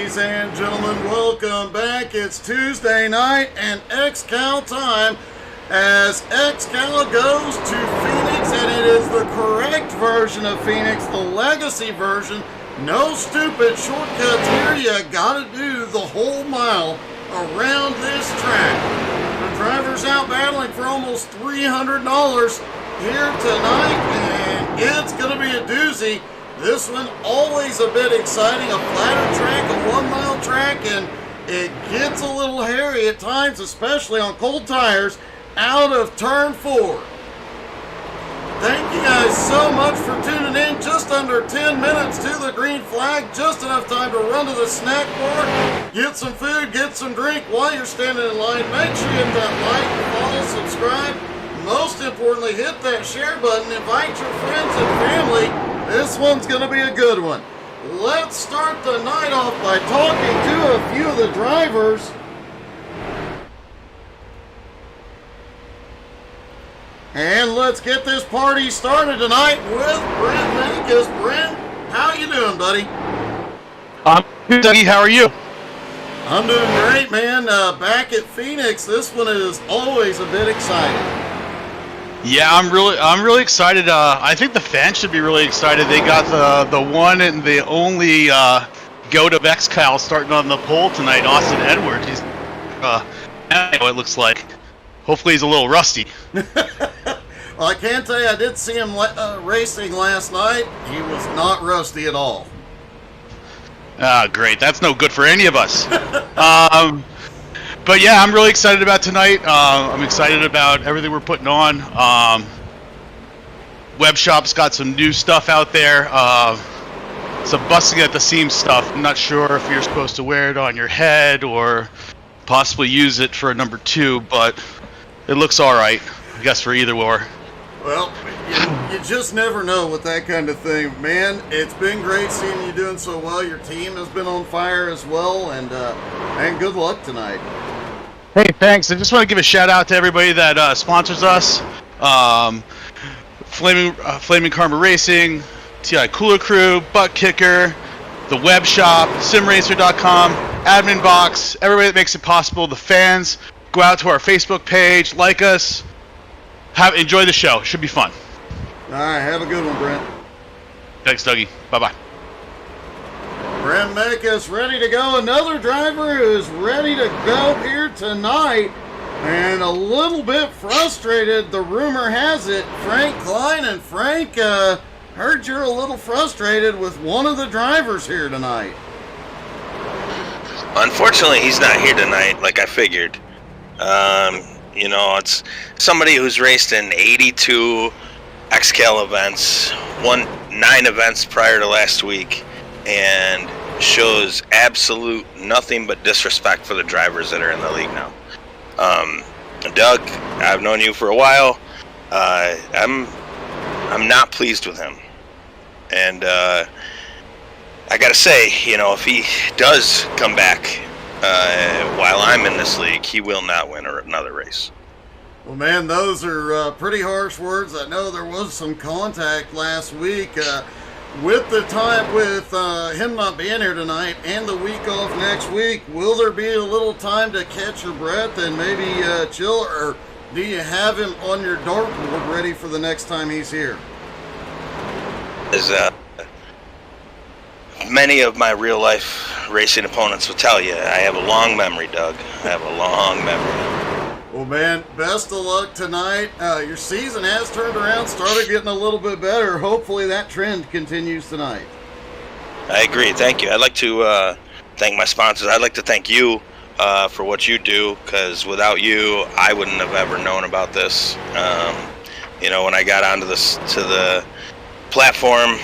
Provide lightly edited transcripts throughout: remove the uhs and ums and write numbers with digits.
Ladies and gentlemen, welcome back. It's Tuesday night and XCAL time as XCAL goes to Phoenix, and it is the correct version of Phoenix, the legacy version. No stupid shortcuts here. You gotta do the whole mile around this track. The driver's out battling for almost $300 here tonight, and it's gonna be a doozy. This one always a bit exciting, a flatter track, a 1 mile track, and it gets a little hairy at times, especially on cold tires out of turn 4. Thank you guys so much for tuning in. Just under 10 minutes to the green flag, just enough time to run to the snack bar, get some food, get some drink while you're standing in line. Make sure you hit that like, follow, subscribe. Most importantly, hit that share button, invite your friends and family. This one's going to be a good one. Let's start the night off by talking to a few of the drivers. And let's get this party started tonight with Brent Vegas. Brent, how you doing, buddy? I'm good, Dougie. How are you? I'm doing great, man. Back at Phoenix, this one is always a bit exciting. Yeah, I'm really excited. I think the fans should be really excited. They got the one and the only goat of XCAL starting on the pole tonight, Austin Edwards. He's I know it looks like. Hopefully he's a little rusty. Well, I can tell you, I did see him racing last night. He was not rusty at all. Great. That's no good for any of us. But yeah, I'm really excited about tonight. I'm excited about everything we're putting on. Web Shop's got some new stuff out there. Some busting at the seams stuff. I'm not sure if you're supposed to wear it on your head or possibly use it for a number 2, but it looks all right, I guess, for either or. Well, you just never know with that kind of thing. Man, it's been great seeing you doing so well. Your team has been on fire as well, and good luck tonight. Hey, thanks. I just want to give a shout out to everybody that sponsors us. Flaming Karma Racing, TI Cooler Crew, Butt Kicker, the Web Shop, SimRacer.com, Admin Box, everybody that makes it possible. The fans, go out to our Facebook page, like us, enjoy the show. Should be fun. All right, have a good one, Brent. Thanks, Dougie. Bye-bye. Brent Mekas ready to go. Another driver who is ready to go here tonight. And a little bit frustrated, the rumor has it, Frank Klein. And Frank, heard you're a little frustrated with one of the drivers here tonight. Unfortunately, he's not here tonight, like I figured. It's somebody who's raced in 82 XCAL events, won 9 events prior to last week, and shows absolute nothing but disrespect for the drivers that are in the league now. Doug, I've known you for a while. I'm not pleased with him, and I gotta say, if he does come back while I'm in this league, he will not win another race. Well, man, those are pretty harsh words. I know there was some contact last week. With the time, with him not being here tonight and the week off next week, will there be a little time to catch your breath and maybe chill, or do you have him on your dartboard ready for the next time he's here? As many of my real life racing opponents will tell you, I have a long memory, Doug. I have a long memory. Well, man, best of luck tonight. Your season has turned around, started getting a little bit better. Hopefully that trend continues tonight. I agree. Thank you. I'd like to thank my sponsors. I'd like to thank you for what you do, because without you, I wouldn't have ever known about this. When I got onto to the platform,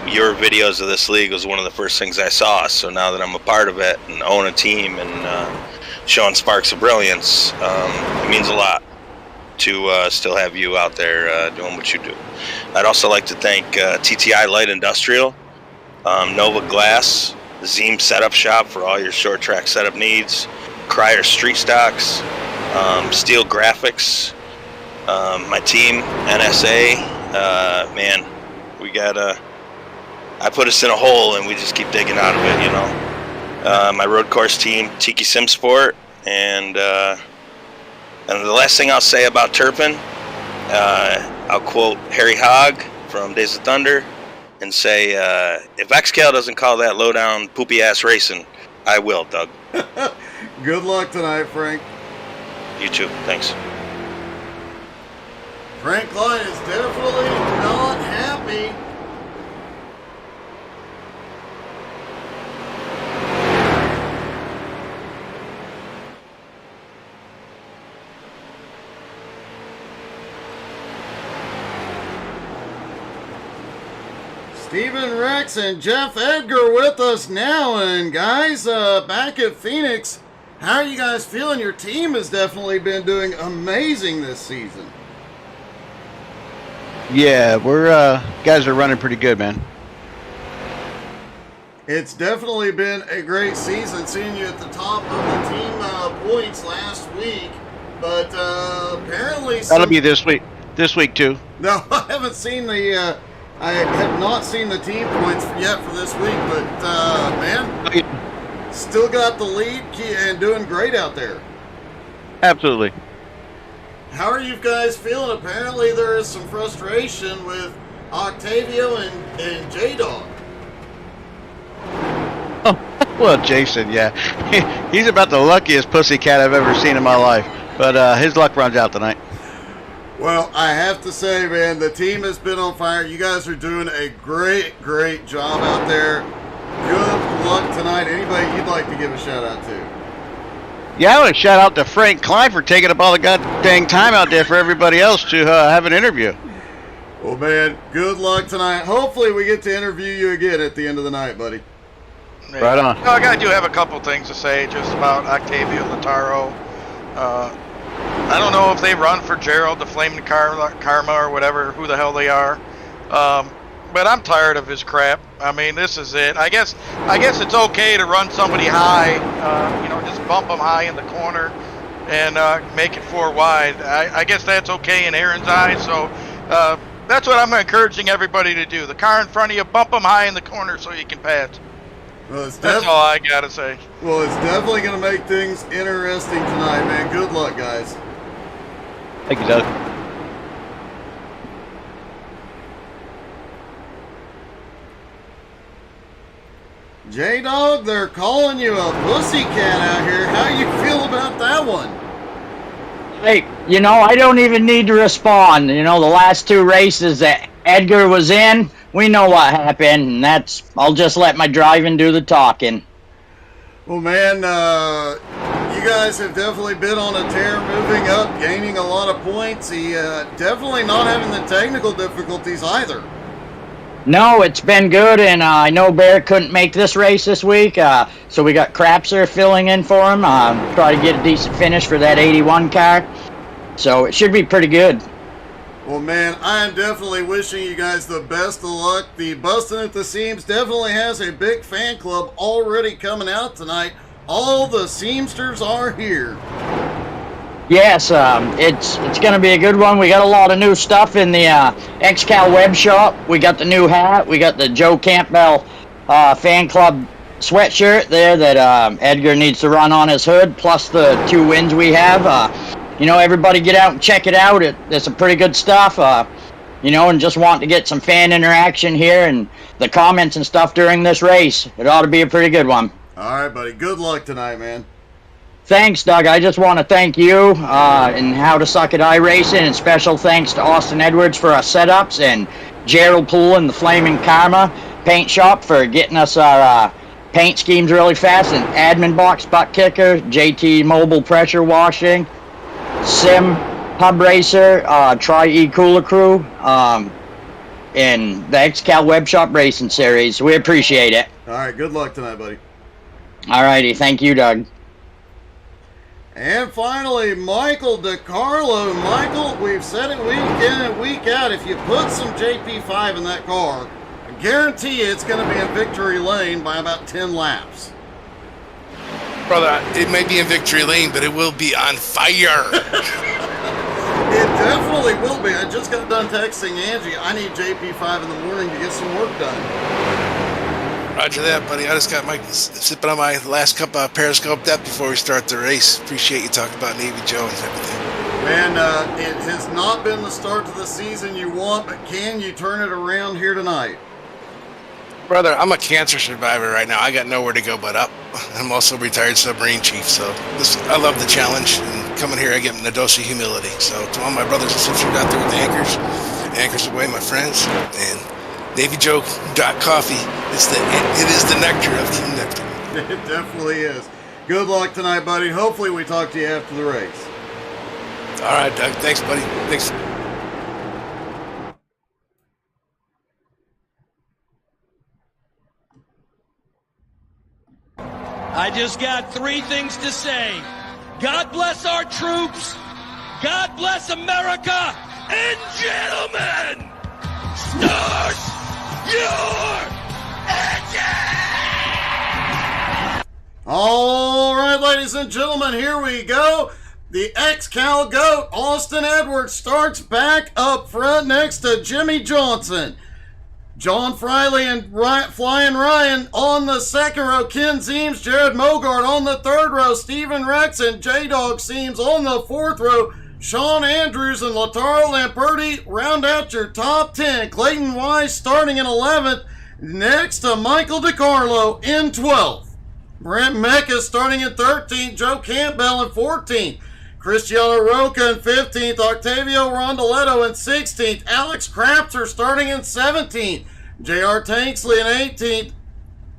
your videos of this league was one of the first things I saw. So now that I'm a part of it and own a team and showing sparks of brilliance, it means a lot to still have you out there doing what you do. I'd also like to thank TTI Light Industrial, Nova Glass, Zeem Setup Shop for all your short track setup needs, Crier Street Stocks, Steel Graphics, my team, NSA. Man, we got I put us in a hole and we just keep digging out of it, you know. My road course team, Tiki Sim Sport, and the last thing I'll say about Turpin, I'll quote Harry Hogg from Days of Thunder and say, if XCAL doesn't call that low-down, poopy-ass racing, I will, Doug. Good luck tonight, Frank. You too. Thanks. Frank Klein is definitely not happy. Stephen Rex and Jeff Edgar with us now. And guys, back at Phoenix, how are you guys feeling? Your team has definitely been doing amazing this season. Yeah, we're guys are running pretty good, man. It's definitely been a great season, seeing you at the top of the team points last week. But apparently That'll be this week. This week too. No, I haven't seen the. I have not seen the team points yet for this week, but man, still got the lead and doing great out there. Absolutely. How are you guys feeling? Apparently there is some frustration with Octavio and J-Dog. Oh, well, Jason, yeah. He's about the luckiest pussycat I've ever seen in my life, but his luck runs out tonight. Well, I have to say, man, the team has been on fire. You guys are doing a great, great job out there. Good luck tonight. Anybody you'd like to give a shout out to? Yeah, I want to shout out to Frank Klein for taking up all the god dang time out there for everybody else to have an interview. Well, man, good luck tonight. Hopefully we get to interview you again at the end of the night, buddy. Yeah. Right on. No, I do have a couple things to say just about Octavio Lataro. I don't know if they run for Gerald, the Flaming Karma, or whatever, who the hell they are. But I'm tired of his crap. I mean, this is it. I guess it's okay to run somebody high, just bump them high in the corner and make it 4 wide. I guess that's okay in Aaron's eyes. So that's what I'm encouraging everybody to do. The car in front of you, bump them high in the corner so you can pass. Well, that's all I got to say. Well, it's definitely going to make things interesting tonight, man. Good luck, guys. Thank you, Doug. J-Dog, they're calling you a pussycat out here. How you feel about that one? Hey, I don't even need to respond. The last 2 races that Edgar was in, we know what happened, and I'll just let my driving do the talking. Well, man, you guys have definitely been on a tear, moving up, gaining a lot of points. He definitely not having the technical difficulties either. No, it's been good, and I know Bear couldn't make this race this week, so we got Crapser filling in for him. Try to get a decent finish for that 81 car, so it should be pretty good. Well, man, I am definitely wishing you guys the best of luck. The Bustin' at the Seams definitely has a big fan club already coming out tonight. All the Seamsters are here. Yes, it's going to be a good one. We got a lot of new stuff in the XCAL web shop. We got the new hat. We got the Joe Campbell fan club sweatshirt there that Edgar needs to run on his hood, plus the 2 wins we have. Everybody get out and check it out. It's some pretty good stuff, and just want to get some fan interaction here and the comments and stuff during this race. It ought to be a pretty good one. All right, buddy. Good luck tonight, man. Thanks, Doug. I just want to thank you and How to Suck at iRacing, and special thanks to Austin Edwards for our setups, and Gerald Poole and the Flaming Karma Paint Shop for getting us our paint schemes really fast, and Admin Box Butt Kicker, JT Mobile Pressure Washing, Sim Hub Racer, Tri-E Cooler Crew, and the XCAL Web Shop Racing Series. We appreciate it. All right, good luck tonight, buddy. All righty. Thank you, Doug. And finally, Michael DiCarlo. Michael, we've said it week in and week out. If you put some JP5 in that car, I guarantee you it's going to be in victory lane by about 10 laps. Brother, it may be in victory lane, but it will be on fire. It definitely will be. I just got done texting Angie. I need JP5 in the morning to get some work done. Roger that, buddy. I just got sipping on my last cup of Periscope Depth before we start the race. Appreciate you talking about Navy Joe and everything. Man, it has not been the start to the season you want, but can you turn it around here tonight? Brother, I'm a cancer survivor right now. I got nowhere to go but up. I'm also a retired submarine chief, so I love the challenge. And coming here, I get a dose of humility. So to all my brothers and sisters out there with the anchors away, my friends, and NavyJoe.coffee. It is the nectar of Team Nectar. It definitely is. Good luck tonight, buddy. Hopefully we talk to you after the race. All right, Doug. Thanks, buddy. Thanks. I just got 3 things to say. God bless our troops. God bless America. And gentlemen, start your engine! All right, ladies and gentlemen, here we go. The XCAL GOAT, Austin Edwards, starts back up front next to Jimmy Johnson. John Friley and Flying Ryan on the second row. Ken Zeems, Jared Mogart on the third row. Stephen Rex and J-Dog Seams on the fourth row. Sean Andrews and Lataro Lamperti round out your top 10. Clayton Wise starting in 11th. Next to Michael DiCarlo in 12th. Brent Mecca starting in 13th. Joe Campbell in 14th. Cristiano Roca in 15th, Octavio Rondoletto in 16th, Alex Crapser starting in 17th, J.R. Tanksley in 18th,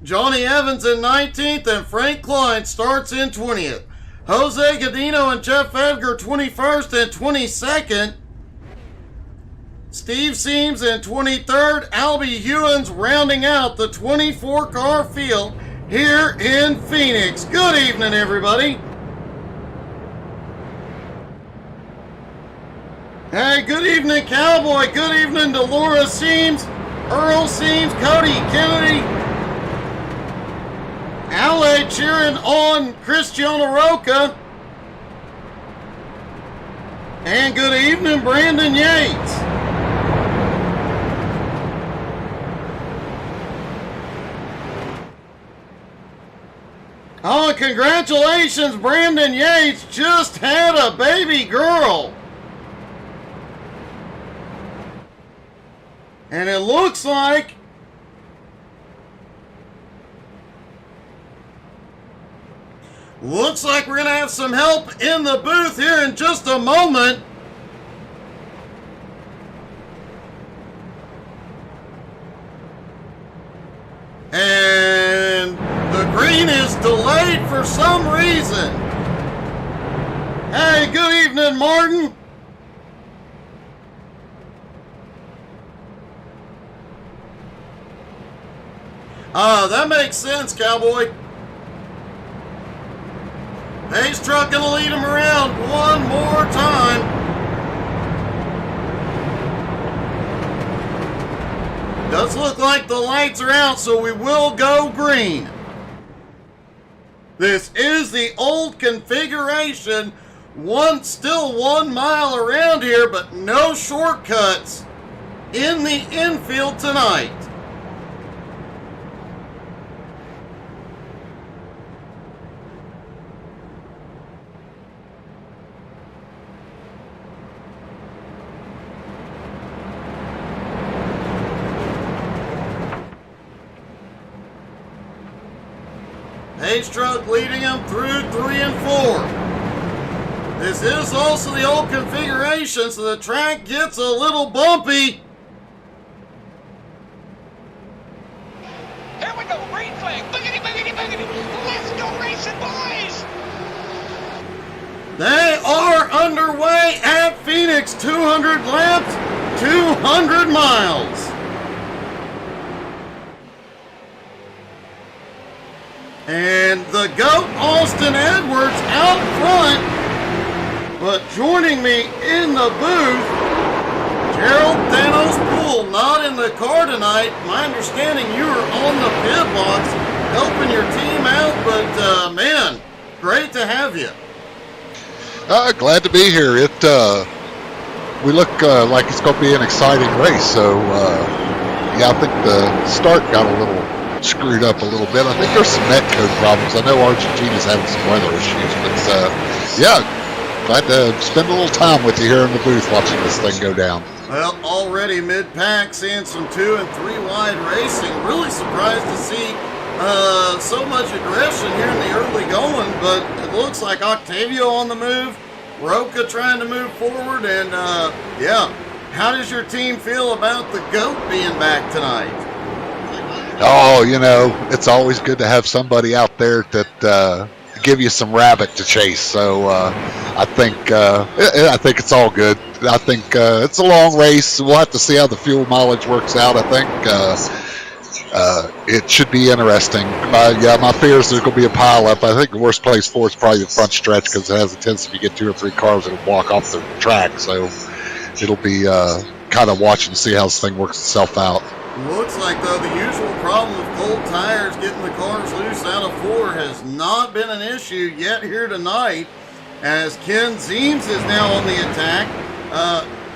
Johnny Evans in 19th, and Frank Klein starts in 20th. Jose Godino and Jeff Edgar 21st and 22nd. Steve Seams in 23rd, Albie Hewins rounding out the 24-car field here in Phoenix. Good evening, everybody. Hey, good evening, Cowboy. Good evening to Laura Seams, Earl Seams, Cody Kennedy, Ale cheering on Cristiano Roca. And good evening, Brandon Yates. Oh, congratulations, Brandon Yates just had a baby girl. And it looks like we're going to have some help in the booth here in just a moment. And the green is delayed for some reason. Hey, good evening, Martin. That makes sense, Cowboy. Pace truck gonna lead him around one more time. Does look like the lights are out, so we will go green. This is the old configuration. Still 1 mile around here, but no shortcuts in the infield tonight. Pace truck leading him through 3 and 4. This is also the old configuration, so the track gets a little bumpy. Here we go, green flag. Boogity, boogity, boogity. Let's go racing, boys. They are underway at Phoenix. 200 laps, 200 miles. And the GOAT, Austin Edwards, out front. But joining me in the booth, Gerald Thanos Poole, not in the car tonight. My understanding you were on the pit box helping your team out, but man, great to have you. Glad to be here. We look like it's going to be an exciting race. So, yeah, I think the start got a little screwed up a little bit. I think there's some netcode problems. I know Argentina's having some weather issues, but yeah, glad to spend a little time with you here in the booth watching this thing go down. Well, already mid-pack, seeing some 2 and 3 wide racing. Really surprised to see so much aggression here in the early going, but it looks like Octavio on the move, Roca trying to move forward, and yeah. How does your team feel about the GOAT being back tonight? Oh, you know, it's always good to have somebody out there that give you some rabbit to chase. So I think it's all good. I think it's a long race. We'll have to see how the fuel mileage works out. I think it should be interesting. My fear is there's going to be a pile up. I think the worst place for it's probably the front stretch because it has a tendency to get 2 or 3 cars that'll walk off the track. So it'll be kind of watching to see how this thing works itself out. Looks like, though, the usual problem with cold tires, getting the cars loose out of 4, has not been an issue yet here tonight, as Ken Zeems is now on the attack.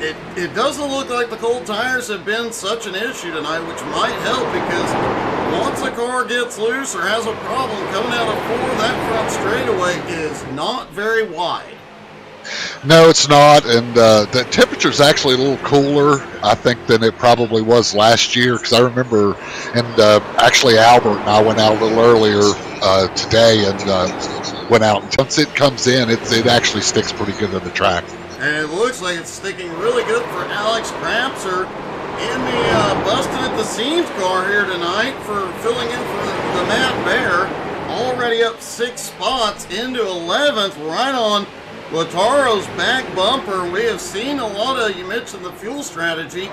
It doesn't look like the cold tires have been such an issue tonight, which might help, because once a car gets loose or has a problem coming out of 4, that front straightaway is not very wide. No, it's not, and the temperature's actually a little cooler, I think, than it probably was last year, because I remember, and actually Albert and I went out a little earlier today and went out, and once it comes in, it actually sticks pretty good to the track. And it looks like it's sticking really good for Alex Krapser in the busted at the seams car here tonight for filling in for the Matt Bear, already up 6 spots into 11th, right on Lataro's back bumper. We have seen a lot of, you mentioned the fuel strategy,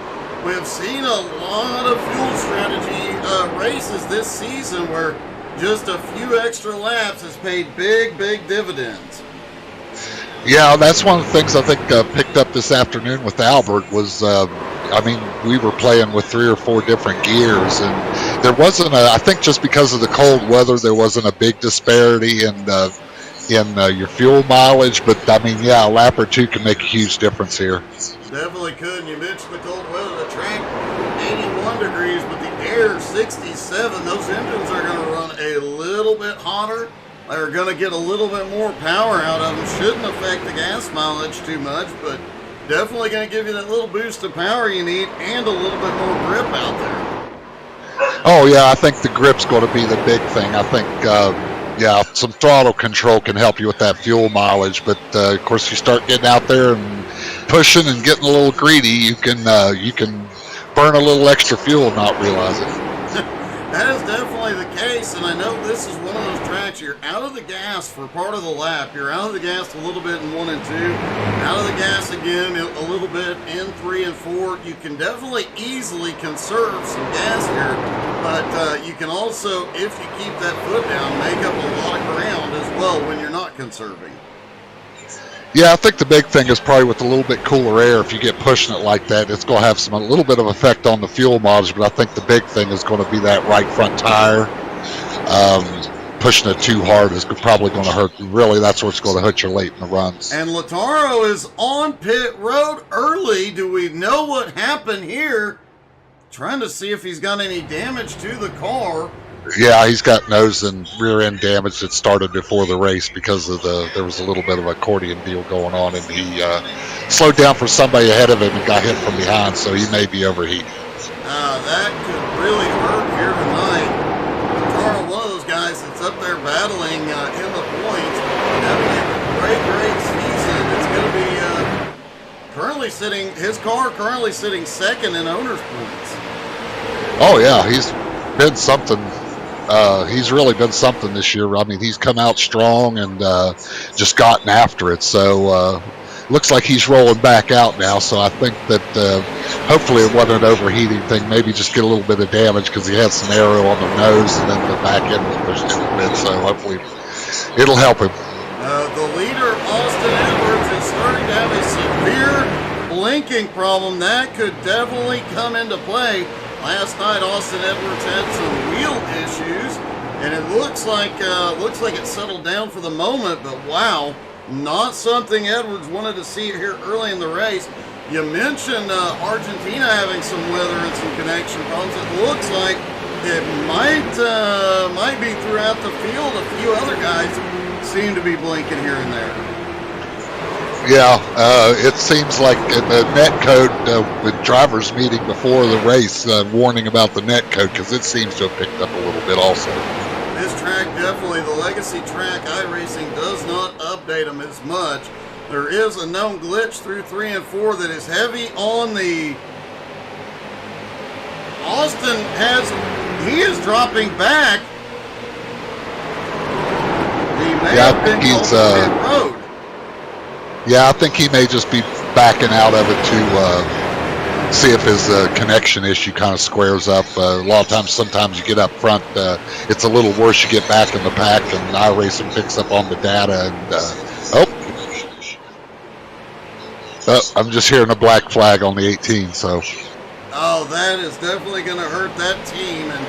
we have seen a lot of fuel strategy races this season where just a few extra laps has paid big dividends. Yeah, that's one of the things I think picked up this afternoon with Albert was, we were playing with 3 or 4 different gears, and there wasn't I think just because of the cold weather, there wasn't a big disparity in your fuel mileage, but a lap or 2 can make a huge difference here. Definitely could. And you mentioned the cold weather. The track 81 degrees, but the air 67. Those engines are going to run a little bit hotter. They're going to get a little bit more power out of them. Shouldn't affect the gas mileage too much, but definitely going to give you that little boost of power you need and a little bit more grip out there. Oh yeah, I think the grip's going to be the big thing. I think some throttle control can help you with that fuel mileage, but of course you start getting out there and pushing and getting a little greedy, you can burn a little extra fuel and not realize it. That is definitely the case, and I know this is one of those tracks you're out of the gas for part of the lap. You're out of the gas a little bit in 1 and 2, out of the gas again a little bit in 3 and 4. You can definitely easily conserve some gas here, but you can also, if you keep that foot down, make up a lot of ground as well when you're not conserving. Yeah, I think the big thing is probably with a little bit cooler air, if you get pushing it like that, it's going to have a little bit of effect on the fuel mileage, but I think the big thing is going to be that right front tire. Pushing it too hard is probably going to hurt. Really, that's what's going to hurt you late in the runs. And Lataro is on pit road early. Do we know what happened here? Trying to see if he's got any damage to the car. Yeah, he's got nose and rear end damage that started before the race because of there was a little bit of accordion deal going on, and he slowed down for somebody ahead of him and got hit from behind, so he may be overheating. That could really hurt here tonight. Taro, one of those guys that's up there battling in the points, having a great season. It's going to be his car currently sitting second in owner's points. Oh yeah, he's been something. He's really been something this year. I mean, he's come out strong and just gotten after it. So looks like he's rolling back out now. So I think that hopefully it wasn't an overheating thing. Maybe just get a little bit of damage because he had some aero on the nose and then the back end was pushed in a bit. So hopefully it'll help him. The leader, Austin Edwards, is starting to have a severe blinking problem. That could definitely come into play. Last night, Austin Edwards had some wheel issues, and it looks like it settled down for the moment. But wow, not something Edwards wanted to see here early in the race. You mentioned Argentina having some weather and some connection problems. It looks like it might be throughout the field. A few other guys seem to be blinking here and there. Yeah, it seems like the net code with drivers meeting before the race, warning about the net code, because it seems to have picked up a little bit also. This track, definitely, the legacy track iRacing does not update them as much. There is a known glitch through 3 and 4 that is heavy on the... Austin he is dropping back. He may have been going to pit road. Yeah, I think he may just be backing out of it to see if his connection issue kind of squares up. A lot of times, sometimes you get up front, it's a little worse. You get back in the pack, and iRacing picks up on the data. And I'm just hearing a black flag on the 18. So. Oh, that is definitely going to hurt that team. And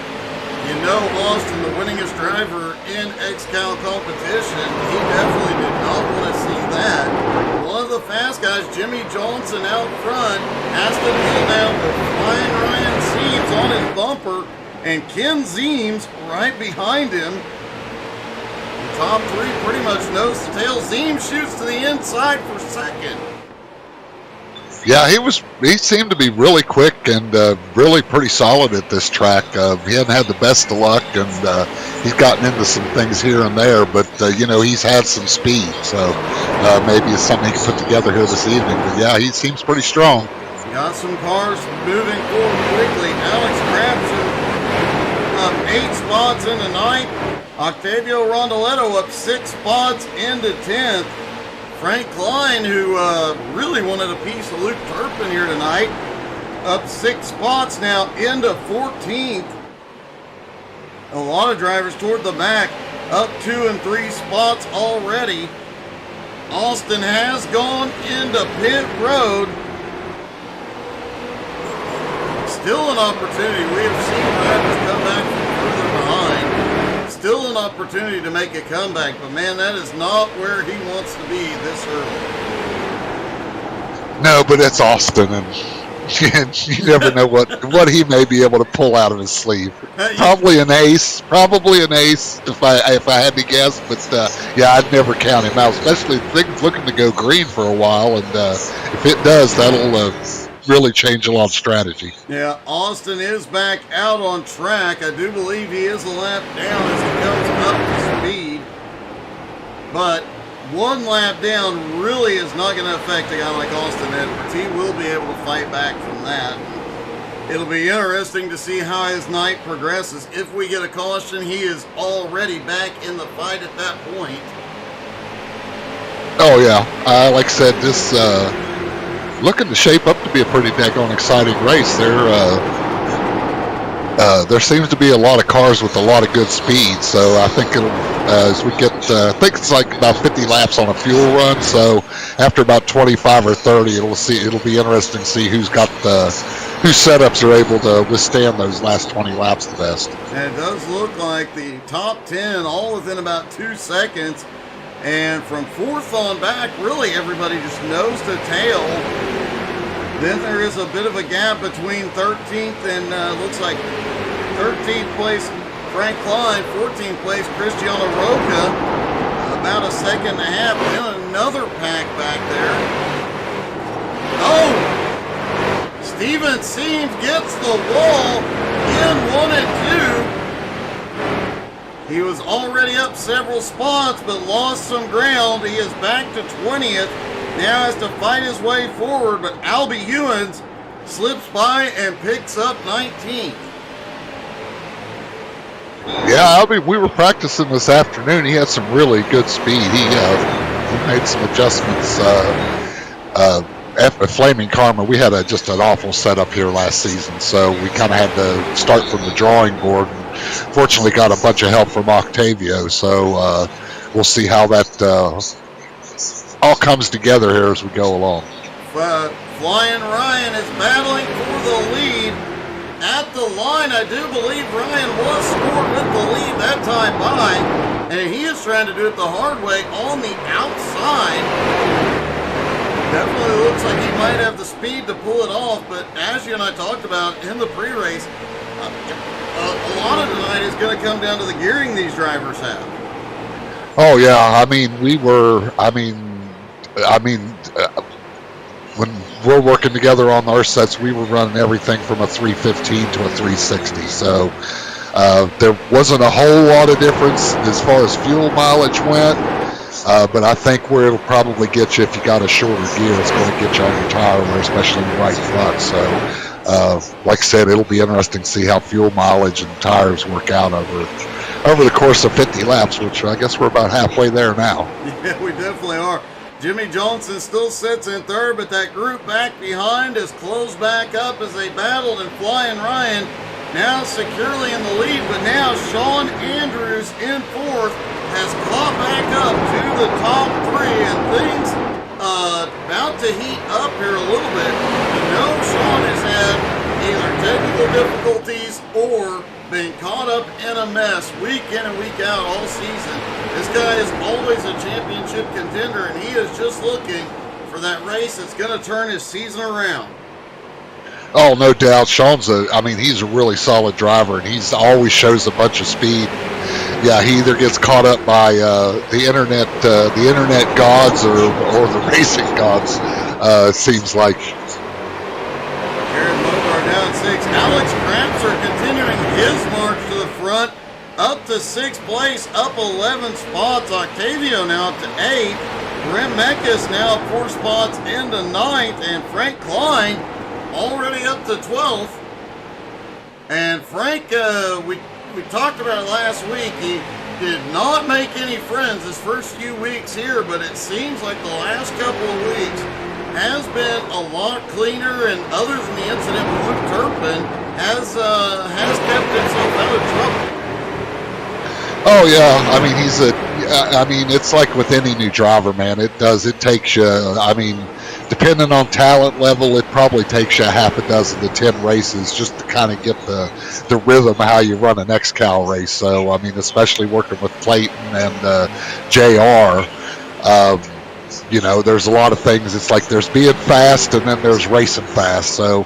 you know, Austin, the winningest driver in XCAL competition, he definitely did not want to see that. One of the fast guys, Jimmy Johnson out front, has to deal now with Flying Ryan Seams on his bumper and Ken Zeems right behind him. The top three pretty much nose to tail. Zeems shoots to the inside for second. Yeah, he seemed to be really quick and really pretty solid at this track. He hadn't had the best of luck, and he's gotten into some things here and there, but he's had some speed, so maybe it's something he can put together here this evening. But yeah, he seems pretty strong. Got some cars moving forward quickly. Alex Crabtree up 8 spots into 9th. Octavio Rondoletto up 6 spots into 10th. Frank Klein, who really wanted a piece of Luke Turpin here tonight, up 6 spots now into 14th. A lot of drivers toward the back, up 2 and 3 spots already. Austin has gone into pit road. Still an opportunity. We have seen drivers come back from further behind. Still an opportunity to make a comeback, but man, that is not where he wants to be this early. No, but it's Austin, and you never know what he may be able to pull out of his sleeve. Probably an ace if I had to guess, but yeah, I'd never count him out, especially if things looking to go green for a while, and if it does, that'll really change a lot of strategy. Yeah, Austin is back out on track. I do believe he is a lap down as he comes up to speed. But 1 lap down really is not going to affect a guy like Austin Edwards. He will be able to fight back from that. It'll be interesting to see how his night progresses. If we get a caution, he is already back in the fight at that point. Oh yeah, like I said, this looking to shape up to be a pretty daggone exciting race. There seems to be a lot of cars with a lot of good speed, so I think it'll, as we get, I think it's like about 50 laps on a fuel run, so after about 25 or 30, it'll be interesting to see whose setups are able to withstand those last 20 laps the best. And it does look like the top 10 all within about 2 seconds. And from 4th on back, really everybody just nose to tail. Then there is a bit of a gap between 13th and looks like 13th place Frank Klein, 14th place Cristiano Roca. About a second and a half. Then another pack back there. Oh! Steven Seams gets the wall in 1 and 2. He was already up several spots, but lost some ground. He is back to 20th. Now has to fight his way forward, but Albie Hewins slips by and picks up 19th. Yeah, Albie, we were practicing this afternoon. He had some really good speed. He made some adjustments. After Flaming Karma, we had just an awful setup here last season, so we kind of had to start from the drawing board. And fortunately, got a bunch of help from Octavio, so we'll see how that all comes together here as we go along. Flying Ryan is battling for the lead. At the line, I do believe Ryan was scored with the lead that time by, and he is trying to do it the hard way on the outside. Definitely looks like he might have the speed to pull it off, but as you and I talked about in the pre-race, A lot of tonight is going to come down to the gearing these drivers have. Oh yeah, I mean when we're working together on our sets, we were running everything from a 315 to a 360. So there wasn't a whole lot of difference as far as fuel mileage went. But I think where it'll probably get you if you got a shorter gear, it's going to get you on your tire wear, especially in the right front. So, like I said, it'll be interesting to see how fuel mileage and tires work out over the course of 50 laps, which I guess we're about halfway there now. Yeah, we definitely are. Jimmy Johnson still sits in third, but that group back behind has closed back up as they battled, and Flying Ryan now securely in the lead, but now Sean Andrews in fourth has caught back up to the top three, and things about to heat up here a little bit. You know, Sean has had either technical difficulties or been caught up in a mess week in and week out all season. This guy is always a championship contender, and he is just looking for that race that's going to turn his season around. Oh, no doubt. Sean's he's a really solid driver, and he's always shows a bunch of speed. Yeah, he either gets caught up by the internet gods or the racing gods. It seems like. Jared Mogar down 6. Alex Krapser continuing his march to the front, up to 6th place, up 11 spots. Octavio now up to 8th. Brent Mekas now up 4 spots into 9th, and Frank Klein already up to 12th. And Frank, we talked about it last week. He did not make any friends his first few weeks here, but it seems like the last couple of weeks has been a lot cleaner, and other than the incident with Luke Turpin, has kept himself out of trouble. Oh yeah, it's like with any new driver, man. It takes you. Depending on talent level, it probably takes you a half a dozen to 10 races just to kind of get the rhythm of how you run an XCAL race. So, especially working with Clayton and JR, there's a lot of things. It's like there's being fast and then there's racing fast. So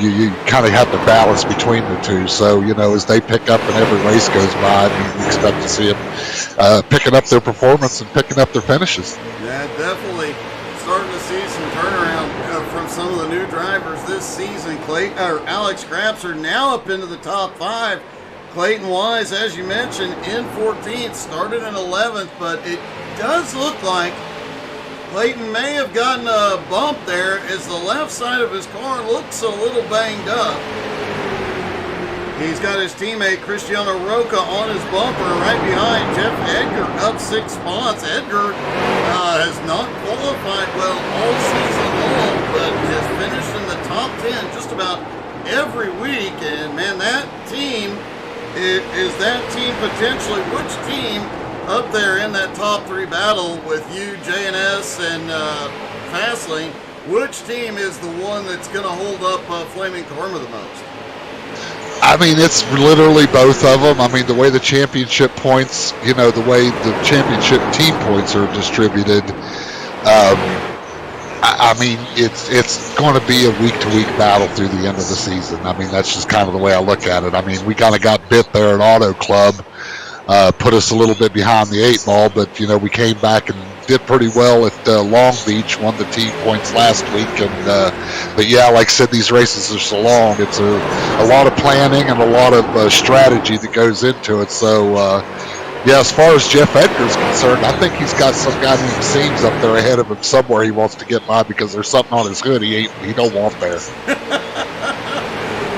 you kind of have to balance between the two. So, as they pick up and every race goes by, you expect to see them picking up their performance and picking up their finishes. Yeah, definitely. Starting to see some turnaround from some of the new drivers this season. Alex Krapser now up into the top 5. Clayton Wise, as you mentioned, in 14th, started in 11th, but it does look like Clayton may have gotten a bump there as the left side of his car looks a little banged up. He's got his teammate Cristiano Roca on his bumper, right behind Jeff Edgar up 6 spots. Edgar has not qualified well all season long, but has finished in the top 10 just about every week. And man, that team is that team potentially which team up there in that top 3 battle with you, JNS, and Fastlane? Which team is the one that's going to hold up Flaming Karma the most? It's literally both of them. The way the championship points, the way the championship team points are distributed, it's going to be a week-to-week battle through the end of the season. That's just kind of the way I look at it. We kind of got bit there at Auto Club, put us a little bit behind the 8 ball, but, we came back and did pretty well at Long Beach, won the team points last week. But yeah, like I said, these races are so long. It's a lot of planning and a lot of strategy that goes into it. So, yeah, as far as Jeff Edgar's concerned, I think he's got some guy named Seams up there ahead of him somewhere he wants to get by because there's something on his hood he don't want there.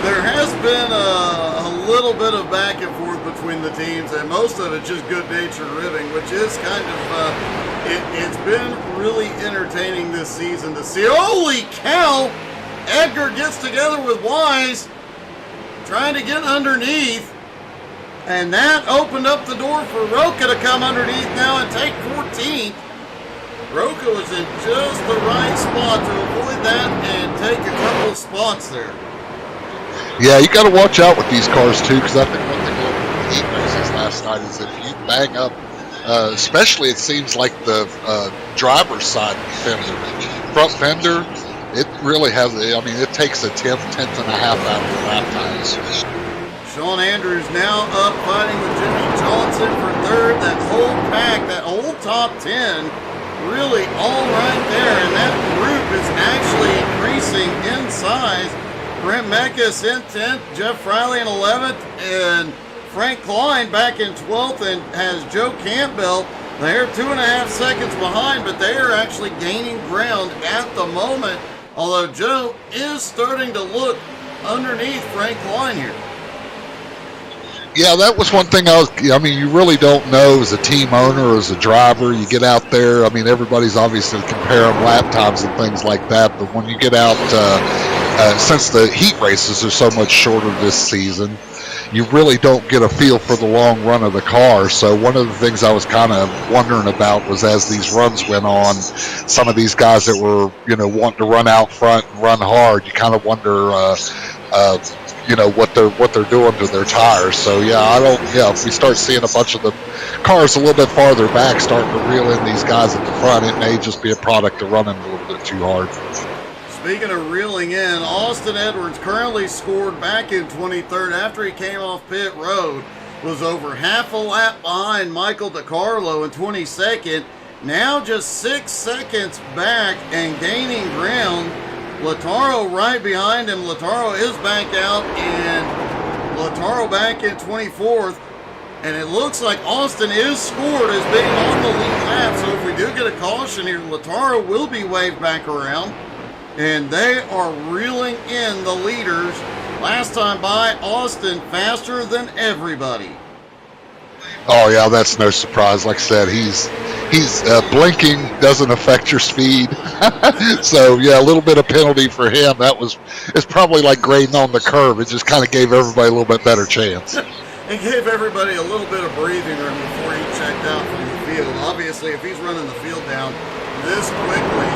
There has been a little bit of back and forth between the teams, and most of it just good-natured ribbing, which is kind of it's been really entertaining this season to see. Holy cow! Edgar gets together with Wise, trying to get underneath, and that opened up the door for Roca to come underneath now and take 14th. Roca was in just the right spot to avoid that and take a couple of spots there. Yeah, you got to watch out with these cars too, because I think one thing over the heat races last night is if you bang up, especially it seems like the driver's side fender, front fender, it really has. I mean, it takes a tenth and a half out of the lap times. Sean Andrews now up fighting with Jimmy Johnson for third. That whole pack, that whole top 10, really all right there. And that group is actually increasing in size. Brent Mekas in 10th, Jeff Friley in 11th, and Frank Klein back in 12th, and has Joe Campbell. They're 2.5 seconds behind, but they are actually gaining ground at the moment. Although Joe is starting to look underneath Frank Klein here. Yeah, that was one thing I mean, you really don't know as a team owner or as a driver. You get out there, I mean, everybody's obviously comparing lap times and things like that, but when you get out, since the heat races are so much shorter this season, you really don't get a feel for the long run of the car. So one of the things I was kind of wondering about was, as these runs went on, some of these guys that were, wanting to run out front and run hard, you kind of wonder, what they're doing to their tires. So if we start seeing a bunch of the cars a little bit farther back starting to reel in these guys at the front, it may just be a product of running a little bit too hard. Speaking of reeling in, Austin Edwards currently scored back in 23rd after he came off pit road, was over half a lap behind Michael DiCarlo in 22nd, now just 6 seconds back and gaining ground. Lautaro right behind him. Lautaro is back out, and Lautaro back in 24th, and it looks like Austin is scored as being on the lead lap, so if we do get a caution here, Lautaro will be waved back around. And they are reeling in the leaders. Last time by, Austin faster than everybody. Oh yeah, that's no surprise. Like I said, he's blinking doesn't affect your speed. So yeah, a little bit of penalty for him. It's probably like grading on the curve. It just kind of gave everybody a little bit better chance. It gave everybody a little bit of breathing room before he checked out from the field. Obviously, if he's running the field down this quickly,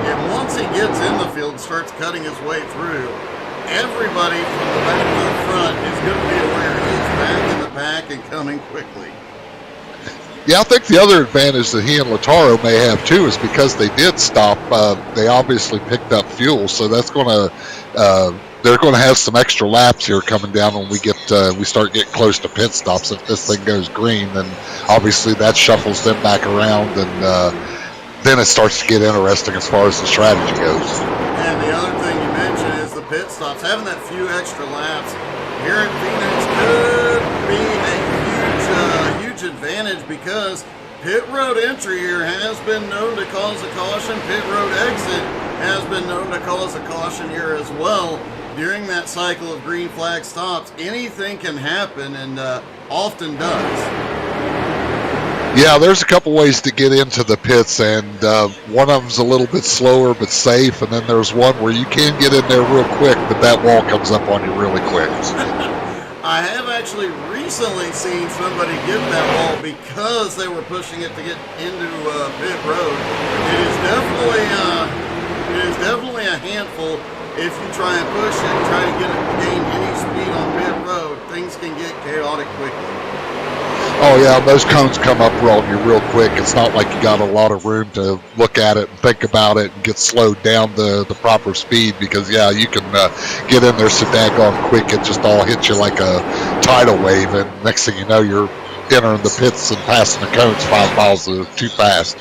and once he gets in the field and starts cutting his way through, everybody from the back to the front is going to be aware he's back in the pack and coming quickly. Yeah, I think the other advantage that he and Lautaro may have too is because they did stop. They obviously picked up fuel, so that's going to they're going to have some extra laps here coming down when we start getting close to pit stops. If this thing goes green, then obviously that shuffles them back around, and then it starts to get interesting as far as the strategy goes. And the other thing you mentioned is the pit stops. Having that few extra laps here in Phoenix could be a huge advantage, because pit road entry here has been known to cause a caution. Pit road exit has been known to cause a caution here as well. During that cycle of green flag stops, anything can happen, and often does. Yeah, there's a couple ways to get into the pits, and one of them's a little bit slower but safe, and then there's one where you can get in there real quick, but that wall comes up on you really quick. I have actually recently seen somebody get that wall because they were pushing it to get into pit road. It is definitely a handful. If you try and push it, try to gain any speed on pit road, things can get chaotic quickly. Oh yeah, those cones come up on you real quick. It's not like you got a lot of room to look at it and think about it and get slowed down the proper speed, because yeah, you can get in there so daggone quick, it just all hits you like a tidal wave, and next thing you know, you're entering the pits and passing the cones 5 miles too fast.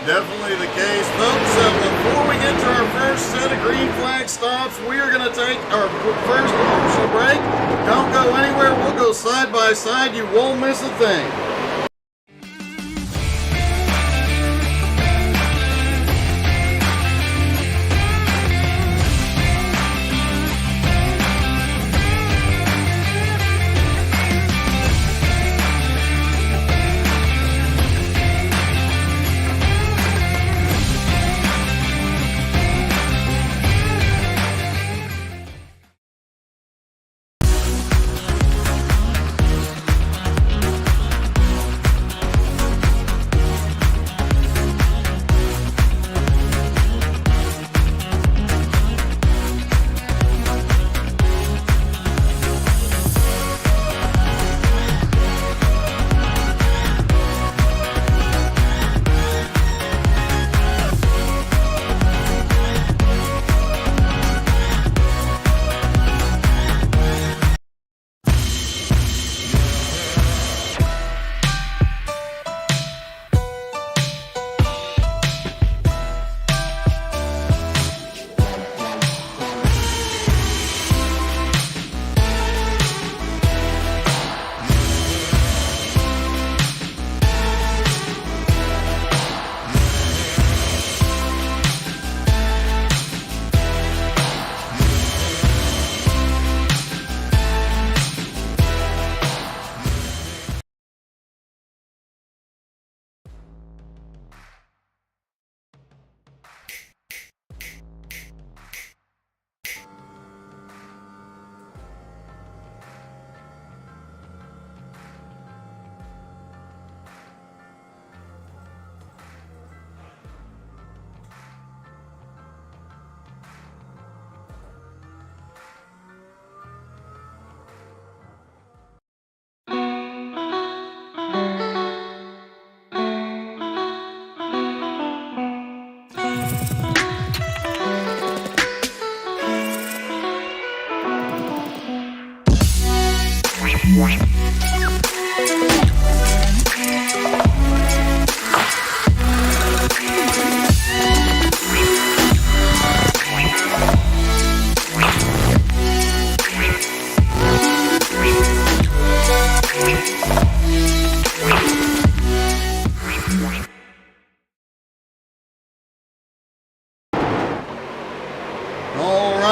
Definitely the case, folks. Before we get to our first set of green flag stops, we are going to take our first commercial break. Don't go anywhere. We'll go side by side. You won't miss a thing.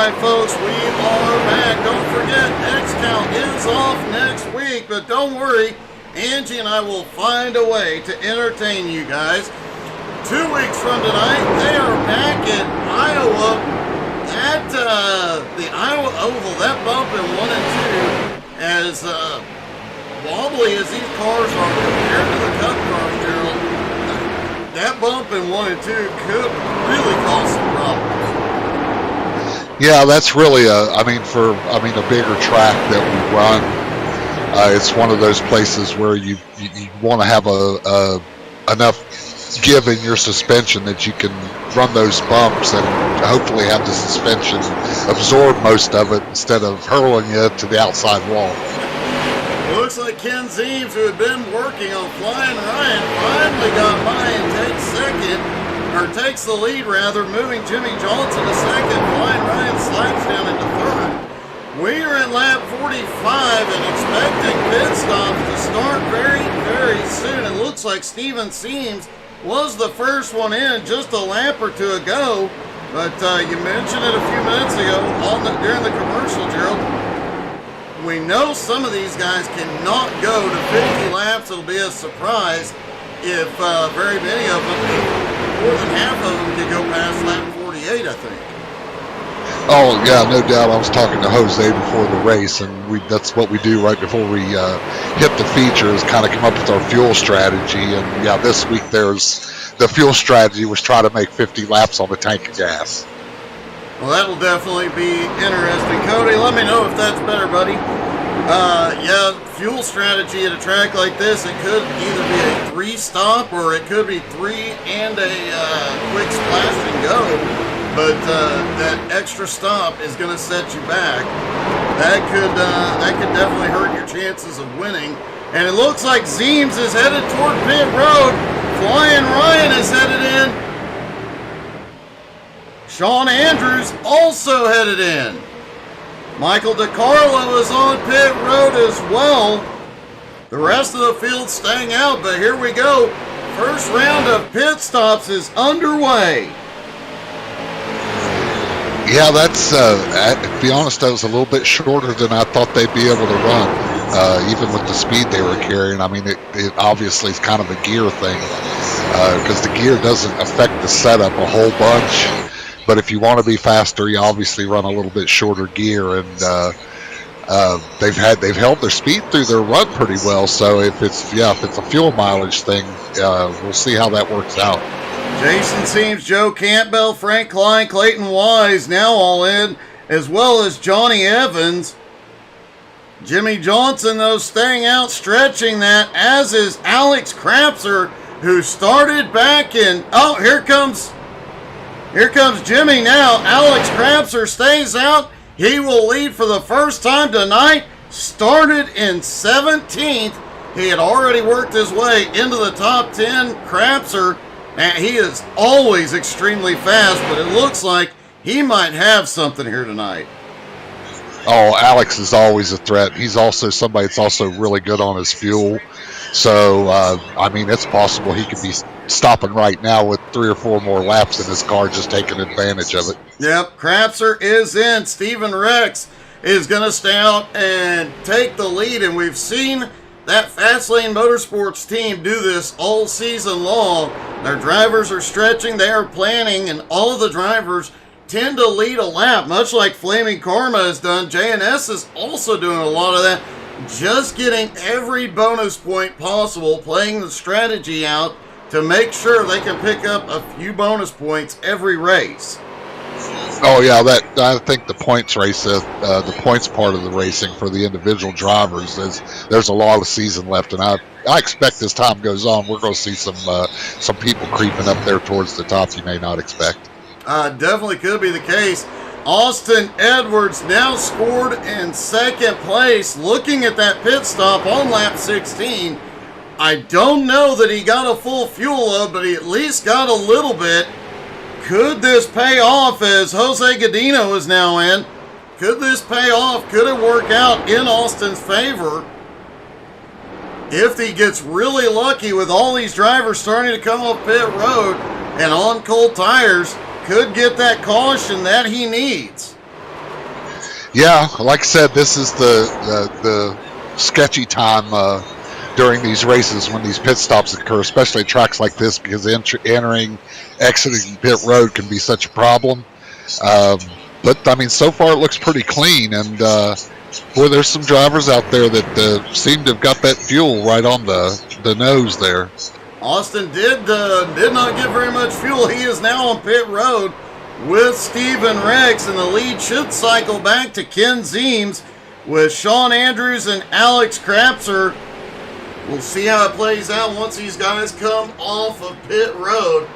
right, folks, we are back. Don't forget, XCAL is off next week, but don't worry, Angie and I will find a way to entertain you guys. 2 weeks from tonight, they are back in Iowa at the Iowa Oval. That bump in 1 and 2, as wobbly as these cars are compared to the Cup cars, Gerald, that bump in 1 and 2 could really cause some problems. Yeah, that's really a bigger track that we run. It's one of those places where you want to have enough give in your suspension that you can run those bumps and hopefully have the suspension absorb most of it instead of hurling you to the outside wall. It looks like Ken Zeems, who had been working on Flying Ryan, finally got by and takes the lead, moving Jimmy Johnson to second. Flying Ryan slides down into third. We are at lap 45 and expecting pit stops to start very, very soon. It looks like Steven Zeems was the first one in just a lap or two ago, but you mentioned it a few minutes ago during the commercial, Gerald. We know some of these guys cannot go to 50 laps. It'll be a surprise if very many of them, more than half of them, could go past lap 48, I think. Oh, yeah, no doubt. I was talking to Jose before the race, and that's what we do right before we hit the feature is kind of come up with our fuel strategy. And, yeah, this week the fuel strategy was try to make 50 laps on the tank of gas. Well, that'll definitely be interesting. Cody, let me know if that's better, buddy. Yeah, fuel strategy at a track like this, it could either be a 3-stop or it could be 3 and a quick splash and go. But that extra stop is going to set you back. That could definitely hurt your chances of winning. And it looks like Zeems is headed toward pit road. Flying Ryan is headed in. Sean Andrews also headed in. Michael DiCarlo is on pit road as well. The rest of the field staying out, but here we go. First round of pit stops is underway. Yeah, that's, to be honest, that was a little bit shorter than I thought they'd be able to run, even with the speed they were carrying. I mean, it obviously is kind of a gear thing, because the gear doesn't affect the setup a whole bunch. But if you want to be faster, you obviously run a little bit shorter gear, and they've held their speed through their run pretty well. So if it's a fuel mileage thing, we'll see how that works out. Jason Zeems, Joe Campbell, Frank Klein, Clayton Wise now all in, as well as Johnny Evans. Jimmy Johnson, though, staying out, stretching that, as is Alex Krapser, who started back in. Oh, here comes Jimmy now. Alex Krapser stays out. He will lead for the first time tonight. Started in 17th. He had already worked his way into the top 10. Krapser, and he is always extremely fast, but it looks like he might have something here tonight. Oh, Alex is always a threat. He's also somebody that's also really good on his fuel. So, I mean, it's possible he could be stopping right now with 3 or 4 more laps in his car, just taking advantage of it. Yep, Krapser is in. Steven Rex is going to stay out and take the lead, and we've seen that Fastlane Motorsports team do this all season long. Their drivers are stretching, they are planning, and all of the drivers tend to lead a lap, much like Flaming Karma has done. JNS is also doing a lot of that, just getting every bonus point possible, playing the strategy out to make sure they can pick up a few bonus points every race. Oh yeah, I think the points race, the points part of the racing for the individual drivers, there's a lot of season left, and I expect as time goes on, we're going to see some people creeping up there towards the top you may not expect. Definitely could be the case. Austin Edwards now scored in second place. Looking at that pit stop on lap 16, I don't know that he got a full fuel load, but he at least got a little bit. Could this pay off as Jose Godino is now in? Could this pay off? Could it work out in Austin's favor? If he gets really lucky with all these drivers starting to come off pit road and on cold tires, could get that caution that he needs. Yeah, like I said, this is the sketchy time during these races when these pit stops occur, especially at tracks like this, because exiting pit road can be such a problem. But I mean, so far it looks pretty clean, and boy, there's some drivers out there that seem to have got that fuel right on the nose there. Austin did not get very much fuel. He is now on pit road with Steven Rex, and the lead should cycle back to Ken Zeems with Sean Andrews and Alex Krapser. We'll see how it plays out once these guys come off of pit road.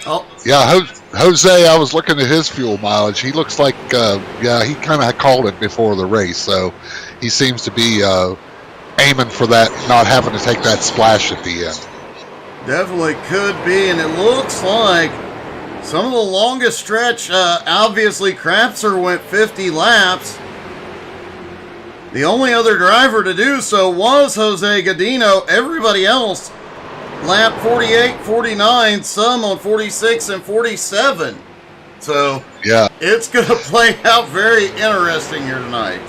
Oh. Yeah, Jose, I was looking at his fuel mileage. He looks like, he kind of called it before the race, so he seems to be aiming for that, not having to take that splash at the end. Definitely could be, and it looks like some of the longest stretch, obviously Krapser went 50 laps. The only other driver to do so was Jose Godino. Everybody else lap 48, 49, some on 46 and 47. So yeah, it's going to play out very interesting here tonight.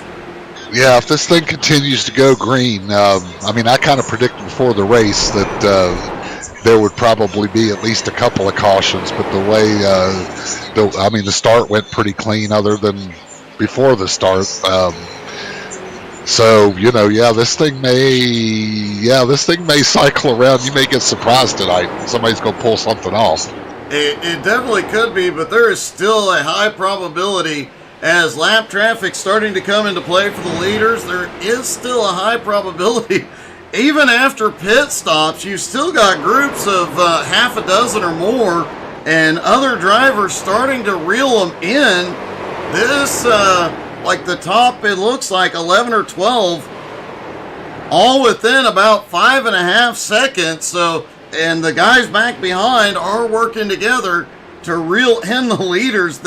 Yeah, if this thing continues to go green, I mean, I kind of predicted before the race that there would probably be at least a couple of cautions, but the way, the start went pretty clean other than before the start. So, this thing may cycle around. You may get surprised tonight. Somebody's going to pull something off. It definitely could be, but there is still a high probability as lap traffic starting to come into play for the leaders. There is still a high probability. Even after pit stops, you've still got groups of half a dozen or more and other drivers starting to reel them in. This, like the top, it looks like 11 or 12, all within about 5.5 seconds. So, and the guys back behind are working together to reel in the leaders.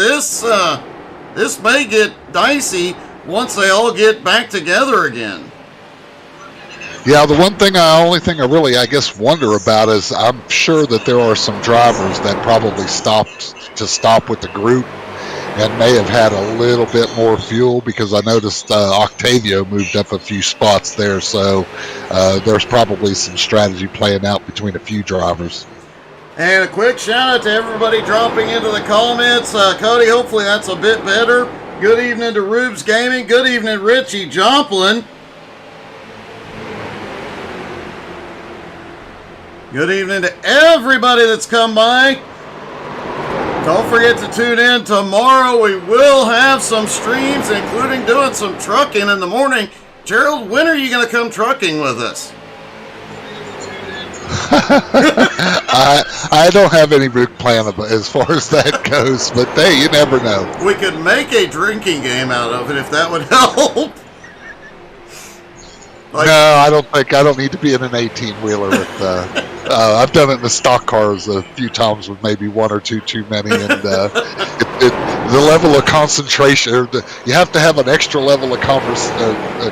This may get dicey once they all get back together again. Yeah, the only thing I really, wonder about is I'm sure that there are some drivers that probably stop with the group and may have had a little bit more fuel, because I noticed Octavio moved up a few spots there, so there's probably some strategy playing out between a few drivers. And a quick shout out to everybody dropping into the comments. Cody, hopefully that's a bit better. Good evening to Rubes Gaming. Good evening, Richie Joplin. Good evening to everybody that's come by. Don't forget to tune in tomorrow. We will have some streams, including doing some trucking in the morning. Gerald, when are you going to come trucking with us? I don't have any big plan as far as that goes, but hey, you never know. We could make a drinking game out of it if that would help. No, I don't need to be in an 18-wheeler with. I've done it in the stock cars a few times with maybe one or two too many, and the level of concentration. You have to have an extra level of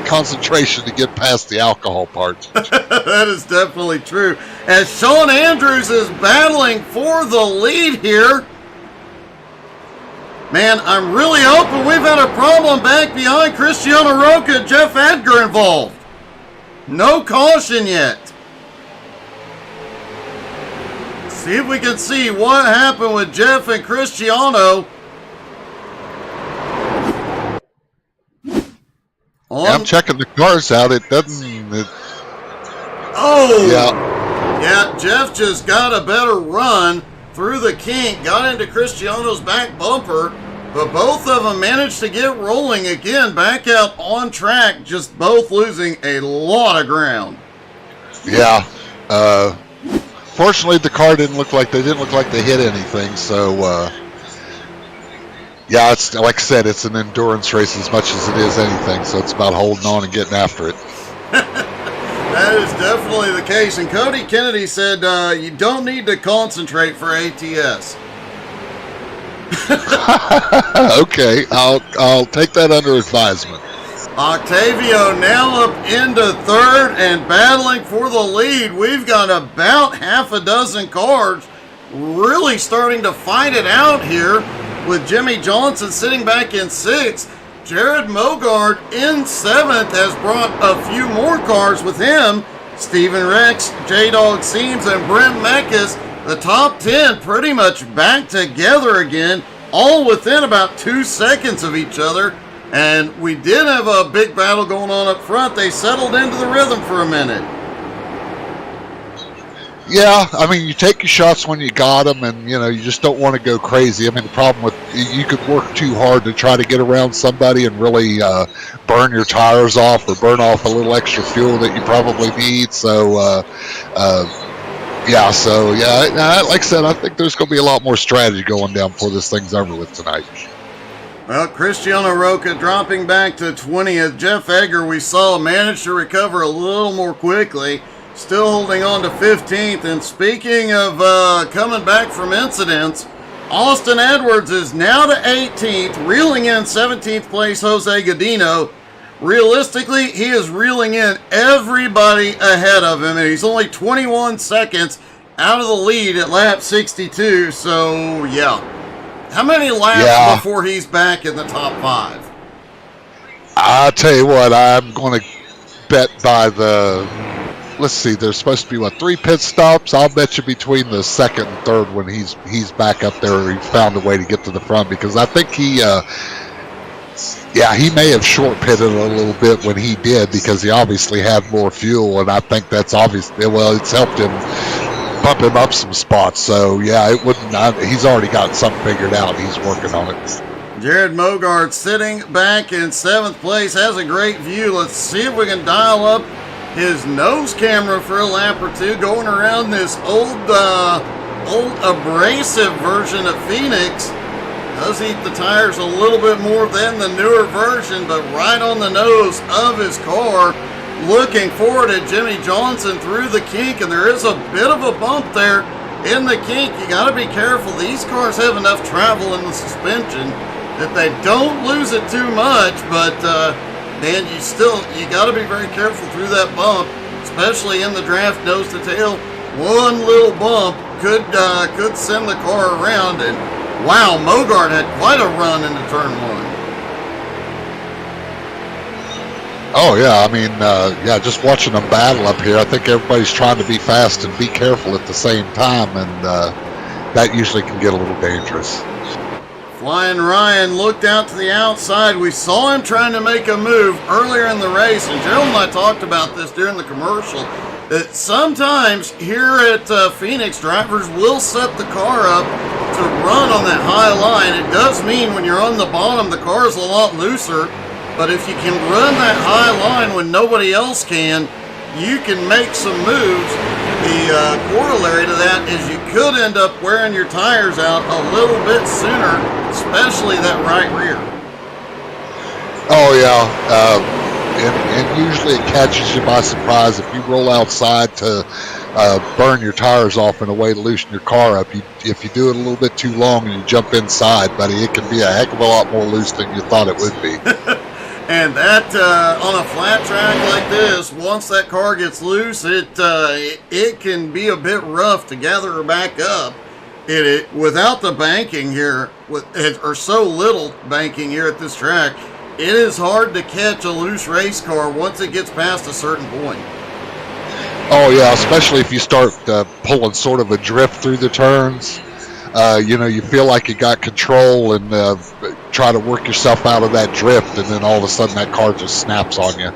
concentration to get past the alcohol part. That is definitely true. As Sean Andrews is battling for the lead here. Man, I'm really hoping we've had a problem back behind Cristiano Roca and Jeff Edgar involved. No caution yet. See if we can see what happened with Jeff and Cristiano. I'm checking the cars out. It doesn't. Yeah, Jeff just got a better run through the kink, got into Cristiano's back bumper, but both of them managed to get rolling again, back out on track, just both losing a lot of ground. Yeah. Fortunately, the car didn't look like they hit anything. So, yeah, it's like I said, it's an endurance race as much as it is anything. So it's about holding on and getting after it. That is definitely the case. And Cody Kennedy said you don't need to concentrate for ATS. Okay, I'll take that under advisement. Octavio now up into third and battling for the lead. We've got about half a dozen cars really starting to fight it out here with Jimmy Johnson sitting back in 6th. Jared Mogard in 7th has brought a few more cars with him. Stephen Rex, J-Dog Seams, and Brent Meckes, the top 10 pretty much back together again, all within about 2 seconds of each other. And we did have a big battle going on up front. They settled into the rhythm for a minute. Yeah, I mean, you take your shots when you got them, and, you know, you just don't want to go crazy. I mean, the problem with, you could work too hard to try to get around somebody and really burn your tires off or burn off a little extra fuel that you probably need. So, like I said, I think there's going to be a lot more strategy going down before this thing's over with tonight. Well, Cristiano Roca dropping back to 20th. Jeff Egger, we saw, managed to recover a little more quickly. Still holding on to 15th. And speaking of coming back from incidents, Austin Edwards is now to 18th, reeling in 17th place Jose Godino. Realistically, he is reeling in everybody ahead of him, and he's only 21 seconds out of the lead at lap 62. So, yeah. How many laps before he's back in the top 5? I'll tell you what, I'm going to bet by the... Let's see, there's supposed to be, 3 pit stops? I'll bet you between the second and third when he's back up there, he found a way to get to the front, because I think he may have short pitted a little bit when he did, because he obviously had more fuel, and I think that's obviously, it's helped him bump him up some spots. So, yeah, he's already got something figured out. He's working on it. Jared Mogard sitting back in 7th place, has a great view. Let's see if we can dial up his nose camera for a lap or two, going around this old abrasive version of Phoenix. Does eat the tires a little bit more than the newer version, but right on the nose of his car. Looking forward at Jimmy Johnson through the kink, and there is a bit of a bump there in the kink. You got to be careful. These cars have enough travel in the suspension that they don't lose it too much, but man, you got to be very careful through that bump, especially in the draft nose to tail. One little bump could send the car around, and wow, Mogard had quite a run into turn 1. Oh, yeah, I mean, just watching them battle up here, I think everybody's trying to be fast and be careful at the same time, and that usually can get a little dangerous. Flying Ryan looked out to the outside. We saw him trying to make a move earlier in the race, and Gerald and I talked about this during the commercial, that sometimes here at Phoenix, drivers will set the car up to run on that high line. It does mean when you're on the bottom, the car is a lot looser, but if you can run that high line when nobody else can, you can make some moves. The corollary to that is you could end up wearing your tires out a little bit sooner, especially that right rear. Oh, yeah. And usually it catches you by surprise. If you roll outside to burn your tires off in a way to loosen your car up, if you do it a little bit too long and you jump inside, buddy, it can be a heck of a lot more loose than you thought it would be. And that, on a flat track like this, once that car gets loose, it can be a bit rough to gather her back up. Without the banking here, or so little banking here at this track, it is hard to catch a loose race car once it gets past a certain point. Oh, yeah, especially if you start pulling sort of a drift through the turns. You feel like you got control and try to work yourself out of that drift, and then all of a sudden that car just snaps on you.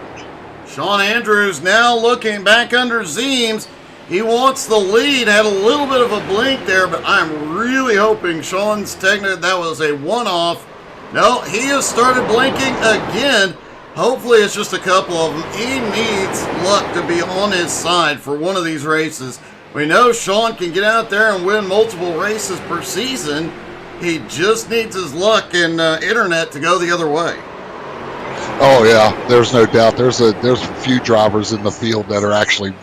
Sean Andrews now looking back under Zeems. He wants the lead. Had a little bit of a blink there, but I'm really hoping Sean's that was a one-off. No, he has started blinking again. Hopefully it's just a couple of them. He needs luck to be on his side for one of these races. We know Sean can get out there and win multiple races per season. He just needs his luck and internet to go the other way. Oh yeah, there's no doubt. There's a few drivers in the field that are actually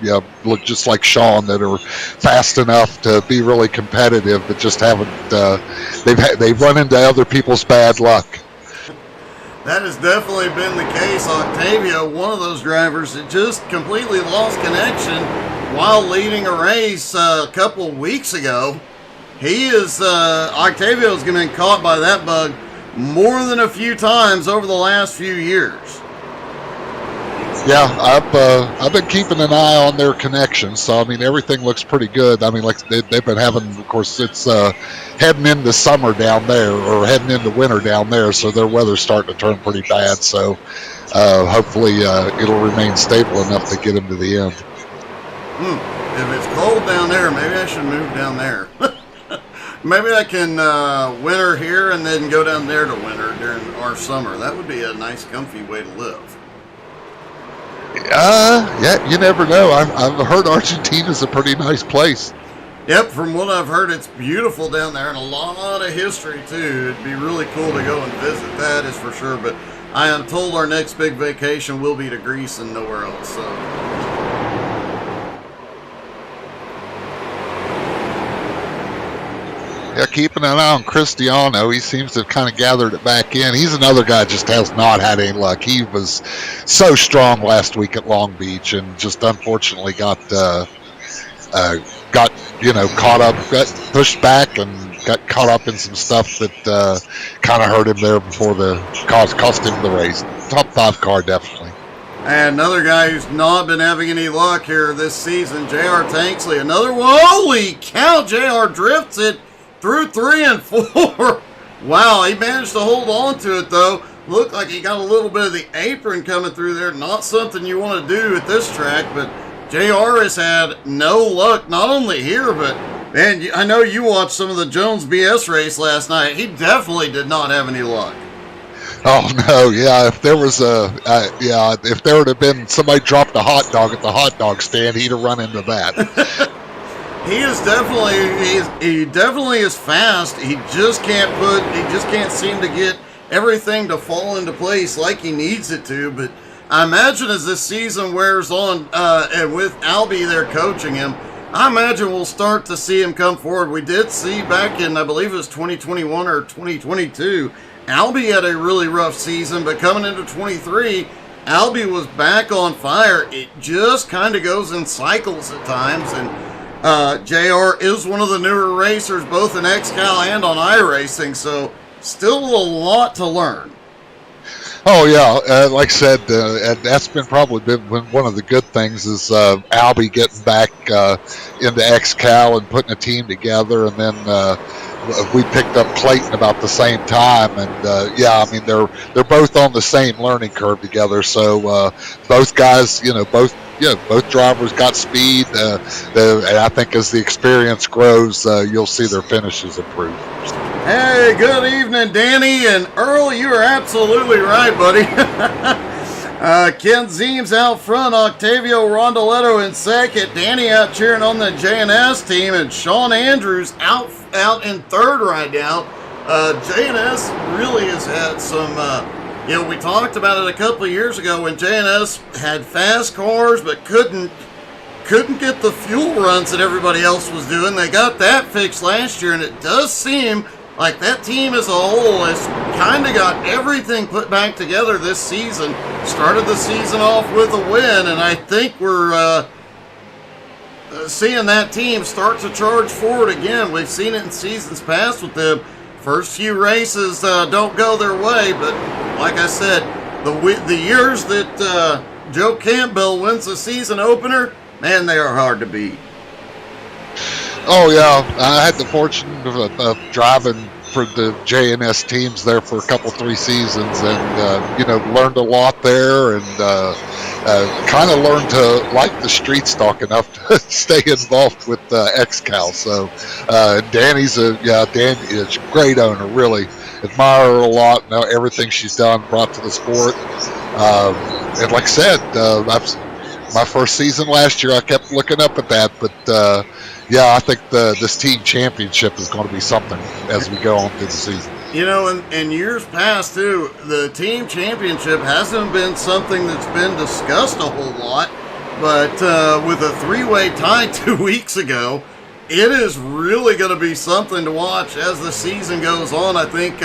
look just like Sean, that are fast enough to be really competitive, but just haven't. They've run into other people's bad luck. That has definitely been the case. Octavio, one of those drivers that just completely lost connection while leading a race a couple of weeks ago. he is, Octavio's been caught by that bug more than a few times over the last few years. Yeah, I've been keeping an eye on their connections, so I mean everything looks pretty good. I mean, like they've been having, of course, it's heading into summer down there, or heading into winter down there, so their weather's starting to turn pretty bad. So hopefully it'll remain stable enough to get them to the end. If it's cold down there, maybe I should move down there. Maybe I can winter here and then go down there to winter during our summer. That would be a nice, comfy way to live. Yeah, you never know. I've heard Argentina's a pretty nice place. Yep, from what I've heard, it's beautiful down there and a lot of history, too. It'd be really cool to go and visit, that is for sure. But I am told our next big vacation will be to Greece and nowhere else. So. Yeah, keeping an eye on Cristiano. He seems to have kind of gathered it back in. He's another guy just has not had any luck. He was so strong last week at Long Beach and just unfortunately got caught up, got pushed back and got caught up in some stuff that kind of hurt him there before cost him the race. Top 5 car, definitely. And another guy who's not been having any luck here this season, J.R. Tanksley. Another one. Holy cow, J.R. drifts it through 3 and 4. Wow, he managed to hold on to it, though. Looked like he got a little bit of the apron coming through there. Not something you want to do at this track, but JR has had no luck, not only here, but, man, I know you watched some of the Jones BS race last night. He definitely did not have any luck. Oh, no, yeah, if there was if there would have been somebody dropped a hot dog at the hot dog stand, he'd have run into that. He definitely is fast. He just can't seem to get everything to fall into place like he needs it to. But I imagine as this season wears on, and with Albie there coaching him, I imagine we'll start to see him come forward. We did see back in, I believe it was 2021 or 2022, Albie had a really rough season, but coming into 23, Albie was back on fire. It just kind of goes in cycles at times, and JR is one of the newer racers, both in XCAL and on iRacing, so still a lot to learn. Oh, yeah, like I said, and that's probably been one of the good things is Albie getting back into XCAL and putting a team together, and then we picked up Clayton about the same time, and yeah, I mean they're both on the same learning curve together. So both guys, both drivers got speed, and I think as the experience grows, you'll see their finishes improve. Hey, good evening, Danny and Earl. You are absolutely right, buddy. Ken Zeems out front, Octavio Rondoletto in second, Danny out cheering on the J&S team, and Sean Andrews out in third right now. J&S really has had some, we talked about it a couple of years ago when J&S had fast cars but couldn't get the fuel runs that everybody else was doing. They got that fixed last year, and it does seem like that team as a whole has kind of got everything put back together this season. Started the season off with a win, and I think we're seeing that team start to charge forward again. We've seen it in seasons past with them. First few races don't go their way, but like I said, the years that Joe Campbell wins the season opener, man, they are hard to beat. Oh, yeah. I had the fortune of driving for the J&S teams there for a couple, 3 seasons, and, learned a lot there, and kind of learned to like the street stock enough to stay involved with XCAL. So Danny's a great owner, really. Admire her a lot, know everything she's done, brought to the sport. And like I said, my first season last year, I kept looking up at that, but yeah, I think this team championship is going to be something as we go on through the season. In years past, too, the team championship hasn't been something that's been discussed a whole lot, but with a 3-way tie 2 weeks ago, it is really going to be something to watch as the season goes on. I think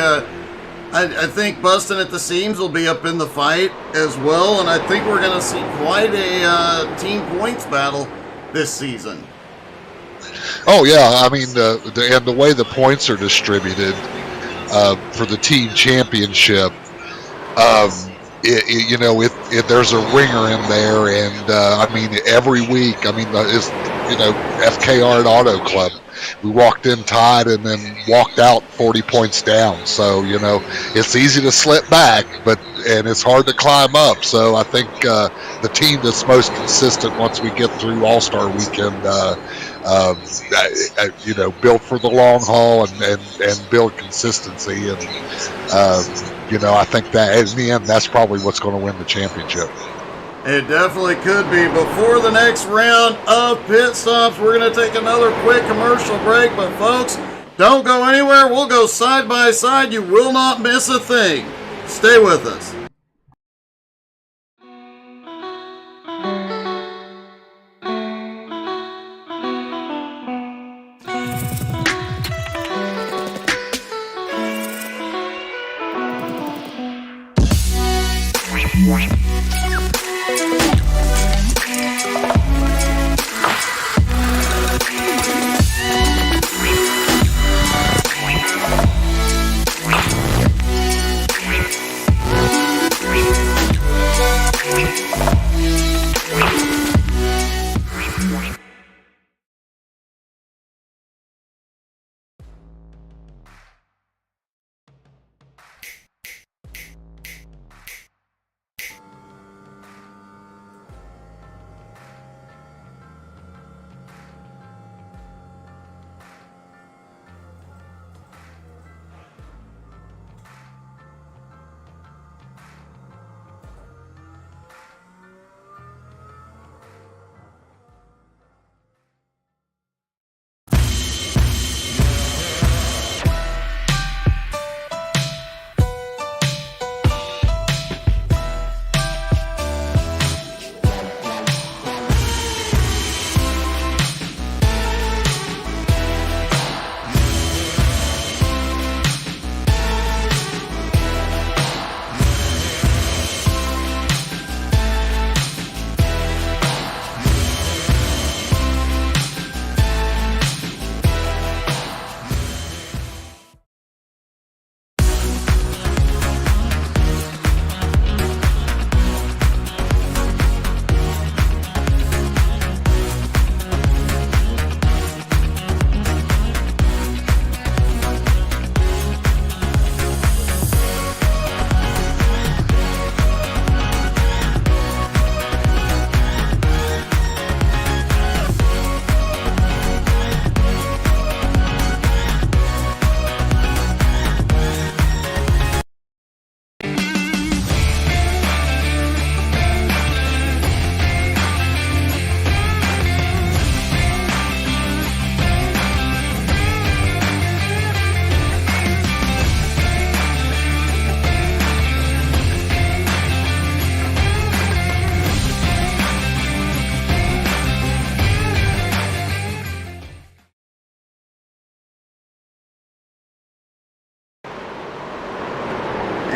Bustin' at the Seams will be up in the fight as well, and I think we're going to see quite a team points battle this season. Oh yeah, I mean and the way the points are distributed for the team championship, there's a ringer in there, and I mean every week. I mean, it's FKR and Auto Club. We walked in tied and then walked out 40 points down. So it's easy to slip back, and it's hard to climb up. So I think the team that's most consistent once we get through All-Star Weekend, built for the long haul and build consistency. And I think that in the end, that's probably what's going to win the championship. It definitely could be. Before the next round of pit stops, we're going to take another quick commercial break. But folks, don't go anywhere. We'll go side by side. You will not miss a thing. Stay with us.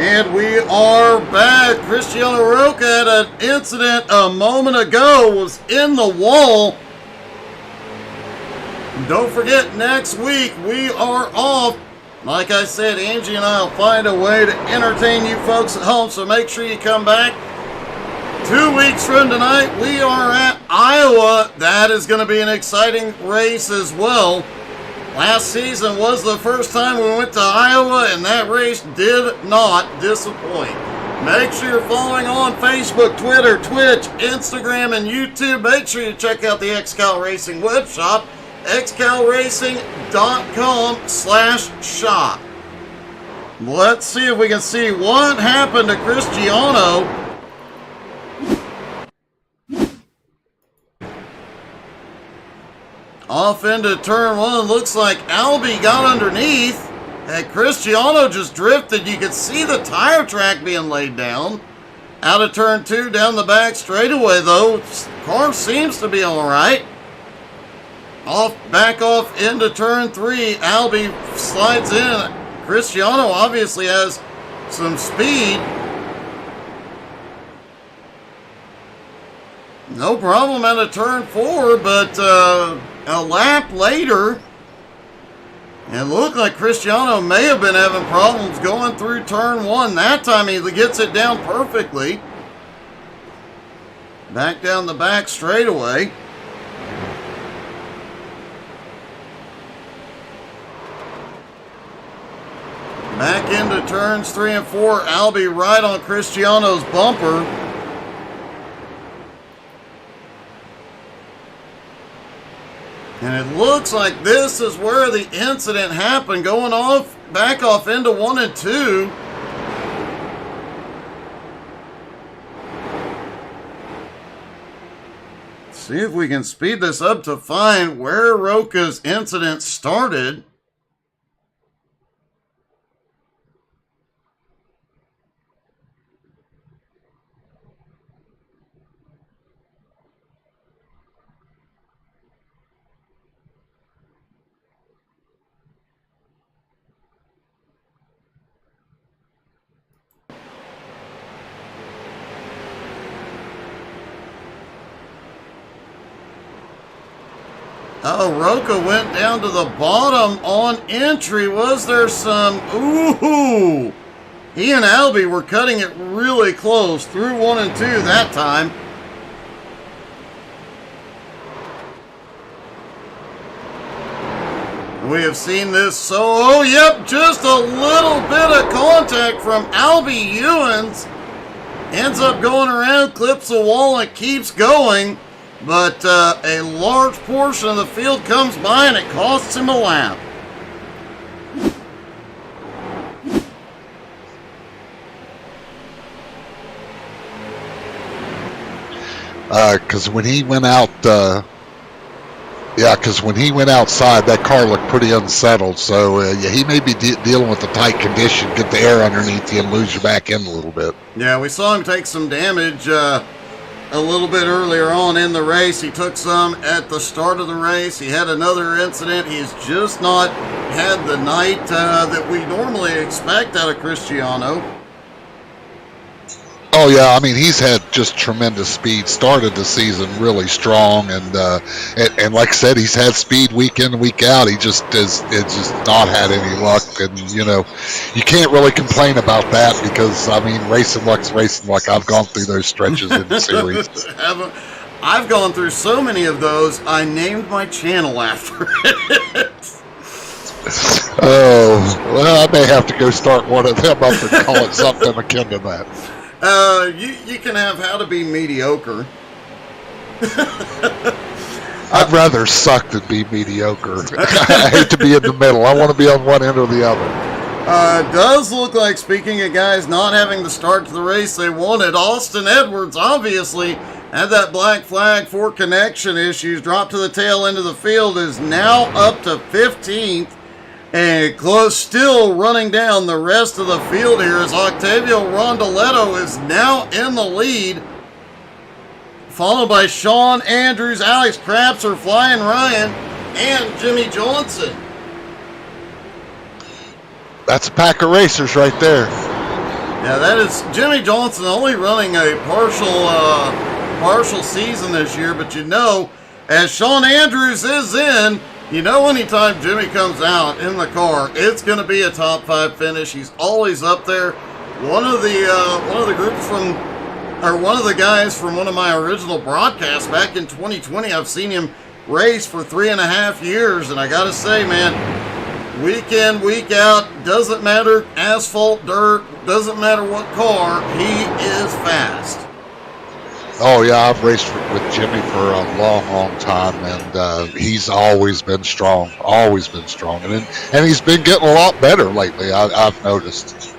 And we are back. Cristiano Roca had an incident a moment ago, was in the wall. Don't forget, next week we are off. Like I said, Angie and I will find a way to entertain you folks at home, so make sure you come back. 2 weeks from tonight, we are at Iowa. That is going to be an exciting race as well. Last season was the first time we went to Iowa, and that race did not disappoint. Make sure you're following on Facebook, Twitter, Twitch, Instagram, and YouTube. Make sure you check out the XCAL Racing web shop, xcalracing.com/shop. Let's see if we can see what happened to Cristiano. Off into turn one, looks like Albie got underneath, and Cristiano just drifted. You could see the tire track being laid down. Out of turn two, down the back straightaway though, car seems to be alright. Back off into turn three, Albie slides in. Cristiano obviously has some speed. No problem out of turn four, but a lap later, it looked like Cristiano may have been having problems going through turn 1. That time he gets it down perfectly. Back down the back straightaway. Back into turns 3 and 4. Albie right on Cristiano's bumper. And it looks like this is where the incident happened, going back off into 1 and 2. See if we can speed this up to find where Roca's incident started. Oh, Roca went down to the bottom on entry. Was there some... Ooh! He and Albie were cutting it really close through 1 and 2 that time. We have seen this oh, yep, just a little bit of contact from Albie Ewens. Ends up going around, clips the wall, and keeps going. But a large portion of the field comes by, and it costs him a lap. Because when he went out, when he went outside, that car looked pretty unsettled. So he may be dealing with a tight condition, get the air underneath you, and lose you back in a little bit. Yeah, we saw him take some damage a little bit earlier on in the race. He took some at the start of the race. He had another incident. He's just not had the night that we normally expect out of Cristiano. Oh yeah, I mean he's had just tremendous speed. Started the season really strong, and like I said, he's had speed week in and week out. He just has just not had any luck, and you can't really complain about that because I mean racing luck's racing luck. I've gone through those stretches in the series. I've gone through so many of those. I named my channel after it. Oh well, I may have to go start one of them up and call it something akin to that. You can have How to Be Mediocre. I'd rather suck than be mediocre. I hate to be in the middle. I want to be on one end or the other. It does look like, speaking of guys not having the start to the race they wanted, Austin Edwards obviously had that black flag for connection issues, dropped to the tail end of the field, is now up to 15th. And close, still running down the rest of the field here as Octavio Rondoletto is now in the lead. Followed by Sean Andrews, Alex Crapser, Flying Ryan, and Jimmy Johnson. That's a pack of racers right there. Yeah, that is Jimmy Johnson only running a partial season this year, but as Sean Andrews is in, anytime Jimmy comes out in the car, it's going to be a top 5 finish. He's always up there. One of the guys from one of my original broadcasts back in 2020, I've seen him race for 3.5 years, and I got to say, man, week in, week out, doesn't matter asphalt, dirt, doesn't matter what car, he is fast. Oh yeah, I've raced with Jimmy for a long, long time, and he's always been strong, and he's been getting a lot better lately. I've noticed.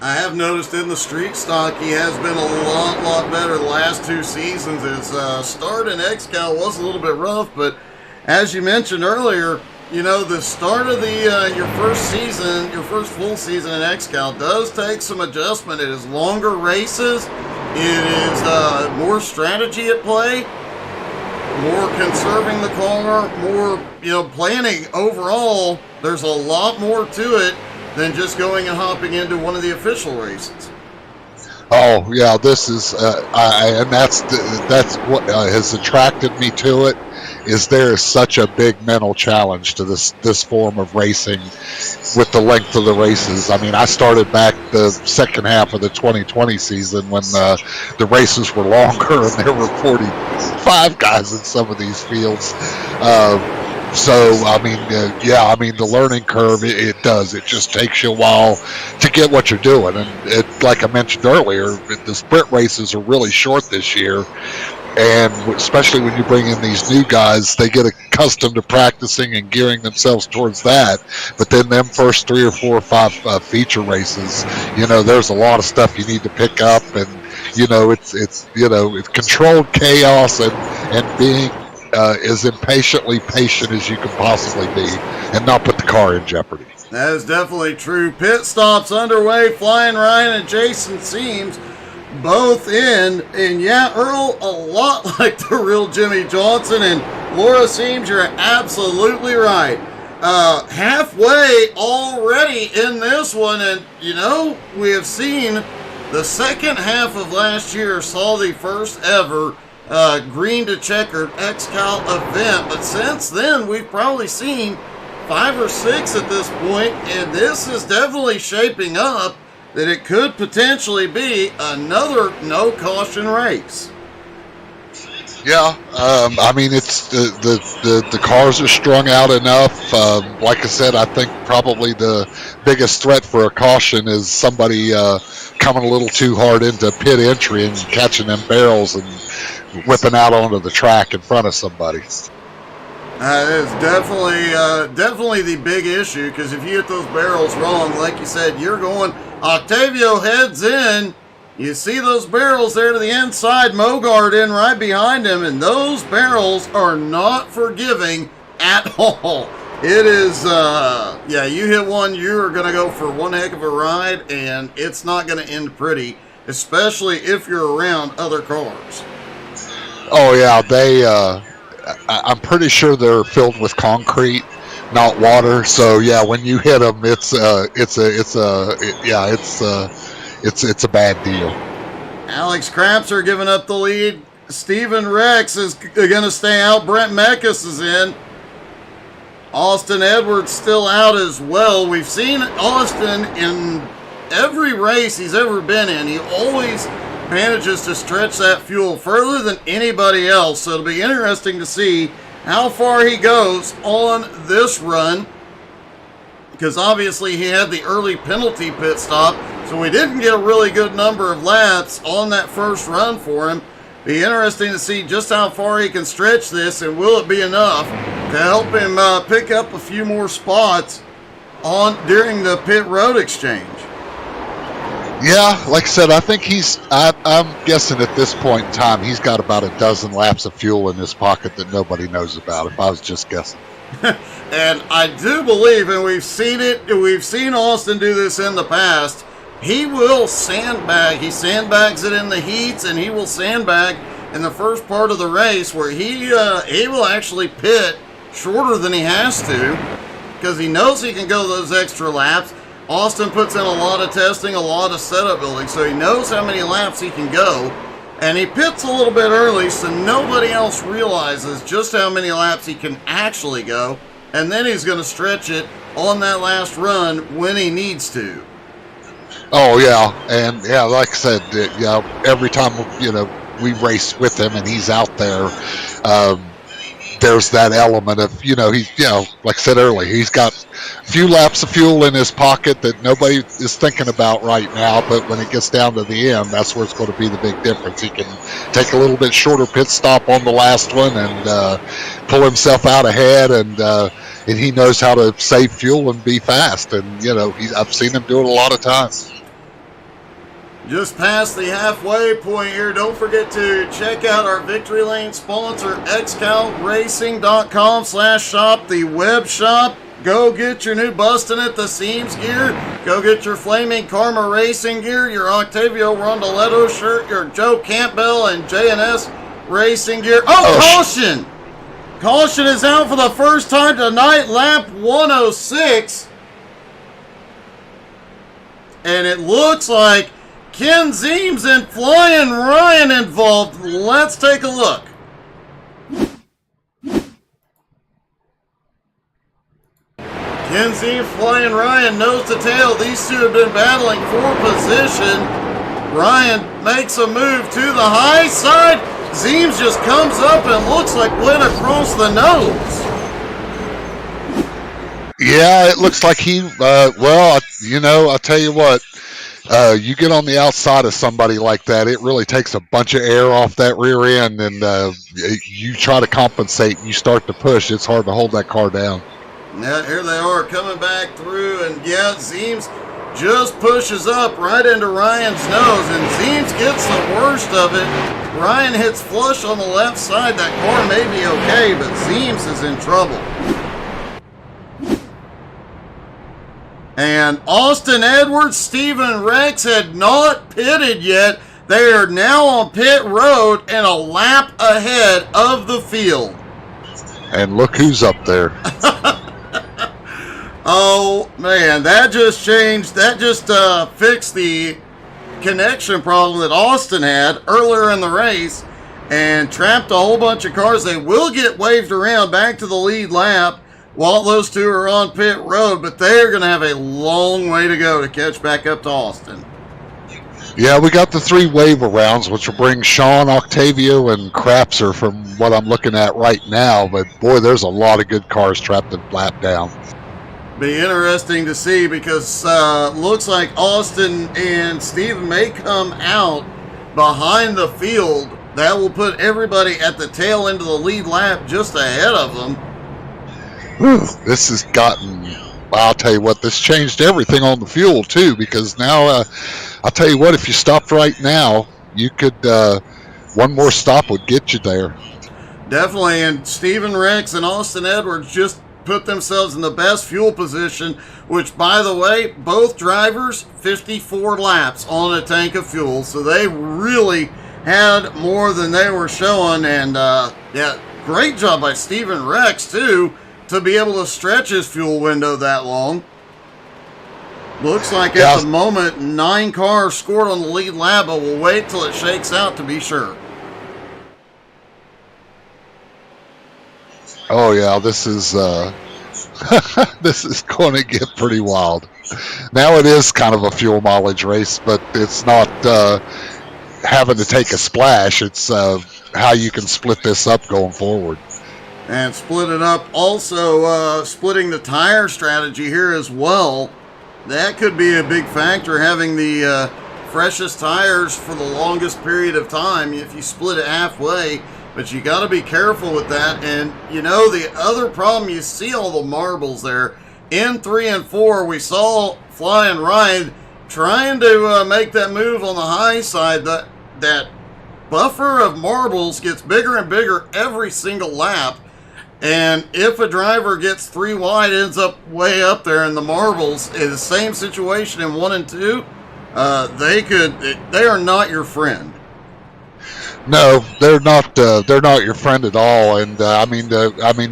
I have noticed in the street stock he has been a lot better the last 2 seasons. His start in XCAL was a little bit rough, but as you mentioned earlier, the start of your first full season in XCAL does take some adjustment. It is longer races. It is more strategy at play, more conserving the car, more, planning overall. There's a lot more to it than just going and hopping into one of the official races. Oh yeah, this is, and that's what has attracted me to it. Is there is such a big mental challenge to this form of racing, with the length of the races. I mean, I started back the second half of the 2020 season when the races were longer and there were 45 guys in some of these fields. So, I mean, the learning curve, it does. It just takes you a while to get what you're doing. And like I mentioned earlier, the sprint races are really short this year. And especially when you bring in these new guys, they get accustomed to practicing and gearing themselves towards that. But then them first 3 or 4 or 5 feature races, there's a lot of stuff you need to pick up. And, it's controlled chaos and being as impatiently patient as you can possibly be and not put the car in jeopardy. That is definitely true. Pit stops underway. Flying Ryan and Jason Seams both in. And yeah, Earl, a lot like the real Jimmy Johnson. And Laura Seams, you're absolutely right. Halfway already in this one. And, we have seen the second half of last year saw the first ever green to checkered XCAL event. But since then, we've probably seen 5 or 6 at this point, and this is definitely shaping up that it could potentially be another no caution race. Yeah, I mean, it's the cars are strung out enough. Like I said, I think probably the biggest threat for a caution is somebody coming a little too hard into pit entry and catching them barrels and whipping out onto the track in front of somebody. That is definitely the big issue, because if you hit those barrels wrong, like you said, you're going. Octavio heads in. You see those barrels there to the inside, Mogard in right behind him, and those barrels are not forgiving at all. It is, you hit one, you're going to go for one heck of a ride, and it's not going to end pretty, especially if you're around other cars. Oh yeah, I'm pretty sure they're filled with concrete, not water. So yeah, when you hit them, it's a bad deal. Alex Krapser giving up the lead. Steven Rex is going to stay out. Brent Meckes is in. Austin Edwards still out as well. We've seen Austin in every race he's ever been in. He always manages to stretch that fuel further than anybody else. So it'll be interesting to see how far he goes on this run, because obviously he had the early penalty pit stop, so we didn't get a really good number of laps on that first run for him. Be interesting to see just how far he can stretch this, and will it be enough to help him pick up a few more spots during the pit road exchange. Yeah, like I said, I think I'm guessing at this point in time, he's got about a dozen laps of fuel in his pocket that nobody knows about, if I was just guessing. And I do believe, and we've seen Austin do this in the past, he will sandbag. He sandbags it in the heats, and he will sandbag in the first part of the race, where he will actually pit shorter than he has to, because he knows he can go those extra laps. Austin puts in a lot of testing, a lot of setup building, so he knows how many laps he can go, and he pits a little bit early so nobody else realizes just how many laps he can actually go, and then he's going to stretch it on that last run when he needs to. Oh yeah, and yeah, like I said, every time we race with him and he's out there, there's that element of like I said earlier, he's got a few laps of fuel in his pocket that nobody is thinking about right now, but when it gets down to the end, that's where it's going to be the big difference. He can take a little bit shorter pit stop on the last one and pull himself out ahead, and he knows how to save fuel and be fast, and I've seen him do it a lot of times. Just past the halfway point here. Don't forget to check out our Victory Lane sponsor, xcalracing.com/shop, the web shop. Go get your new Bustin' at the Seams gear. Go get your Flaming Karma Racing gear, your Octavio Rondoletto shirt, your Joe Campbell and J&S Racing gear. Caution! Caution is out for the first time tonight, lap 106. And it looks like Ken Zeems and Flying Ryan involved. Let's take a look. Ken Zeems, Flying Ryan, nose to tail. These two have been battling for position. Ryan makes a move to the high side. Zeems just comes up and looks like went across the nose. Yeah, it looks like he, well, I'll tell you what, you get on the outside of somebody like that, it really takes a bunch of air off that rear end, and you try to compensate and you start to push. It's hard to hold that car down. Yeah, here they are coming back through, and yeah, Zeems just pushes up right into Ryan's nose, and Zeems gets the worst of it. Ryan hits flush on the left side. That car may be okay, but Zeems is in trouble. And Austin Edwards, Stephen Rex had not pitted yet. They are now on pit road and a lap ahead of the field. And look who's up there. Oh, man, that just changed. That just fixed the connection problem that Austin had earlier in the race and trapped a whole bunch of cars. They will get waved around back to the lead lap while those two are on pit road, but they're going to have a long way to go to catch back up to Austin. Yeah, we got the 3 wave arounds, which will bring Sean, Octavio, and Crapser from what I'm looking at right now. But boy, there's a lot of good cars trapped and lap down. Be interesting to see because looks like Austin and Steven may come out behind the field. That will put everybody at the tail end of the lead lap just ahead of them. This has gotten, I'll tell you what, this changed everything on the fuel too, because now, I'll tell you what, if you stopped right now, you could, one more stop would get you there. Definitely, and Stephen Rex and Austin Edwards just put themselves in the best fuel position, which, by the way, both drivers, 54 laps on a tank of fuel, so they really had more than they were showing, and, yeah, great job by Stephen Rex, too, to be able to stretch his fuel window that long. Looks like at the moment 9 cars scored on the lead lap, but we'll wait till it shakes out to be sure. Oh yeah, this is this is going to get pretty wild. Now it is kind of a fuel mileage race, but it's not having to take a splash. It's how you can split this up going forward. And split it up. Also, splitting the tire strategy here as well. That could be a big factor, having the freshest tires for the longest period of time if you split it halfway. But you got to be careful with that. And, you know, the other problem, you see all the marbles there. In 3 and 4, we saw Flying Ryan trying to make that move on the high side. That buffer of marbles gets bigger and bigger every single lap. And if a driver gets 3 wide, ends up way up there in the marbles, in the same situation in 1 and 2, they are not your friend. No, they're not. They're not your friend at all. And I mean,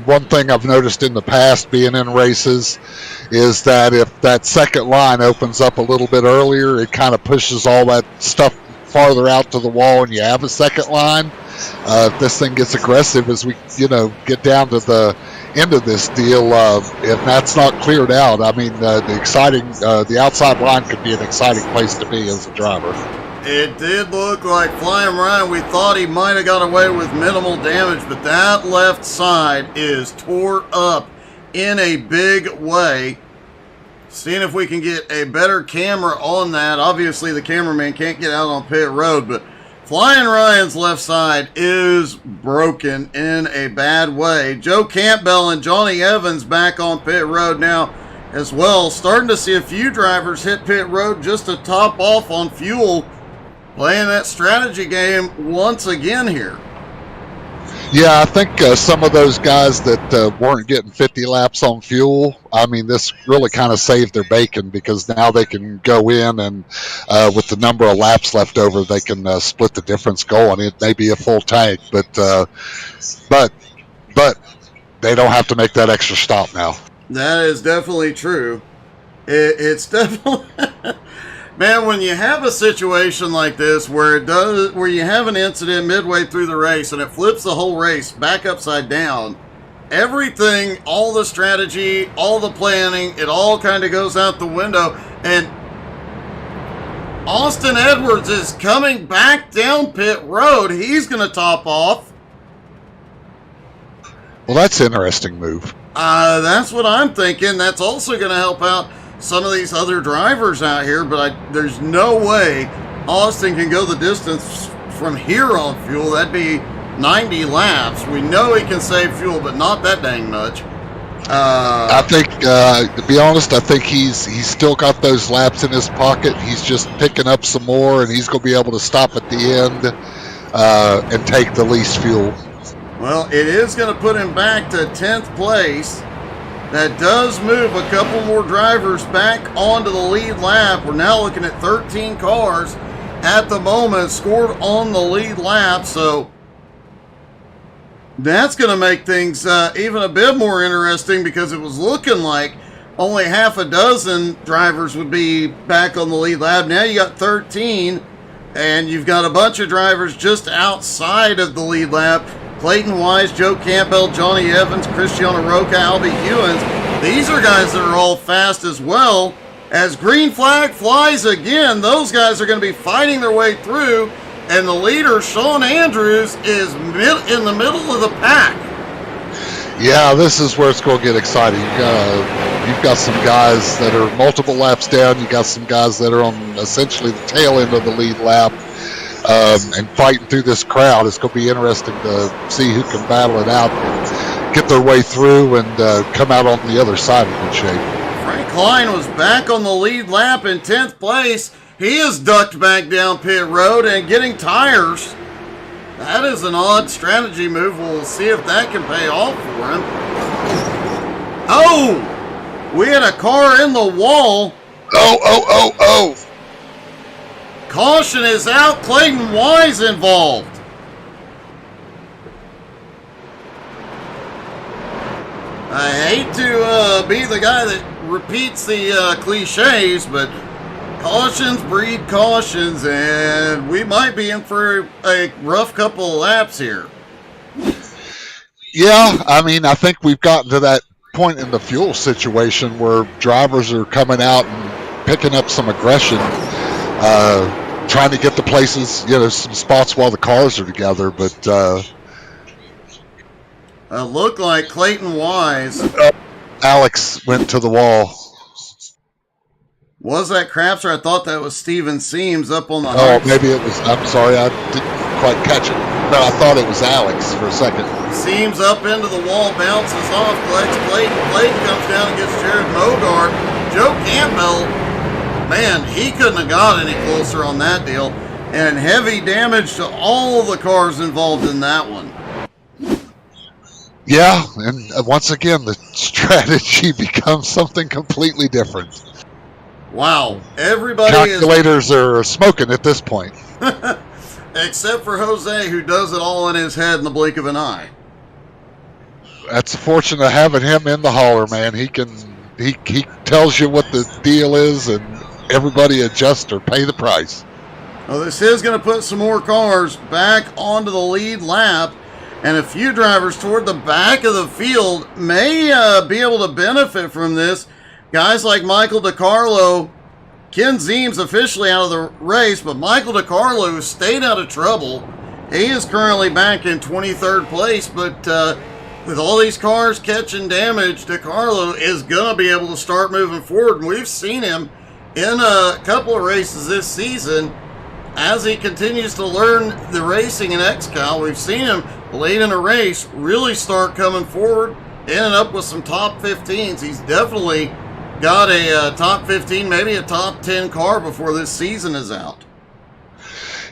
one thing I've noticed in the past, being in races, is that if that second line opens up a little bit earlier, it kind of pushes all that stuff farther out to the wall, and you have a second line. If this thing gets aggressive as we, get down to the end of this deal, if that's not cleared out, I mean, the outside line could be an exciting place to be as a driver. It did look like Flying Ryan, we thought he might have got away with minimal damage, but that left side is tore up in a big way. Seeing if we can get a better camera on that. Obviously, the cameraman can't get out on pit road, but Flying Ryan's left side is broken in a bad way. Joe Campbell and Johnny Evans back on pit road now as well. Starting to see a few drivers hit pit road just to top off on fuel. Playing that strategy game once again here. Yeah, I think some of those guys that weren't getting 50 laps on fuel, I mean, this really kind of saved their bacon, because now they can go in and with the number of laps left over, they can split the difference going. It may be a full tank, but they don't have to make that extra stop now. That is definitely true. It's definitely... Man, when you have a situation like this where you have an incident midway through the race and it flips the whole race back upside down, everything, all the strategy, all the planning, it all kind of goes out the window. And Austin Edwards is coming back down pit road. He's going to top off. Well, that's an interesting move. That's what I'm thinking. That's also going to help out some of these other drivers out here, but there's no way Austin can go the distance from here on fuel. That'd be 90 laps. We know he can save fuel, but not that dang much. I think, to be honest, I think he's still got those laps in his pocket. He's just picking up some more, and he's going to be able to stop at the end and take the least fuel. Well, it is going to put him back to 10th place. That does move a couple more drivers back onto the lead lap. We're now looking at 13 cars at the moment scored on the lead lap, so that's going to make things even a bit more interesting, because it was looking like only half a dozen drivers would be back on the lead lap. Now you got 13, and you've got a bunch of drivers just outside of the lead lap. Clayton Wise, Joe Campbell, Johnny Evans, Cristiano Roca, Albie Hewins. These are guys that are all fast as well. As green flag flies again, those guys are going to be fighting their way through, and the leader, Sean Andrews, is in the middle of the pack. Yeah, this is where it's going to get exciting. You've got some guys that are multiple laps down. You got some guys that are on essentially the tail end of the lead lap. And fighting through this crowd. It's going to be interesting to see who can battle it out and get their way through and come out on the other side in good shape. Frank Klein was back on the lead lap in 10th place. He is ducked back down pit road and getting tires. That is an odd strategy move. We'll see if that can pay off for him. Oh! We had a car in the wall. Oh! Caution is out. Clayton Wise involved. I hate to be the guy that repeats the cliches, but cautions breed cautions, and we might be in for a rough couple of laps here. Yeah, I mean, I think we've gotten to that point in the fuel situation where drivers are coming out and picking up some aggression. Trying to get the places, some spots while the cars are together, but looked like Clayton Wise. Alex went to the wall. Was that Crapster? I thought that was Steven Seams up on the maybe it was. I'm sorry, I didn't quite catch it. No, I thought it was Alex for a second. Seams up into the wall, bounces off, collects Clayton. Clayton comes down and gets Jared Mogart. Joe Campbell, man, he couldn't have got any closer on that deal. And heavy damage to all the cars involved in that one. Yeah, and once again, the strategy becomes something completely different. Wow, everybody Calculators are smoking at this point. Except for Jose, who does it all in his head in the blink of an eye. That's the fortune of having him in the hauler, man. He tells you what the deal is, and everybody adjusts or pay the price. Well, this is going to put some more cars back onto the lead lap, and a few drivers toward the back of the field may be able to benefit from this. Guys like Michael DiCarlo, Ken Zeems officially out of the race, but Michael DiCarlo stayed out of trouble. He is currently back in 23rd place, but with all these cars catching damage, DiCarlo is going to be able to start moving forward. And we've seen him in a couple of races this season as he continues to learn the racing in XCAL. We've seen him late in a race really start coming forward, ending up with some top 15s. He's definitely got a top 15, maybe a top 10 car before this season is out.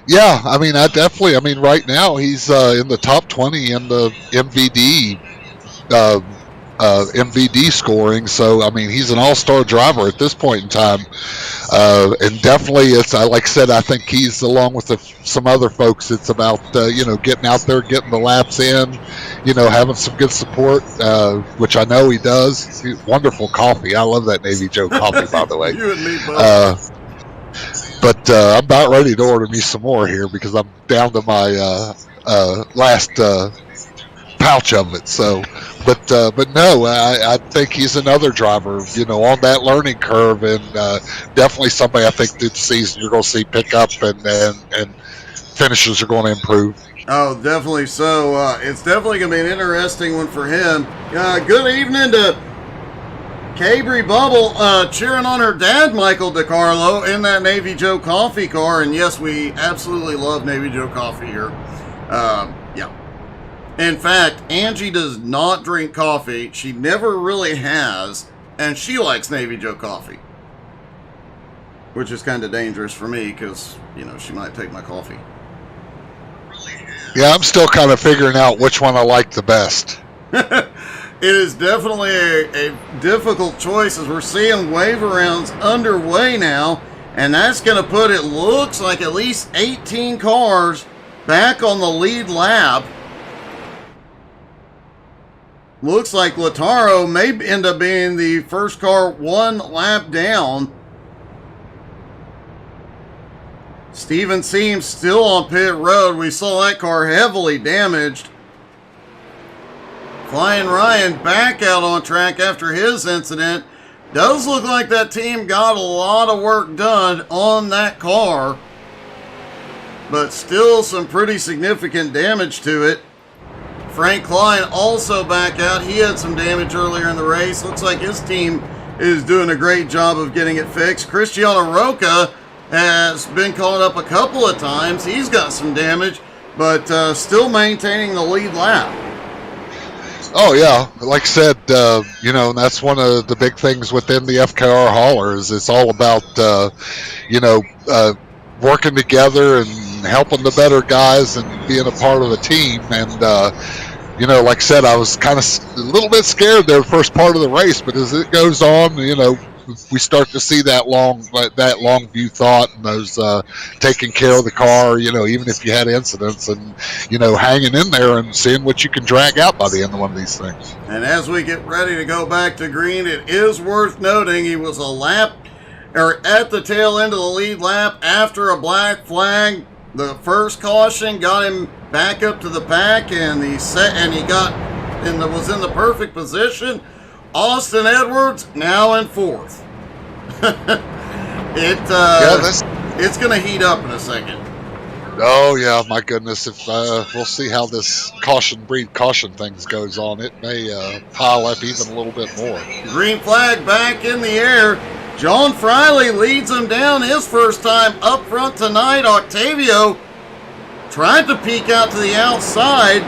Yeah, I mean, right now he's in the top 20 in the MVD scoring. So, I mean, he's an all-star driver at this point in time. And definitely, it's like I said, I think he's, along with some other folks, it's about, getting out there, getting the laps in, having some good support, which I know he does. Wonderful coffee. I love that Navy Joe coffee, by the way. You and me both. but I'm about ready to order me some more here because I'm down to my last pouch of it. So, but no, I think he's another driver, on that learning curve, and definitely somebody I think through the season you're going to see pick up and finishes are going to improve. Oh, definitely so. It's definitely going to be an interesting one for him. Good evening to Cabry Bubble cheering on her dad, Michael DiCarlo, in that Navy Joe coffee car. And yes, we absolutely love Navy Joe coffee here. Yeah. In fact, Angie does not drink coffee. She never really has. And she likes Navy Joe coffee. Which is kind of dangerous for me because, she might take my coffee. Yeah, I'm still kind of figuring out which one I like the best. It is definitely a difficult choice as we're seeing wave rounds underway now, and that's going to put, it looks like, at least 18 cars back on the lead lap. Looks like Lautaro may end up being the first car one lap down. Steven Seams still on pit road. We saw that car heavily damaged. Flying Ryan back out on track after his incident. Does look like that team got a lot of work done on that car, but still some pretty significant damage to it. Frank Klein also back out. He had some damage earlier in the race. Looks like his team is doing a great job of getting it fixed. Cristiano Roca has been caught up a couple of times. He's got some damage, but still maintaining the lead lap. Oh, yeah. Like I said, that's one of the big things within the FKR hauler is it's all about, working together and helping the better guys and being a part of a team. And, like I said, I was kind of a little bit scared there the first part of the race, but as it goes on, we start to see that long view thought and those taking care of the car, even if you had incidents and, hanging in there and seeing what you can drag out by the end of one of these things. And as we get ready to go back to green, it is worth noting he was at the tail end of the lead lap after a black flag. The first caution got him back up to the pack, and he was in the perfect position. Austin Edwards now in fourth. It's going to heat up in a second. Oh yeah, my goodness! If we'll see how this caution things goes on, it may pile up even a little bit more. Green flag back in the air. John Friley leads him down his first time up front tonight. Octavio tried to peek out to the outside.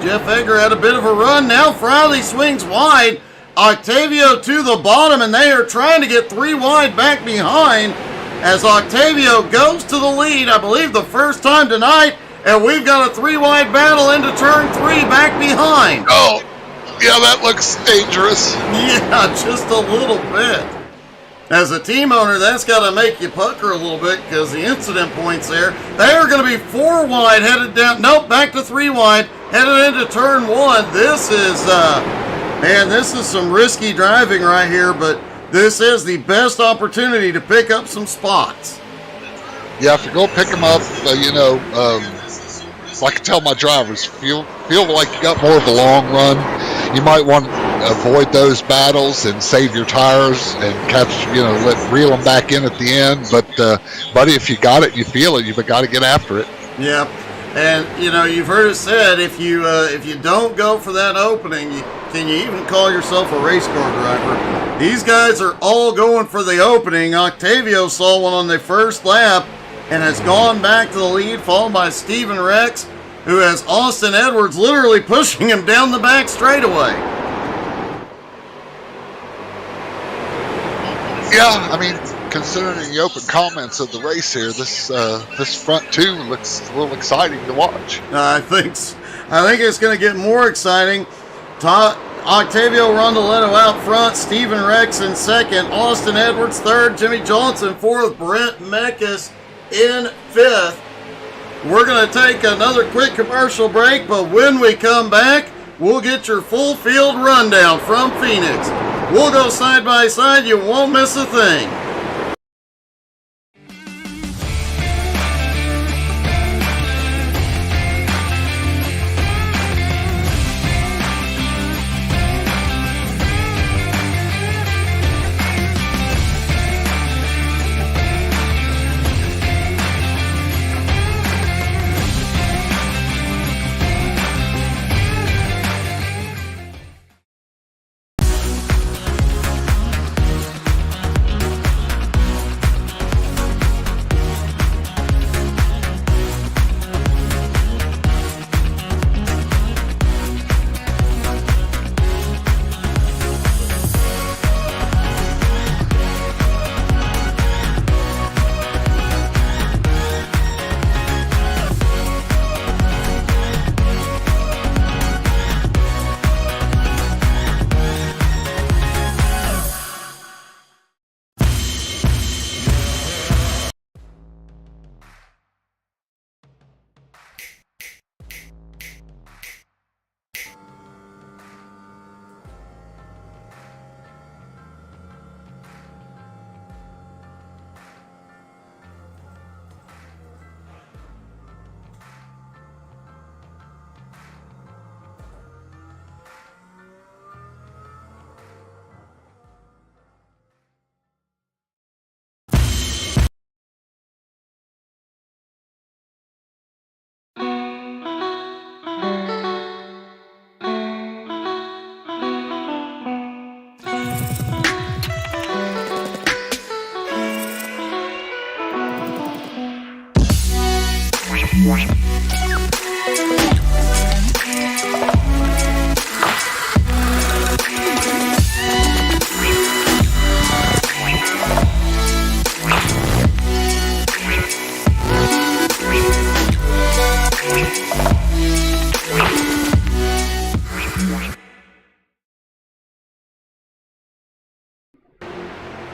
Jeff Egger had a bit of a run. Now Friley swings wide. Octavio to the bottom, and they are trying to get three wide back behind as Octavio goes to the lead, I believe the first time tonight, and we've got a three wide battle into turn three back behind. Oh, yeah, that looks dangerous. Yeah, just a little bit. As a team owner, that's got to make you pucker a little bit because the incident points there. They are going to be four wide headed down. Nope, back to three wide headed into turn one. This is some risky driving right here, but this is the best opportunity to pick up some spots. Yeah, if you go pick them up, like I tell my drivers, feel like you got more of a long run. You might want to avoid those battles and save your tires and catch, reel them back in at the end. But, buddy, if you got it and you feel it, you've got to get after it. Yeah, and you've heard it said if you don't go for that opening, can you even call yourself a race car driver? These guys are all going for the opening. Octavio saw one on the first lap and has gone back to the lead, followed by Steven Rex, who has Austin Edwards literally pushing him down the back straightaway. Yeah, I mean, considering the open comments of the race here, this front two looks a little exciting to watch. I think it's going to get more exciting. Octavio Rondoletto out front, Steven Rex in second, Austin Edwards third, Jimmy Johnson fourth, Brent Meckes in fifth. We're going to take another quick commercial break, but when we come back, we'll get your full field rundown from Phoenix. We'll go side by side. You won't miss a thing.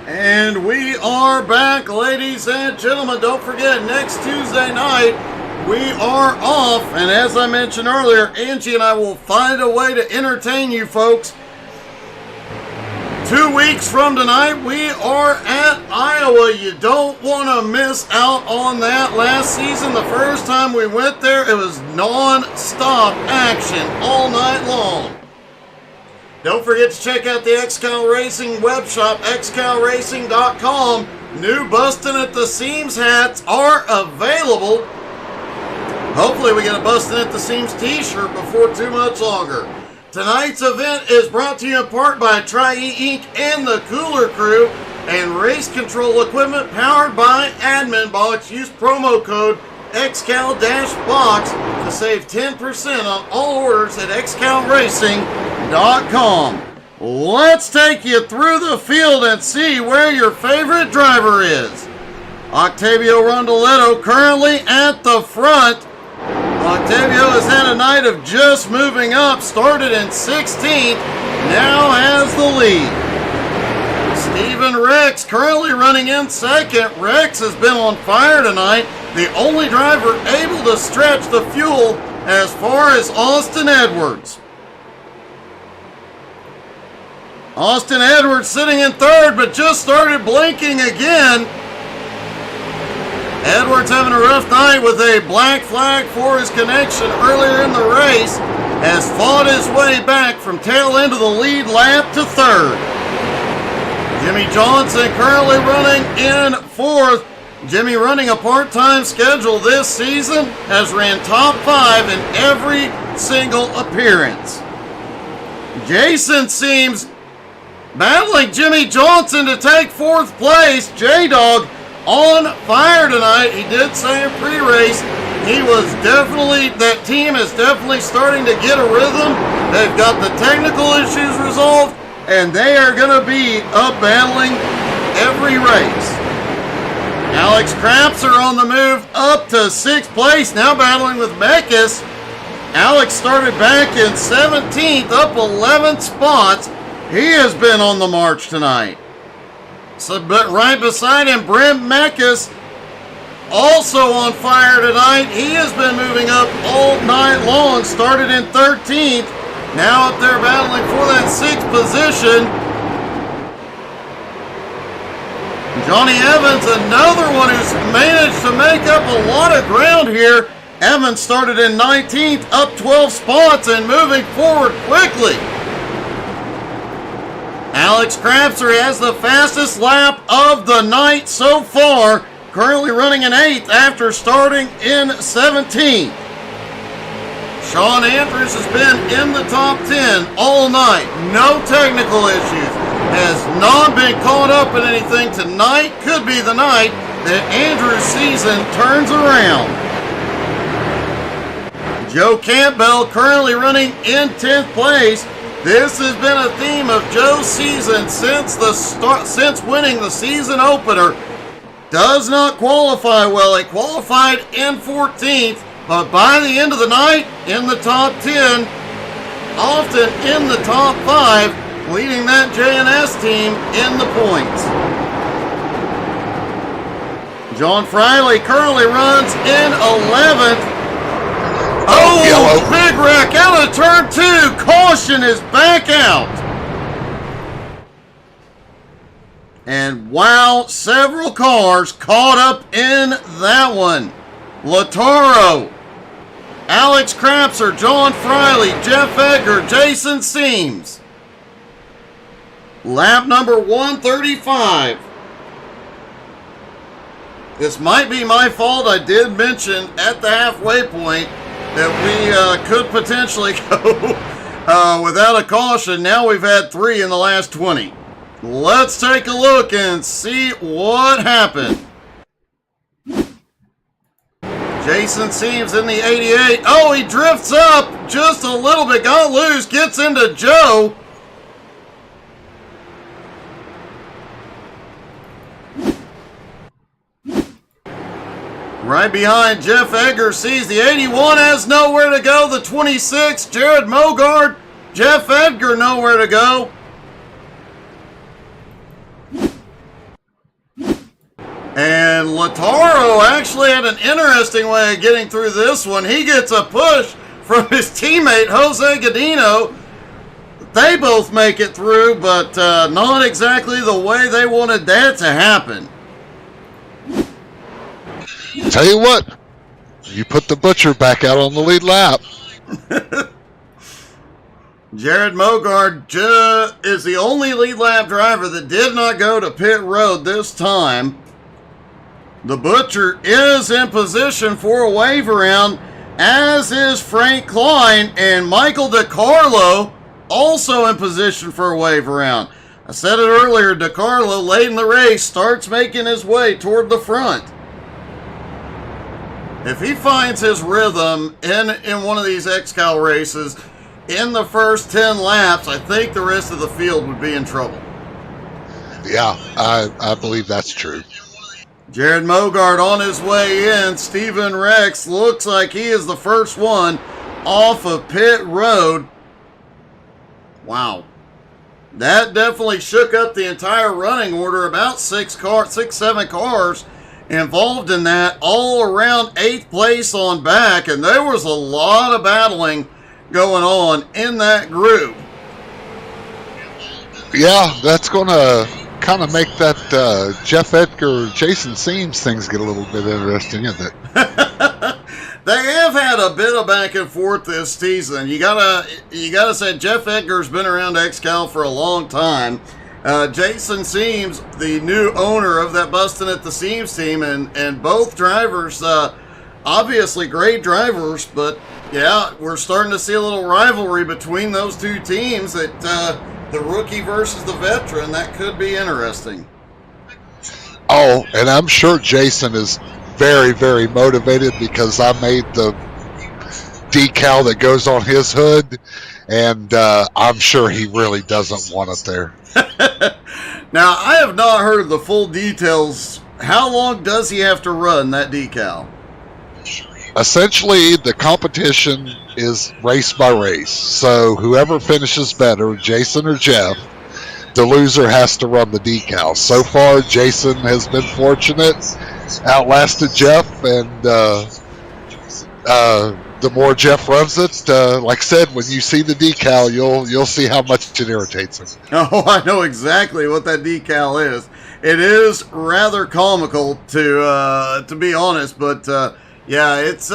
And we are back, ladies and gentlemen. Don't forget, next Tuesday night, we are off. And as I mentioned earlier, Angie and I will find a way to entertain you folks. 2 weeks from tonight, we are at Iowa. You don't want to miss out on that. Last season, the first time we went there, it was non-stop action all night long. Don't forget to check out the XCAL Racing web shop, xcalracing.com. New Bustin' at the Seams hats are available. Hopefully we get a Bustin' at the Seams t-shirt before too much longer. Tonight's event is brought to you in part by Tri-E Inc. and the Cooler Crew and race control equipment powered by Admin Box. Use promo code XCAL-BOX to save 10% on all orders at XCALRacing.com. Let's take you through the field and see where your favorite driver is. Octavio Rondoletto currently at the front. Octavio has had a night of just moving up, started in 16th, now has the lead. Steven Rex currently running in second. Rex has been on fire tonight, the only driver able to stretch the fuel as far as Austin Edwards. Austin Edwards sitting in third, but just started blinking again. Edwards having a rough night with a black flag for his connection earlier in the race, has fought his way back from tail end of the lead lap to third. Jimmy Johnson currently running in fourth. Jimmy running a part-time schedule this season, has ran top 5 in every single appearance. Jason seems battling Jimmy Johnson to take fourth place. J-Dog on fire tonight. He did say in pre-race that team is definitely starting to get a rhythm. They've got the technical issues resolved, and they are going to be up battling every race. Alex Krapser on the move up to 6th place, now battling with Mekas. Alex started back in 17th, up 11 spots. He has been on the march tonight. So, but right beside him, Brent Mekas, also on fire tonight. He has been moving up all night long. Started in 13th, now up there battling for that 6th position. Johnny Evans, another one who's managed to make up a lot of ground here. Evans started in 19th, up 12 spots and moving forward quickly. Alex Krapser has the fastest lap of the night so far, currently running in 8th after starting in 17th. Sean Andrews has been in the top 10 all night. No technical issues. Has not been caught up in anything. Tonight could be the night that Andrews' season turns around. Joe Campbell currently running in 10th place. This has been a theme of Joe's season since winning the season opener. Does not qualify well. He qualified in 14th, but by the end of the night, in the top 10, often in the top 5, leading that J&S team in the points. John Friley currently runs in 11th. Oh, yellow. Big wreck out of turn 2. Caution is back out. And wow, several cars caught up in that one. Lataro, Alex Krapser, John Friley, Jeff Edgar, Jason Seams. Lap number 135. This might be my fault. I did mention at the halfway point that we could potentially go without a caution. Now we've had 3 in the last 20. Let's take a look and see what happened. Jason Seams in the 88. Oh, he drifts up just a little bit. Got loose. Gets into Joe. Right behind Jeff Edgar sees the 81 has nowhere to go. The 26, Jared Mogard. Jeff Edgar nowhere to go. And Lataro actually had an interesting way of getting through this one. He gets a push from his teammate, Jose Godino. They both make it through, but not exactly the way they wanted that to happen. Tell you what, you put the Butcher back out on the lead lap. Jared Mogard is the only lead lap driver that did not go to pit road this time. The Butcher is in position for a wave around, as is Frank Klein, and Michael DiCarlo also in position for a wave around. I said it earlier, DiCarlo late in the race starts making his way toward the front. If he finds his rhythm in one of these XCAL races in the first 10 laps, I think the rest of the field would be in trouble. Yeah, I believe that's true. Jared Mogard on his way in. Steven Rex looks like he is the first one off of pit road. Wow. That definitely shook up the entire running order. About 7 cars involved in that, all around 8th place on back, and there was a lot of battling going on in that group. Yeah, that's going to kind of make that Jeff Edgar, Jason Seams things get a little bit interesting, isn't it? They have had a bit of back and forth this season. You gotta say Jeff Edgar's been around XCAL for a long time. Jason Seams, the new owner of that Bustin' at the Seams team, and both drivers, obviously great drivers, but yeah, we're starting to see a little rivalry between those two teams, that the rookie versus the veteran. That could be interesting. Oh, and I'm sure Jason is very, very motivated because I made the decal that goes on his hood, and I'm sure he really doesn't want it there. Now, I have not heard the full details. How long does he have to run that decal? Essentially, the competition is race by race. So whoever finishes better, Jason or Jeff, the loser has to run the decal. So far, Jason has been fortunate, outlasted Jeff, and the more Jeff runs it, like I said, when you see the decal, you'll see how much it irritates him. Oh, I know exactly what that decal is. It is rather comical, to be honest, but yeah, it's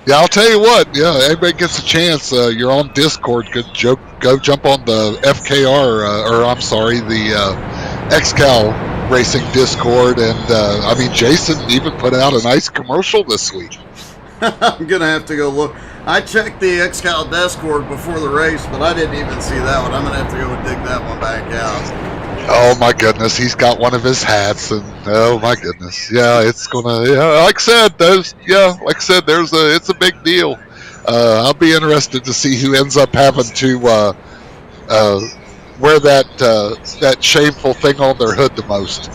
Yeah, I'll tell you what. Yeah, everybody gets a chance. You're on Discord. Go jump on the FKR, or I'm sorry, the XCAL Racing Discord, and I mean, Jason even put out a nice commercial this week. I'm gonna have to go look. I checked the XCAL Discord before the race, but I didn't even see that one. I'm gonna have to go and dig that one back out. Oh my goodness, he's got one of his hats, and oh my goodness, yeah, it's gonna. Yeah, like I said, it's a big deal. I'll be interested to see who ends up having to wear that shameful thing on their hood the most.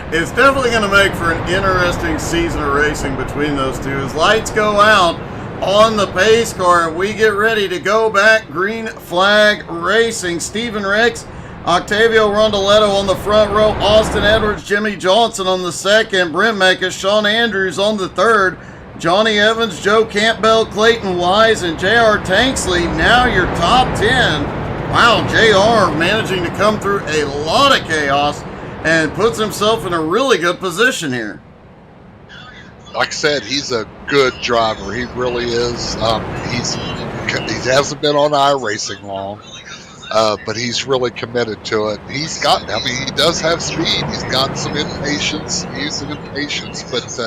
It's definitely going to make for an interesting season of racing between those two. As lights go out on the pace car, we get ready to go back. Green flag racing. Steven Rex, Octavio Rondoletto on the front row, Austin Edwards, Jimmy Johnson on the second, Brent Mekas, Sean Andrews on the third, Johnny Evans, Joe Campbell, Clayton Wise, and J.R. Tanksley. Now your top 10. Wow, J.R. managing to come through a lot of chaos and puts himself in a really good position here. Like I said, he's a good driver. He really is. He hasn't been on iRacing long, but he's really committed to it. He does have speed. He's got some impatience, but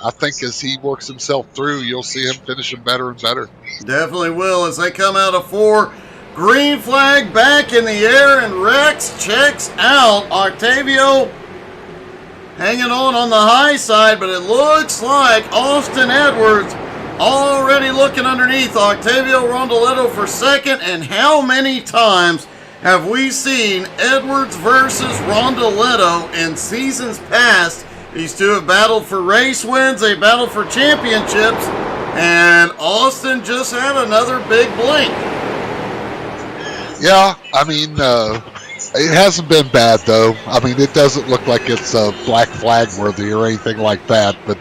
I think as he works himself through, you'll see him finishing better and better. Definitely will as they come out of 4. Green flag back in the air, and Rex checks out. Octavio hanging on the high side, but it looks like Austin Edwards already looking underneath Octavio Rondoletto for second. And how many times have we seen Edwards versus Rondoletto in seasons past? These two have battled for race wins, they battled for championships, and Austin just had another big blink. Yeah, I mean, It hasn't been bad though. I mean, it doesn't look like it's black flag worthy or anything like that. But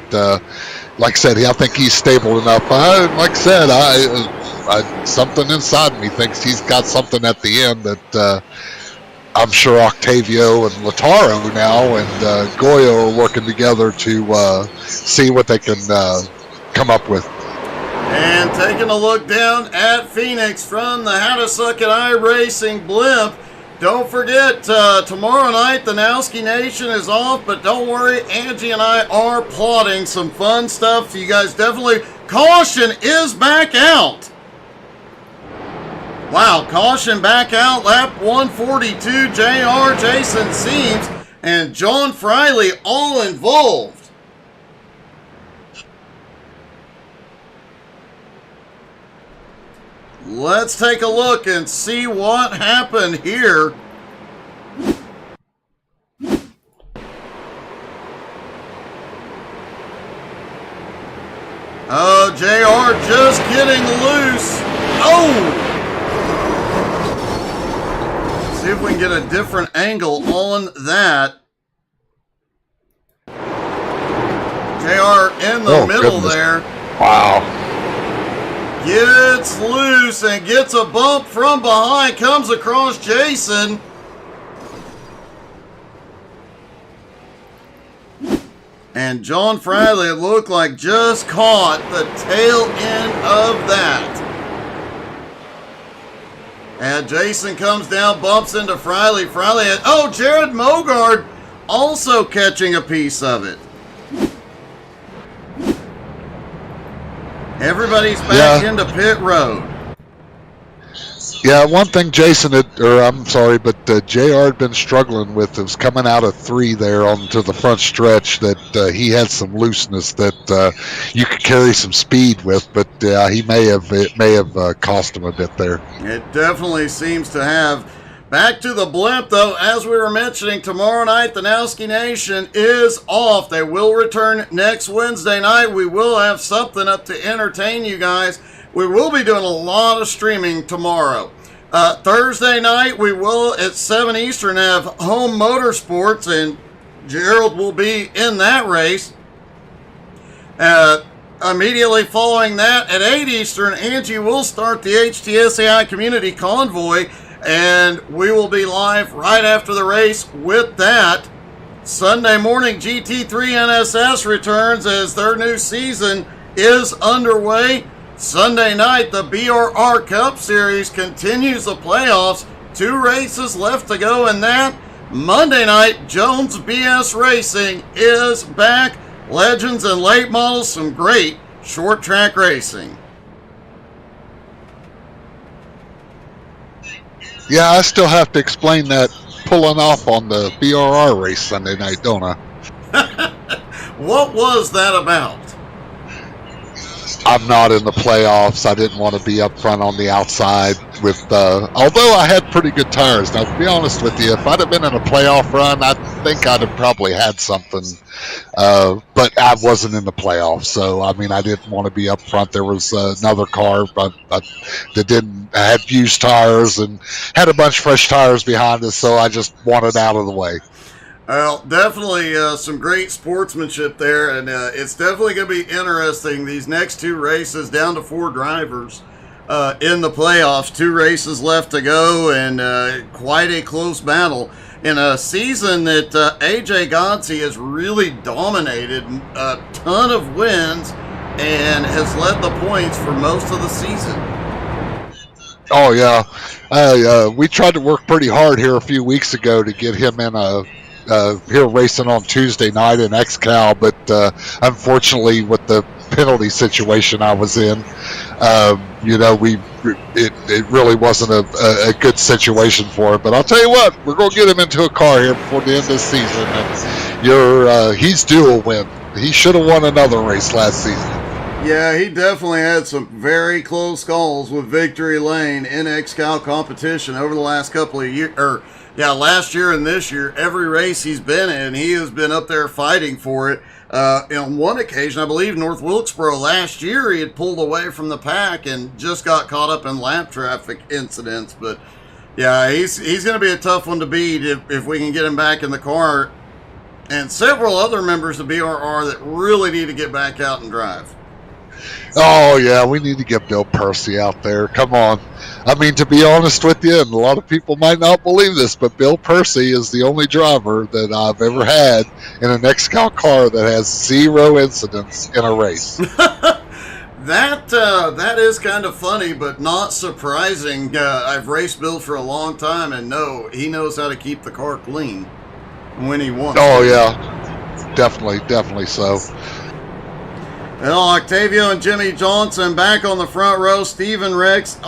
like I said, I think he's stable enough. Like I said, something inside me thinks he's got something at the end that I'm sure Octavio and Lataro now and Goyo are working together to see what they can come up with. And taking a look down at Phoenix from the How to Suck It iRacing blimp. Don't forget, tomorrow night, the Nowski Nation is off, but don't worry, Angie and I are plotting some fun stuff. So you guys definitely, caution is back out. Wow, caution back out, lap 142, JR, Jason Seams, and John Friley all involved. Let's take a look and see what happened here. Oh, JR just getting loose. Oh! See if we can get a different angle on that. JR in the middle there. Wow. Gets loose and gets a bump from behind. Comes across Jason. And John Friley, it looked like, just caught the tail end of that. And Jason comes down, bumps into Friley. Friley, oh, Jared Mogard also catching a piece of it. Everybody's back into pit road. Yeah, one thing JR had been struggling with was coming out of 3 there onto the front stretch, that he had some looseness that you could carry some speed with, but it may have cost him a bit there. It definitely seems to have. Back to the blimp, though, as we were mentioning, tomorrow night the Nowski Nation is off. They will return next Wednesday night. We will have something up to entertain you guys. We will be doing a lot of streaming tomorrow. Thursday night, we will, at 7 Eastern, have Home Motorsports, and Gerald will be in that race. Immediately following that, at 8 Eastern, Angie will start the HTSAI Community Convoy, and we will be live right after the race with that. Sunday morning, GT3 NSS returns as their new season is underway. Sunday night, the BRR Cup Series continues the playoffs. 2 races left to go in that. Monday night, Jones BS Racing is back. Legends and late models, some great short track racing. Yeah, I still have to explain that pulling off on the BRR race Sunday night, don't I? What was that about? I'm not in the playoffs. I didn't want to be up front on the outside with, although I had pretty good tires. Now, to be honest with you, if I'd have been in a playoff run, I think I'd have probably had something. But I wasn't in the playoffs, so, I mean, I didn't want to be up front. There was another car that had used tires and had a bunch of fresh tires behind us, so I just wanted out of the way. Well, definitely some great sportsmanship there, and it's definitely going to be interesting. These next 2 races, down to 4 drivers in the playoffs. 2 races left to go, and quite a close battle in a season that AJ Godsey has really dominated. A ton of wins and has led the points for most of the season. Oh, yeah. We tried to work pretty hard here a few weeks ago to get him in here racing on Tuesday night in XCAL, but unfortunately with the penalty situation I was in, it really wasn't a good situation for him. But I'll tell you what, we're going to get him into a car here before the end of the season, and he's due a win. He should have won another race last season. Yeah, he definitely had some very close calls with Victory Lane in XCAL competition over the last couple of years, last year and this year. Every race he's been in, he has been up there fighting for it. On one occasion, I believe North Wilkesboro last year, he had pulled away from the pack and just got caught up in lap traffic incidents. But Yeah, he's going to be a tough one to beat if we can get him back in the car. And several other members of BRR that really need to get back out and drive. Oh, yeah, we need to get Bill Percy out there. Come on. I mean, to be honest with you, and a lot of people might not believe this, but Bill Percy is the only driver that I've ever had in an XCAL car that has 0 incidents in a race. That is kind of funny, but not surprising. I've raced Bill for a long time, and no, he knows how to keep the car clean when he wants. Oh, yeah. Definitely so. Well, Octavio and Jimmy Johnson back on the front row. Steven Rex,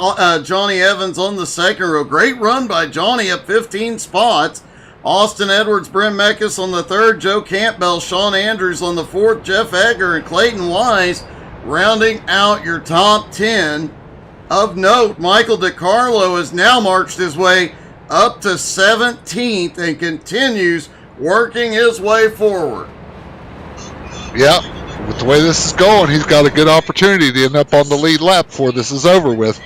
Johnny Evans on the second row. Great run by Johnny up 15 spots. Austin Edwards, Bryn Meckes on the third. Joe Campbell, Sean Andrews on the fourth. Jeff Egger and Clayton Wise rounding out your top 10. Of note, Michael DiCarlo has now marched his way up to 17th and continues working his way forward. Yeah, with the way this is going, he's got a good opportunity to end up on the lead lap before this is over with.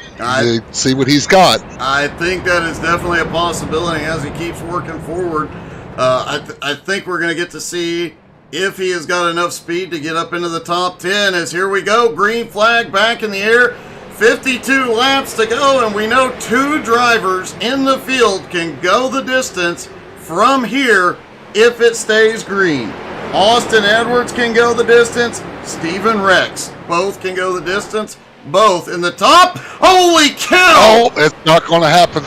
See what he's got. I think that is definitely a possibility as he keeps working forward. I think we're going to get to see if he has got enough speed to get up into the top 10. As here we go, green flag back in the air. 52 laps to go, and we know 2 drivers in the field can go the distance from here if it stays green. Austin Edwards can go the distance. Steven Rex both can go the distance. Both in the top. Holy cow! Oh, it's not going to happen.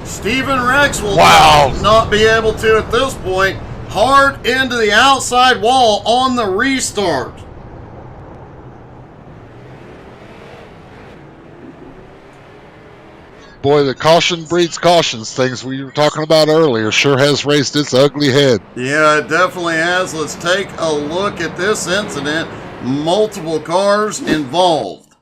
Steven Rex will Wow. not be able to at this point. Hard into the outside wall on the restart. Boy, the caution breeds cautions. Things we were talking about earlier sure has raised its ugly head. Yeah, it definitely has. Let's take a look at this incident. Multiple cars involved.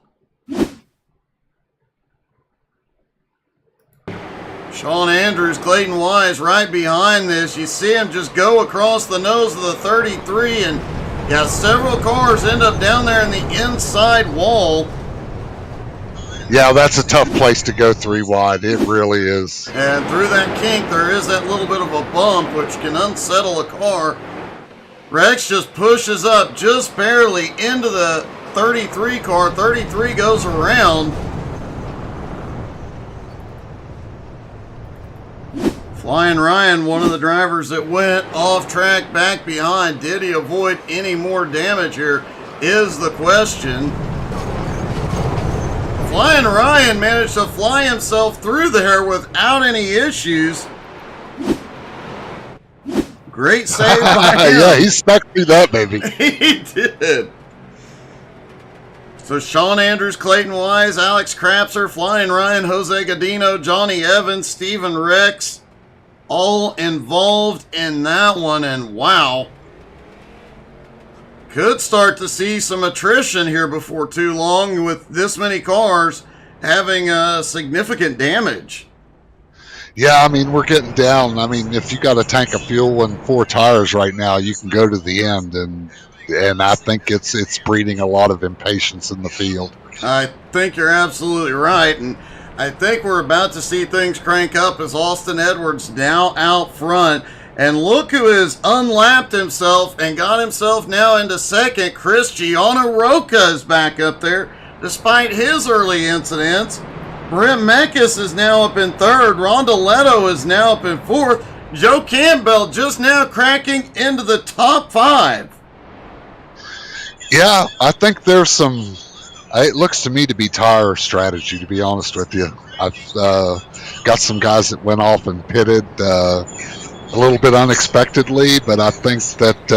Sean Andrews, Clayton Wise right behind this. You see him just go across the nose of the 33, and yeah, several cars end up down there in the inside wall. Yeah, that's a tough place to go 3 wide. It really is. And through that kink, there is that little bit of a bump, which can unsettle a car. Rex just pushes up just barely into the 33 car. 33 goes around. Flying Ryan, one of the drivers that went off track back behind. Did he avoid any more damage here is the question. Flying Ryan managed to fly himself through there without any issues. Great save by him. Yeah, he stuck through that, baby. He did. So Sean Andrews, Clayton Wise, Alex Krapser, Flying Ryan, Jose Godino, Johnny Evans, Steven Rex, all involved in that one. And wow, could start to see some attrition here before too long with this many cars having significant damage. Yeah, I mean, we're getting down. I mean, if you got a tank of fuel and 4 tires right now, you can go to the end, and I think it's breeding a lot of impatience in the field. I think you're absolutely right, and I think we're about to see things crank up as Austin Edwards now out front. And look who has unlapped himself and got himself now into second. Chris Giannaroca is back up there despite his early incidents. Brent Meckes is now up in third. Rondoletto is now up in fourth. Joe Campbell just now cracking into the top 5. Yeah, I think there's some... It looks to me to be tire strategy, to be honest with you. I've got some guys that went off and pitted a little bit unexpectedly, but I think that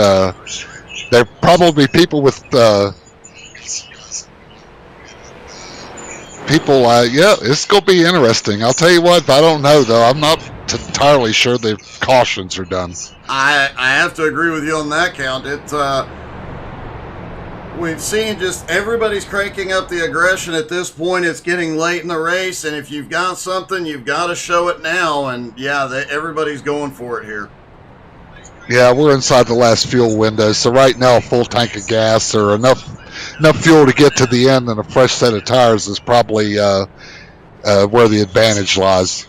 there are probably people with yeah, it's going to be interesting. I'll tell you what, I don't know, though. I'm not entirely sure the cautions are done. I have to agree with you on that count. We've seen just everybody's cranking up the aggression at this point. It's getting late in the race, and if you've got something, you've got to show it now. And yeah, everybody's going for it here. Yeah, we're inside the last fuel window, so right now a full tank of gas or enough fuel to get to the end and a fresh set of tires is probably where the advantage lies.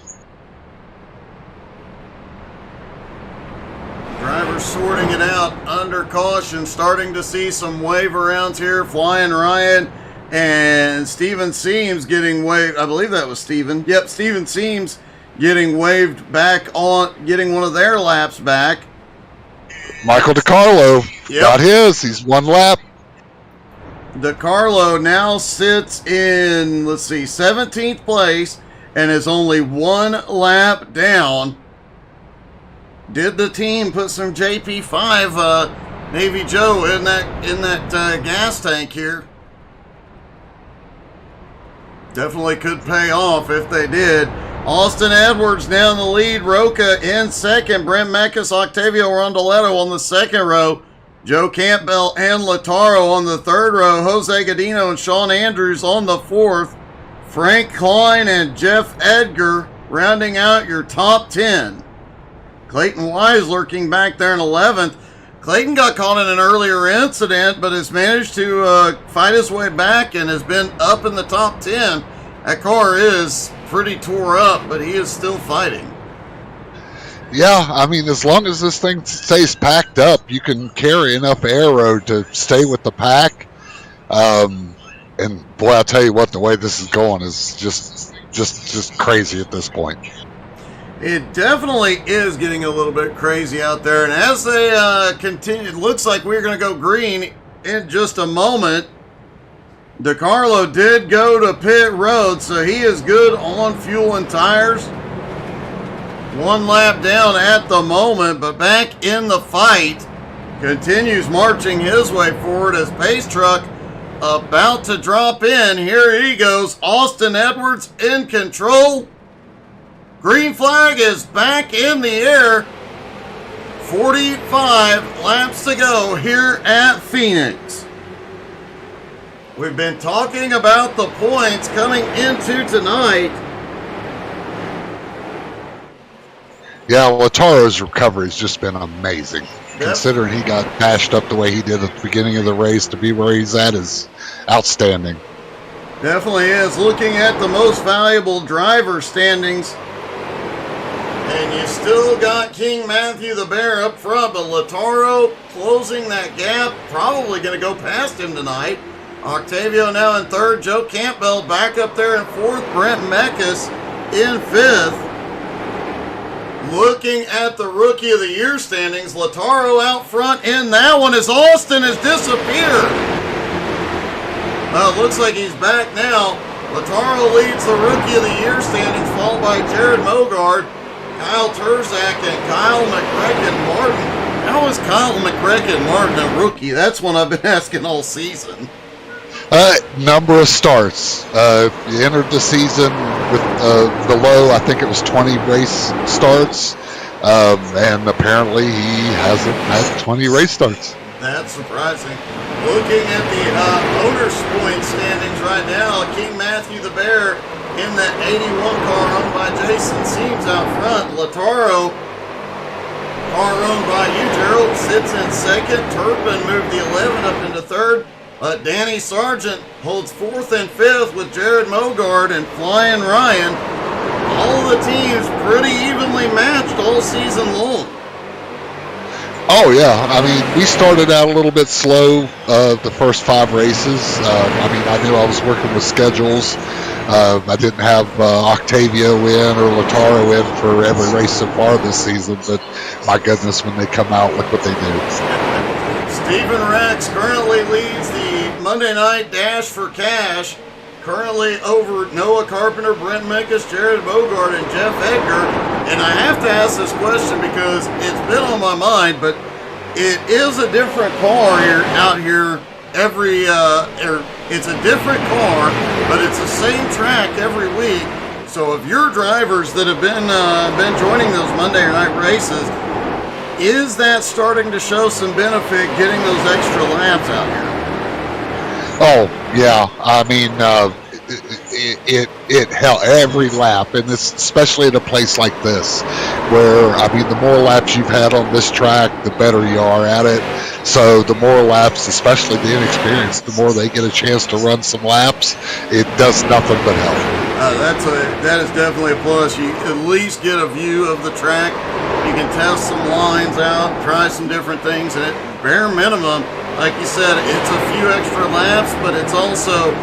caution. Starting to see some wave arounds here. Flying Ryan and Steven Seams getting waved. I believe that was Steven. Yep, Steven Seams getting waved back on, getting one of their laps back. Michael DiCarlo got his. He's one lap. DiCarlo now sits in, let's see, 17th place and is only one lap down. Did the team put some JP5 Navy Joe in that gas tank here? Definitely could pay off if they did. Austin Edwards now in the lead. Roca in second. Brent Mekas, Octavio Rondoletto on the second row. Joe Campbell and Lataro on the third row. Jose Godino and Sean Andrews on the fourth. Frank Klein and Jeff Edgar rounding out your top 10. Clayton Wise lurking back there in 11th. Clayton got caught in an earlier incident, but has managed to fight his way back and has been up in the top 10. That car is pretty tore up, but he is still fighting. Yeah, I mean, as long as this thing stays packed up, you can carry enough aero to stay with the pack. And boy, I'll tell you what, the way this is going is just crazy at this point. It definitely is getting a little bit crazy out there. And as they continue, it looks like we're going to go green in just a moment. DiCarlo did go to pit road, so he is good on fuel and tires. One lap down at the moment, but back in the fight. Continues marching his way forward as Pace Truck about to drop in. Here he goes. Austin Edwards in control. Green flag is back in the air. 45 laps to go here at Phoenix. We've been talking about the points coming into tonight. Yeah, Lataro's recovery has just been amazing. Yep. Considering he got bashed up the way he did at the beginning of the race, to be where he's at is outstanding. Definitely is. Looking at the most valuable driver standings, and you still got King Matthew the Bear up front, but Lataro closing that gap, probably going to go past him tonight. Octavio now in third, Joe Campbell back up there in fourth, Brent Mekas in fifth. Looking at the Rookie of the Year standings, Lataro out front in that one as Austin has disappeared. Well, it looks like he's back now. Lataro leads the Rookie of the Year standings, followed by Jared Mogard, Kyle Terzak, and Kyle McCracken-Martin. How is Kyle McCracken-Martin a rookie? That's one I've been asking all season. Number of starts. He entered the season with the low, I think it was 20 race starts, and apparently he hasn't had 20 race starts. That's surprising. Looking at the owner's point standings right now, King Matthew the Bear in that 81 car owned by Jason Seams out front. Lataro, car owned by you, Gerald, sits in second. Turpin moved the 11 up into third. Danny Sargent holds fourth and fifth with Jared Mogard and Flying Ryan. All of the teams pretty evenly matched all season long. Oh, yeah. I mean, we started out a little bit slow the first 5 races. I mean, I knew I was working with schedules. I didn't have Octavio in or Lataro in for every race so far this season, but my goodness, when they come out, look what they do. Stephen Rex currently leads the Monday Night Dash for Cash, currently over Noah Carpenter, Brent Mekas, Jared Bogart, and Jeff Edgar. And I have to ask this question because it's been on my mind, but it is a different car out here every, it's a different car, but it's the same track every week. So if your drivers that have been joining those Monday night races, is that starting to show some benefit getting those extra laps out here? Oh, yeah. I mean, it held every lap, and this, especially at a place like this, where, I mean, the more laps you've had on this track, the better you are at it. So the more laps, especially the inexperienced, the more they get a chance to run some laps, it does nothing but help. That is definitely a plus. You at least get a view of the track. You can test some lines out, try some different things, and bare minimum. Like you said, it's a few extra laps, but it's also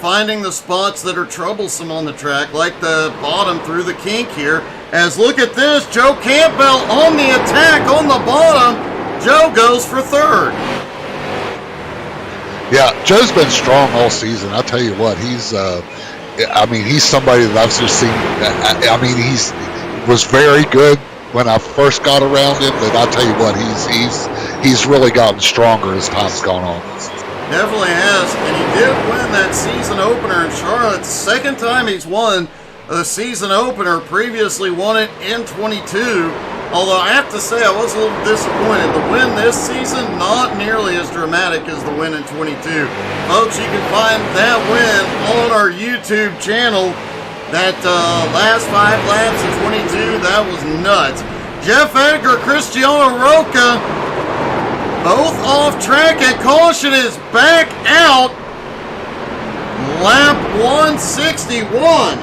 finding the spots that are troublesome on the track, like the bottom through the kink here. As look at this, Joe Campbell on the attack on the bottom. Joe goes for third. Yeah, Joe's been strong all season. I'll tell you what, he's somebody that I've just seen. He was very good when I first got around him, but I'll tell you what, he's really gotten stronger as time's gone on. Definitely has, and he did win that season opener in Charlotte. Second time he's won the season opener. Previously won it in 22. Although I have to say I was a little disappointed. The win this season, not nearly as dramatic as the win in 22. Folks, you can find that win on our YouTube channel. That last 5 laps of 22, that was nuts. Jeff Edgar, Cristiano Roca, both off track, and caution is back out. Lap 161.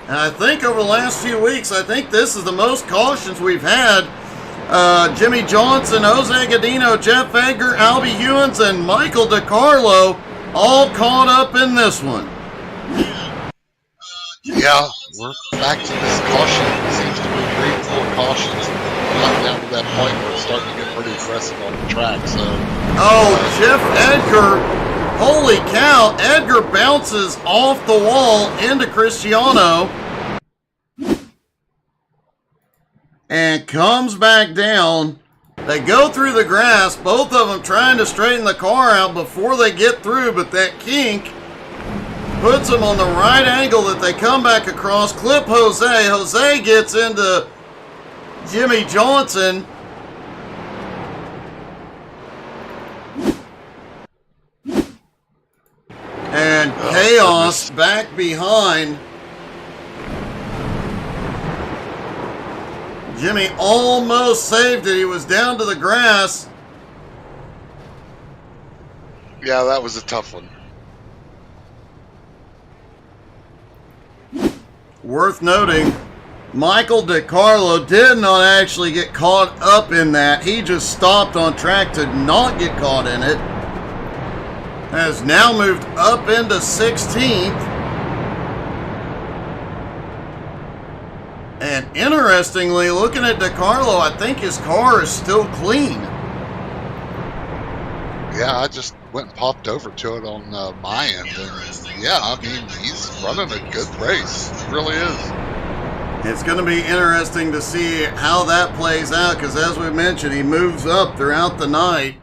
And I think over the last few weeks, I think this is the most cautions we've had. Jimmy Johnson, Jose Gadino, Jeff Edgar, Albie Hewins, and Michael DiCarlo all caught up in this one. Yeah, we're back to this caution. It seems to be 3-4 cautions. Not down to that point where it's starting to get pretty aggressive on the track. So. Oh, Jeff Edgar. Holy cow. Edgar bounces off the wall into Cristiano. And comes back down. They go through the grass, both of them trying to straighten the car out before they get through, but that kink puts them on the right angle that they come back across. Clip Jose. Jose gets into Jimmy Johnson. And chaos back behind. Jimmy almost saved it. He was down to the grass. Yeah, that was a tough one. Worth noting, Michael DiCarlo did not actually get caught up in that. He just stopped on track to not get caught in it. Has now moved up into 16th. And interestingly, looking at DiCarlo, I think his car is still clean. Yeah, I just went and popped over to it on my end. And yeah, I mean, he's running a good race. He really is. It's going to be interesting to see how that plays out because, as we mentioned, he moves up throughout the night.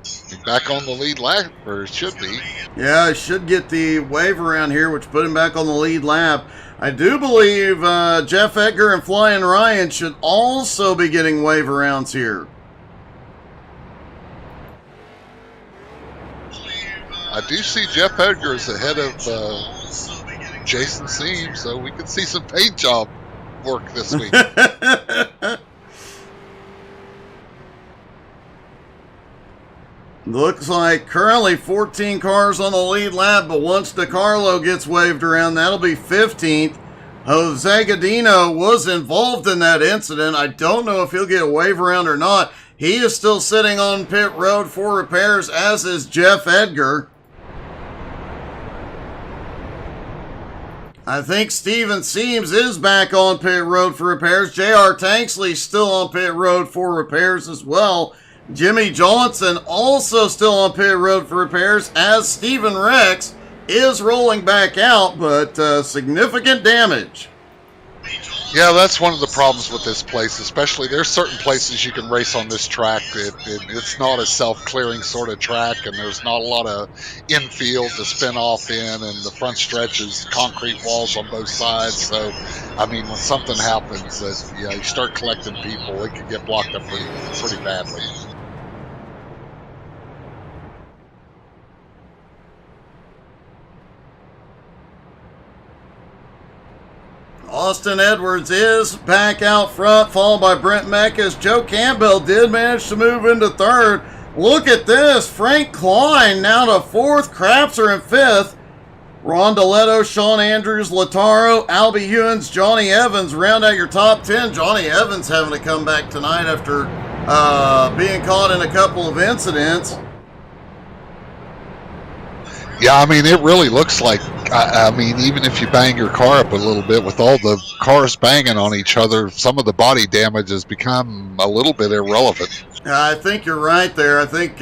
He's back on the lead lap, or should be. Yeah, should get the wave around here, which put him back on the lead lap. I do believe Jeff Edgar and Flying Ryan should also be getting wave arounds here. I do see Jeff Edgar is ahead of Jason Seams, so we could see some paint job work this week. Looks like currently 14 cars on the lead lap, but once DiCarlo gets waved around, that'll be 15th. Jose Gadino was involved in that incident. I don't know if he'll get a wave around or not. He is still sitting on pit road for repairs, as is Jeff Edgar. I think Steven Seams is back on pit road for repairs. J.R. Tanksley's still on pit road for repairs as well. Jimmy Johnson also still on pit road for repairs, as Steven Rex is rolling back out, but significant damage. Yeah, that's one of the problems with this place, especially there's certain places you can race on this track. It's not a self-clearing sort of track, and there's not a lot of infield to spin off in, and the front stretch is concrete walls on both sides. So, I mean, when something happens, you start collecting people, it can get blocked up pretty badly. Austin Edwards is back out front, followed by Brent Mekas. Joe Campbell did manage to move into third. Look at this. Frank Klein now to fourth. Crapser in fifth. Rondoletto, Sean Andrews, Lataro, Albie Hewins, Johnny Evans round out your top 10. Johnny Evans having to come back tonight after being caught in a couple of incidents. Yeah, I mean, it really looks like, I mean, even if you bang your car up a little bit, with all the cars banging on each other, some of the body damage has become a little bit irrelevant. I think you're right there. I think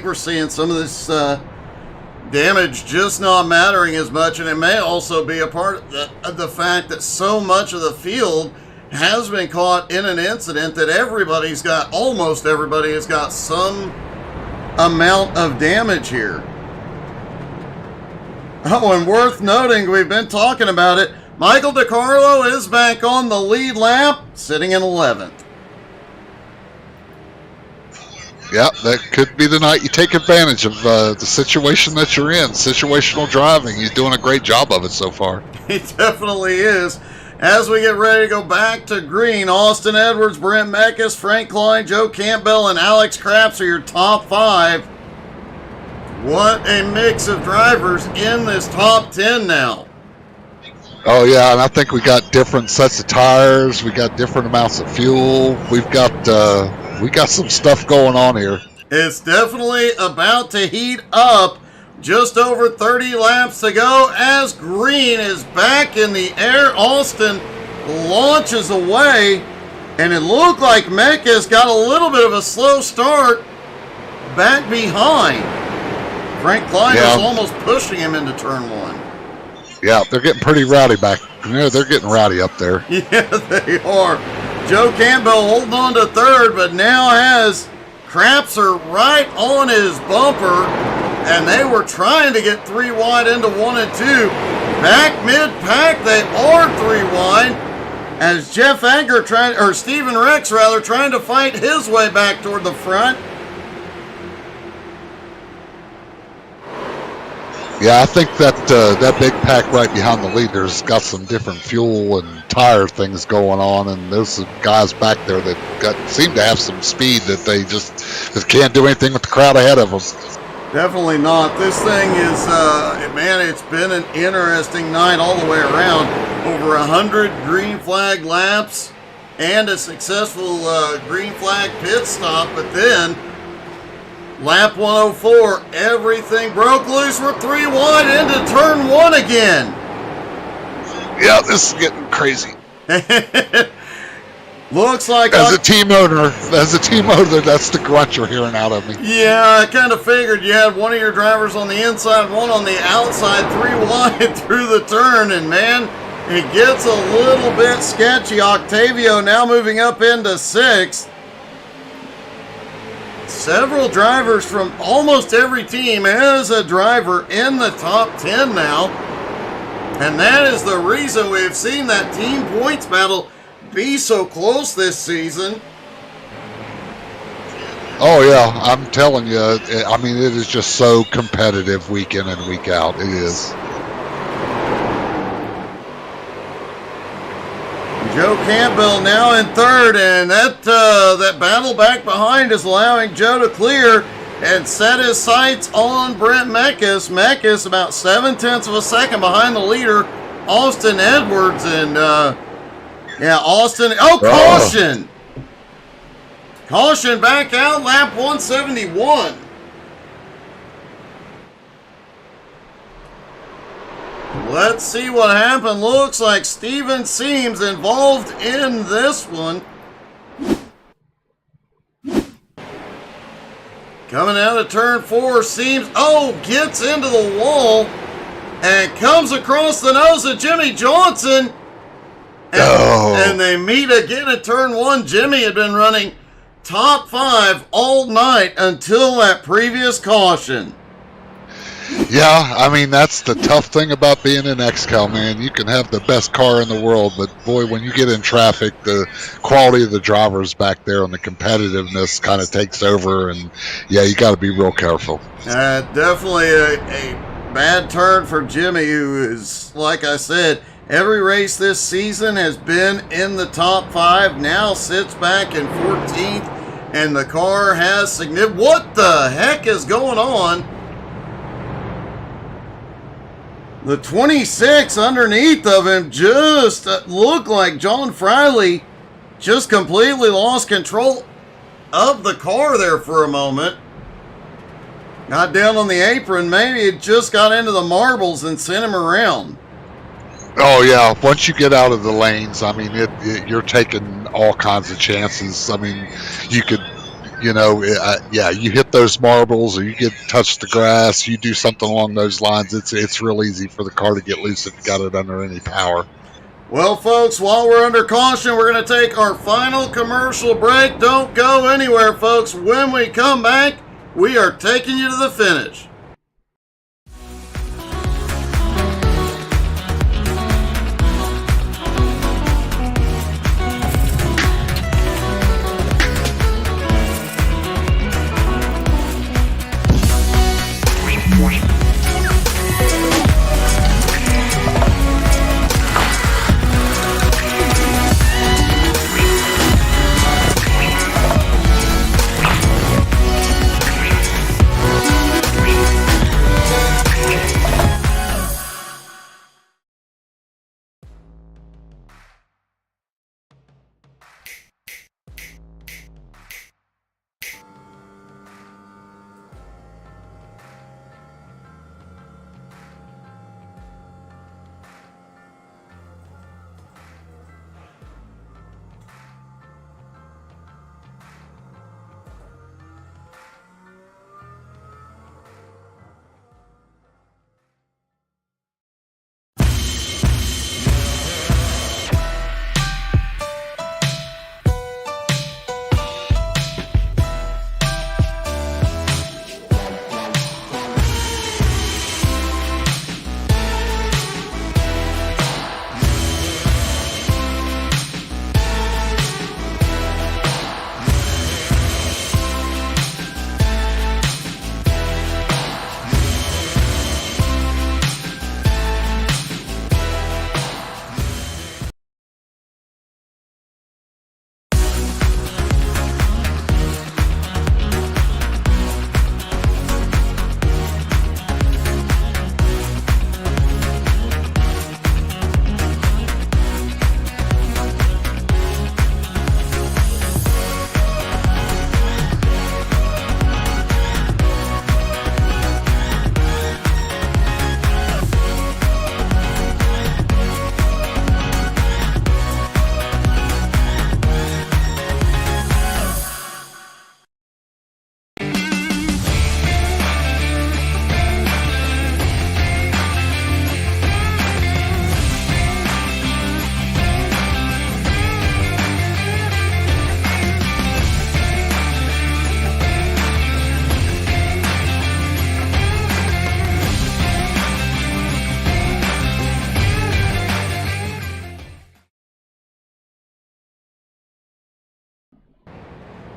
we're seeing some of this damage just not mattering as much, and it may also be a part of the fact that so much of the field has been caught in an incident that almost everybody has got some amount of damage here. Oh, and worth noting, we've been talking about it, Michael DiCarlo is back on the lead lap, sitting in 11th. Yeah, that could be the night you take advantage of the situation that you're in. Situational driving. He's doing a great job of it so far. He definitely is. As we get ready to go back to green, Austin Edwards, Brent Meckes, Frank Klein, Joe Campbell, and Alex Craps are your top 5. What a mix of drivers in this top 10 now. Oh, yeah, and I think we got different sets of tires. We got different amounts of fuel. We got some stuff going on here. It's definitely about to heat up. Just over 30 laps to go as green is back in the air. Austin launches away, and it looked like Meckes got a little bit of a slow start back behind. Frank Klein was almost pushing him into turn 1. Yeah, they're getting pretty rowdy back. Yeah, they're getting rowdy up there. Yeah, they are. Joe Campbell holding on to third, but now has Crapser right on his bumper, and they were trying to get 3 wide into 1 and 2. Back mid-pack, they are 3 wide, as Stephen Rex trying to fight his way back toward the front. Yeah, I think that big pack right behind the leader's got some different fuel and tire things going on, and there's some guys back there that seem to have some speed that they just can't do anything with the crowd ahead of them. Definitely not. This thing is, man, it's been an interesting night all the way around. Over 100 green flag laps and a successful green flag pit stop, but then lap 104, everything broke loose. We're 3 wide into turn 1 again. Yeah, this is getting crazy. Looks like as a team owner, that's the grunt you're hearing out of me. Yeah, I kind of figured you had one of your drivers on the inside, one on the outside, 3 wide through the turn, and man, it gets a little bit sketchy. Octavio now moving up into 6th. Several drivers from almost every team has a driver in the top 10 now. And that is the reason we've seen that team points battle be so close this season. Oh, yeah, I'm telling you. I mean, it is just so competitive week in and week out. It is. Joe Campbell now in 3rd, and that battle back behind is allowing Joe to clear and set his sights on Brent Meckes. Meckes about 0.7 of a second behind the leader, Austin Edwards, and Austin. Oh, caution! Caution back out, lap 171. Let's see what happened. Looks like Steven Seams involved in this one. Coming out of turn 4, Seams, gets into the wall and comes across the nose of Jimmy Johnson. And they meet again at turn 1. Jimmy had been running top 5 all night until that previous caution. Yeah, I mean, that's the tough thing about being in XCAL, man. You can have the best car in the world, but boy, when you get in traffic, the quality of the drivers back there and the competitiveness kind of takes over, and yeah, you got to be real careful. Definitely a bad turn for Jimmy, who is, like I said, every race this season has been in the top 5, now sits back in 14th, and the car has significant. What the heck is going on? The 26 underneath of him just looked like John Friley just completely lost control of the car there for a moment. Got down on the apron, maybe it just got into the marbles and sent him around. Oh yeah, once you get out of the lanes, I mean, you're taking all kinds of chances. I mean, you could, you hit those marbles, or you touch the grass, you do something along those lines. It's real easy for the car to get loose if you got it under any power. Well, folks, while we're under caution, we're going to take our final commercial break. Don't go anywhere, folks. When we come back, we are taking you to the finish.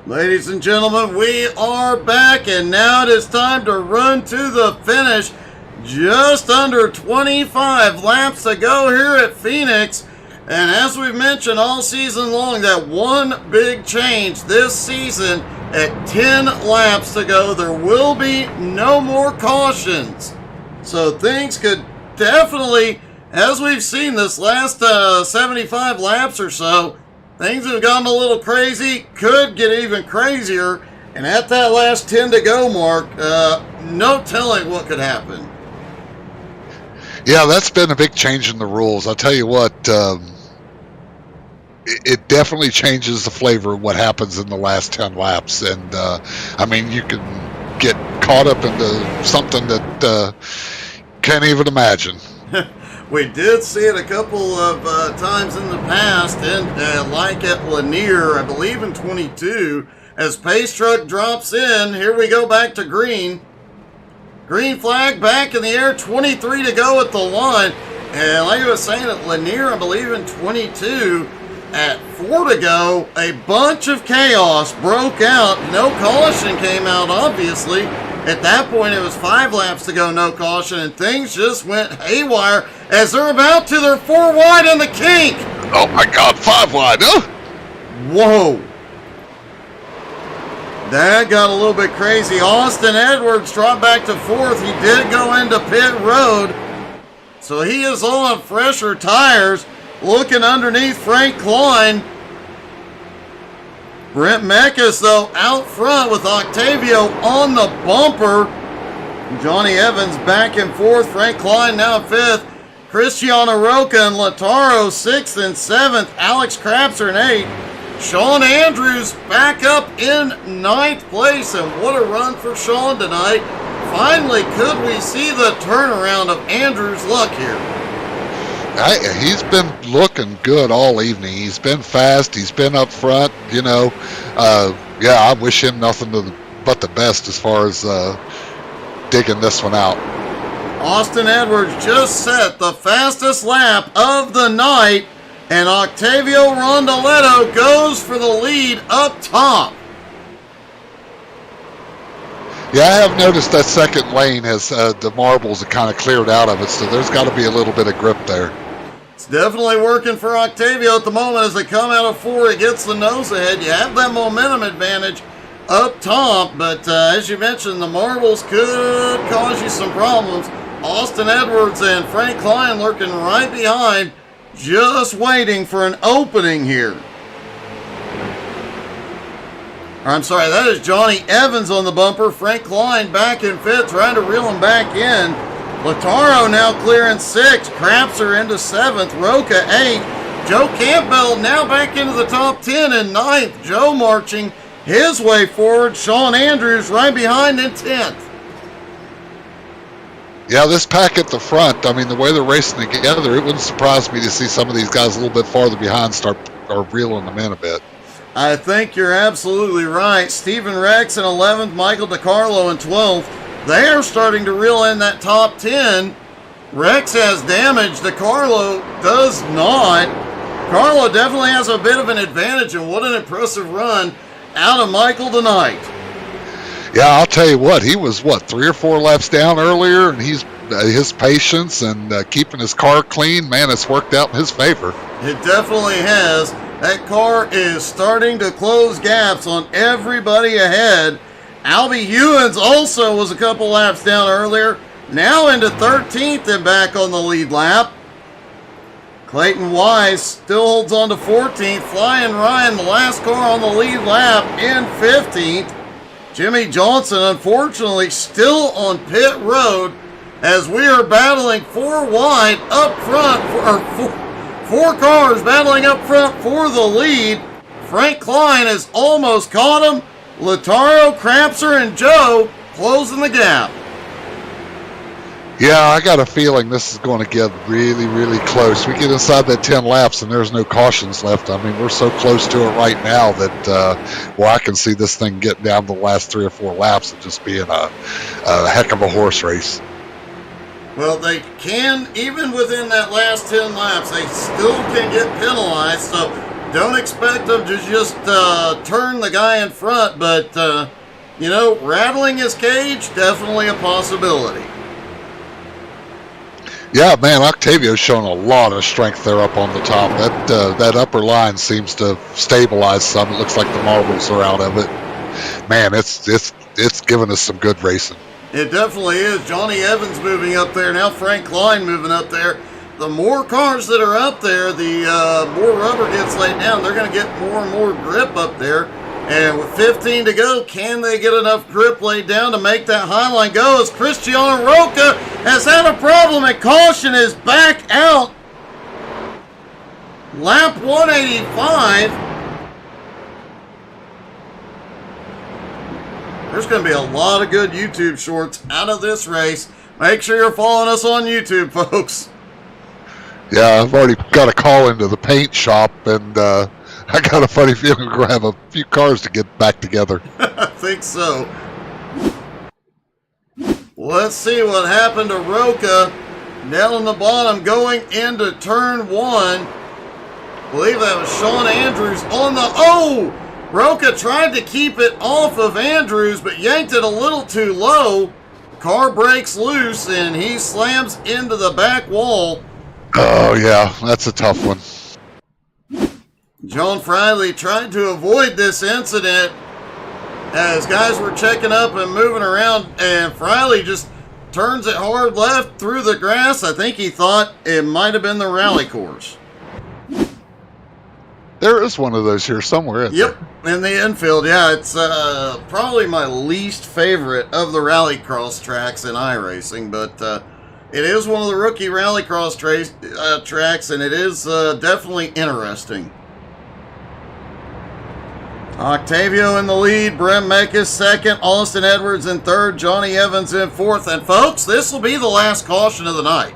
Ladies and gentlemen, we are back, and now it is time to run to the finish. Just under 25 laps to go here at Phoenix. And as we've mentioned all season long, that one big change this season at 10 laps to go. There will be no more cautions. So things could definitely, as we've seen this last 75 laps or so, things have gotten a little crazy, could get even crazier, and at that last 10 to go mark, no telling what could happen. Yeah, that's been a big change in the rules. I'll tell you what, it definitely changes the flavor of what happens in the last 10 laps. And, I mean, you can get caught up into something that can't even imagine. We did see it a couple of times in the past, and like at Lanier, I believe in 22, as Pace Truck drops in. Here we go back to green. Green flag back in the air, 23 to go at the line. And like I was saying at Lanier, I believe in 22, at 4 to go, a bunch of chaos broke out. No caution came out, obviously. At that point, it was 5 laps to go, no caution, and things just went haywire as they're about to their 4 wide in the kink. Oh my God, 5 wide, huh? Whoa. That got a little bit crazy. Austin Edwards dropped back to 4th. He did go into pit road. So he is on fresher tires, looking underneath Frank Klein. Brent Mekas, though, out front with Octavio on the bumper. Johnny Evans back and forth. Frank Klein now 5th. Cristiano Roca and Lataro 6th and 7th. Alex Krapser in 8th. Sean Andrews back up in 9th place. And what a run for Sean tonight. Finally, could we see the turnaround of Andrews' luck here? He's been looking good all evening. He's been fast. He's been up front. You know, I wish him nothing but the best as far as digging this one out. Austin Edwards just set the fastest lap of the night, and Octavio Rondoletto goes for the lead up top. Yeah, I have noticed that second lane has the marbles are kind of cleared out of it, so there's got to be a little bit of grip there. It's definitely working for Octavio at the moment as they come out of 4. It gets the nose ahead. You have that momentum advantage up top, but as you mentioned, the marbles could cause you some problems. Austin Edwards and Frank Klein lurking right behind, just waiting for an opening here. I'm sorry, that is Johnny Evans on the bumper. Frank Klein back in 5th, trying to reel him back in. Lataro now clearing 6th. Krapser into 7th. Roca 8th. Joe Campbell now back into the top 10 in 9th. Joe marching his way forward. Sean Andrews right behind in 10th. Yeah, this pack at the front, I mean, the way they're racing together, it wouldn't surprise me to see some of these guys a little bit farther behind start reeling them in a bit. I think you're absolutely right. Stephen Rex in 11th, Michael DiCarlo in 12th. They are starting to reel in that top 10. Rex has damage. DiCarlo does not. Carlo definitely has a bit of an advantage, and what an impressive run out of Michael tonight. Yeah, I'll tell you what, he was, 3 or 4 laps down earlier, and he's his patience and keeping his car clean, man, it's worked out in his favor. It definitely has. That car is starting to close gaps on everybody ahead. Albie Hewins also was a couple laps down earlier, now into 13th and back on the lead lap. Clayton Wise still holds on to 14th. Flying Ryan, the last car on the lead lap, in 15th. Jimmy Johnson, unfortunately, still on pit road as we are battling 4 wide up front, four cars battling up front for the lead. Frank Klein has almost caught him. Lataro, Krapser, and Joe closing the gap. Yeah, I got a feeling this is going to get really, really close. We get inside that 10 laps and there's no cautions left. I mean, we're so close to it right now that, I can see this thing getting down to the last 3 or 4 laps and just being a heck of a horse race. Well, they can, even within that last 10 laps, they still can get penalized, so don't expect them to just turn the guy in front, but, rattling his cage, definitely a possibility. Yeah, man, Octavio's showing a lot of strength there up on the top. That upper line seems to stabilize some. It looks like the marbles are out of it. Man, it's giving us some good racing. It definitely is. Johnny Evans moving up there. Now Frank Klein moving up there. The more cars that are up there, the more rubber gets laid down. They're going to get more and more grip up there. And with 15 to go, can they get enough grip laid down to make that high line go? As Cristiano Roca has had a problem and caution is back out. Lap 185. There's going to be a lot of good YouTube shorts out of this race. Make sure you're following us on YouTube, folks. Yeah, I've already got a call into the paint shop, and I got a funny feeling we're going to have a few cars to get back together. I think so. Let's see what happened to Roca down on the bottom going into turn 1. I believe that was Sean Andrews on the... Roca tried to keep it off of Andrews, but yanked it a little too low. Car breaks loose, and he slams into the back wall. Oh, yeah, that's a tough one. John Friley tried to avoid this incident as guys were checking up and moving around, and Friley just turns it hard left through the grass. I think he thought it might have been the rally course. There is one of those here somewhere. Yep, in the infield. Yeah, it's probably my least favorite of the rallycross tracks in iRacing, but it is one of the rookie rallycross tracks, and it is definitely interesting. Octavio in the lead, Brent Mekas second, Austin Edwards in third, Johnny Evans in fourth. And folks, this will be the last caution of the night.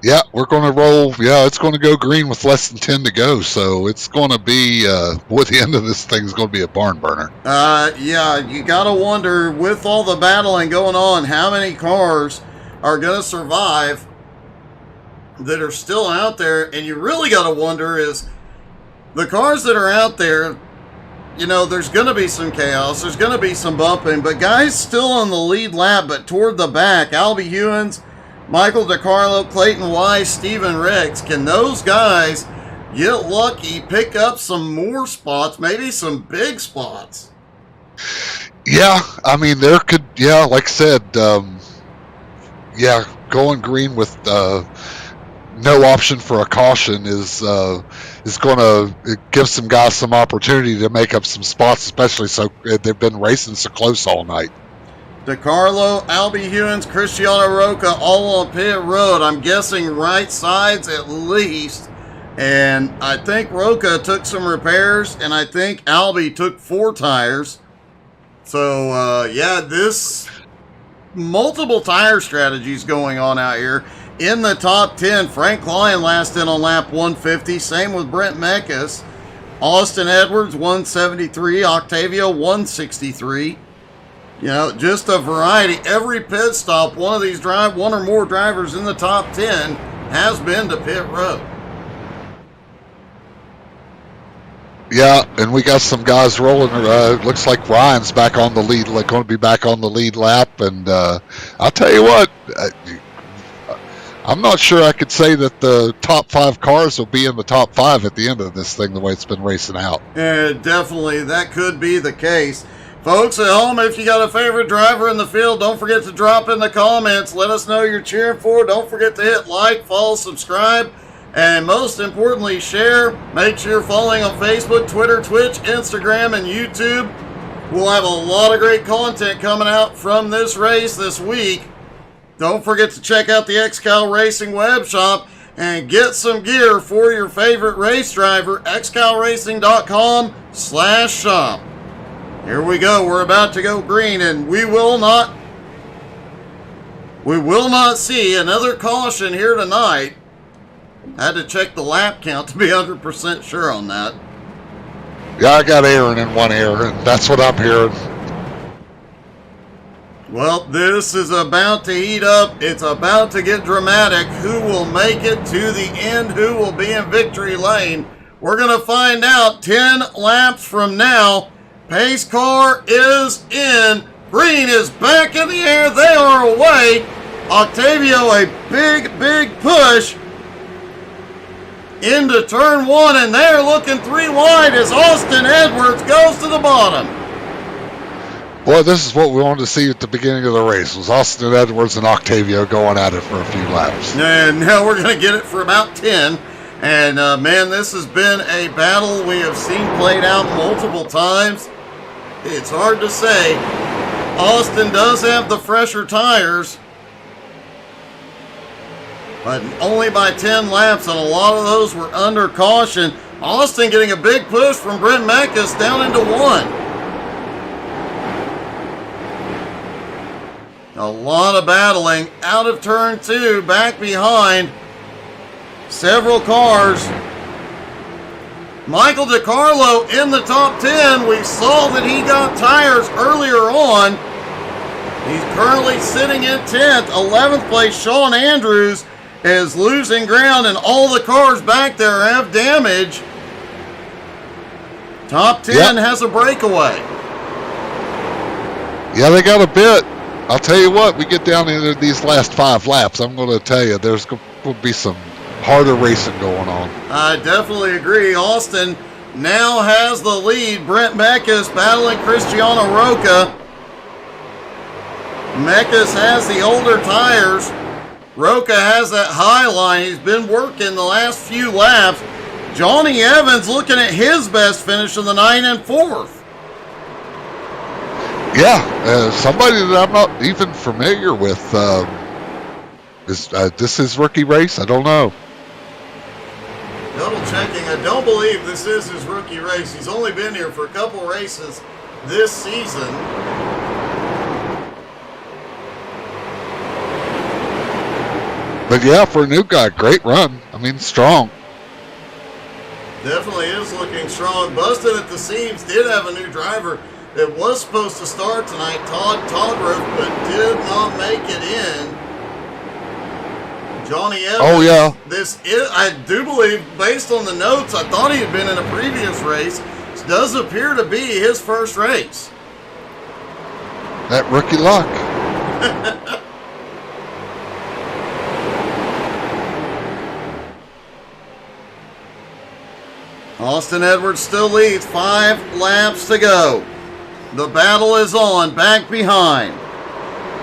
Yeah, we're going to roll. Yeah, it's going to go green with less than 10 to go. So it's going to be, boy, the end of this thing is going to be a barn burner. Yeah, you got to wonder, with all the battling going on, how many cars are going to survive that are still out there. And you really got to wonder is, the cars that are out there, you know, there's going to be some chaos. There's going to be some bumping. But guys still on the lead lap, but toward the back, Albie Hewins, Michael DiCarlo, Clayton Weiss, Steven Riggs. Can those guys get lucky, pick up some more spots, maybe some big spots? Yeah, I mean, there could, yeah, like I said, yeah, going green with no option for a caution is going to give some guys some opportunity to make up some spots, especially so they've been racing so close all night. DiCarlo, Albie Hewins, Cristiano Roca all on pit road. I'm guessing right sides at least. And I think Roca took some repairs, and I think Albie took 4 tires. So, yeah, this multiple tire strategies going on out here. In the top 10, Frank Klein last in on lap 150. Same with Brent Mekas. Austin Edwards, 173. Octavio, 163. You know, just a variety. Every pit stop, one or more drivers in the top 10 has been to pit road. Yeah, and we got some guys rolling. Looks like Ryan's back on the lead, like going to be back on the lead lap. And I'll tell you what, I'm not sure I could say that the top 5 cars will be in the top 5 at the end of this thing, the way it's been racing out. Definitely, that could be the case. Folks at home, if you got a favorite driver in the field, don't forget to drop in the comments. Let us know you're cheering for. Don't forget to hit like, follow, subscribe, and most importantly, share. Make sure you're following on Facebook, Twitter, Twitch, Instagram, and YouTube. We'll have a lot of great content coming out from this race this week. Don't forget to check out the XCAL Racing web shop and get some gear for your favorite race driver, xcalracing.com/shop. Here we go. We're about to go green, and we will not see another caution here tonight. Had to check the lap count to be 100% sure on that. Yeah, I got Aaron in one ear, and that's what I'm hearing. Well, this is about to heat up. It's about to get dramatic. Who will make it to the end? Who will be in victory lane? We're going to find out 10 laps from now. Pace car is in. Green is back in the air. They are away. Octavio, a big push into turn 1, and they're looking 3 wide as Austin Edwards goes to the bottom. Boy, this is what we wanted to see at the beginning of the race, was Austin Edwards and Octavio going at it for a few laps. And now we're going to get it for about 10. And, man, this has been a battle we have seen played out multiple times. It's hard to say. Austin does have the fresher tires, but only by 10 laps, and a lot of those were under caution. Austin getting a big push from Brent Mekas down into 1. A lot of battling out of turn 2, back behind several cars. Michael DiCarlo in the top 10. We saw that he got tires earlier on. He's currently sitting in 10th. 11th place, Sean Andrews is losing ground, and all the cars back there have damage. Top 10 has a breakaway. Yeah, they got a bit. I'll tell you what, we get down into these last 5 laps, I'm going to tell you, there's going to be some harder racing going on. I definitely agree. Austin now has the lead. Brent Mekas battling Cristiano Roca. Mekas has the older tires. Roca has that high line. He's been working the last few laps. Johnny Evans looking at his best finish of the night in 4th. Yeah, somebody that I'm not even familiar with. Is this his rookie race? I don't know. Double checking. I don't believe this is his rookie race. He's only been here for a couple races this season. But yeah, for a new guy, great run. I mean, strong. Definitely is looking strong. Busted at the seams. Did have a new driver that was supposed to start tonight, Todd Todriff, but did not make it in. Johnny Evans. Oh, yeah. I do believe, based on the notes, I thought he had been in a previous race. This does appear to be his first race. That rookie luck. Austin Edwards still leads. 5 laps to go. The battle is on, back behind.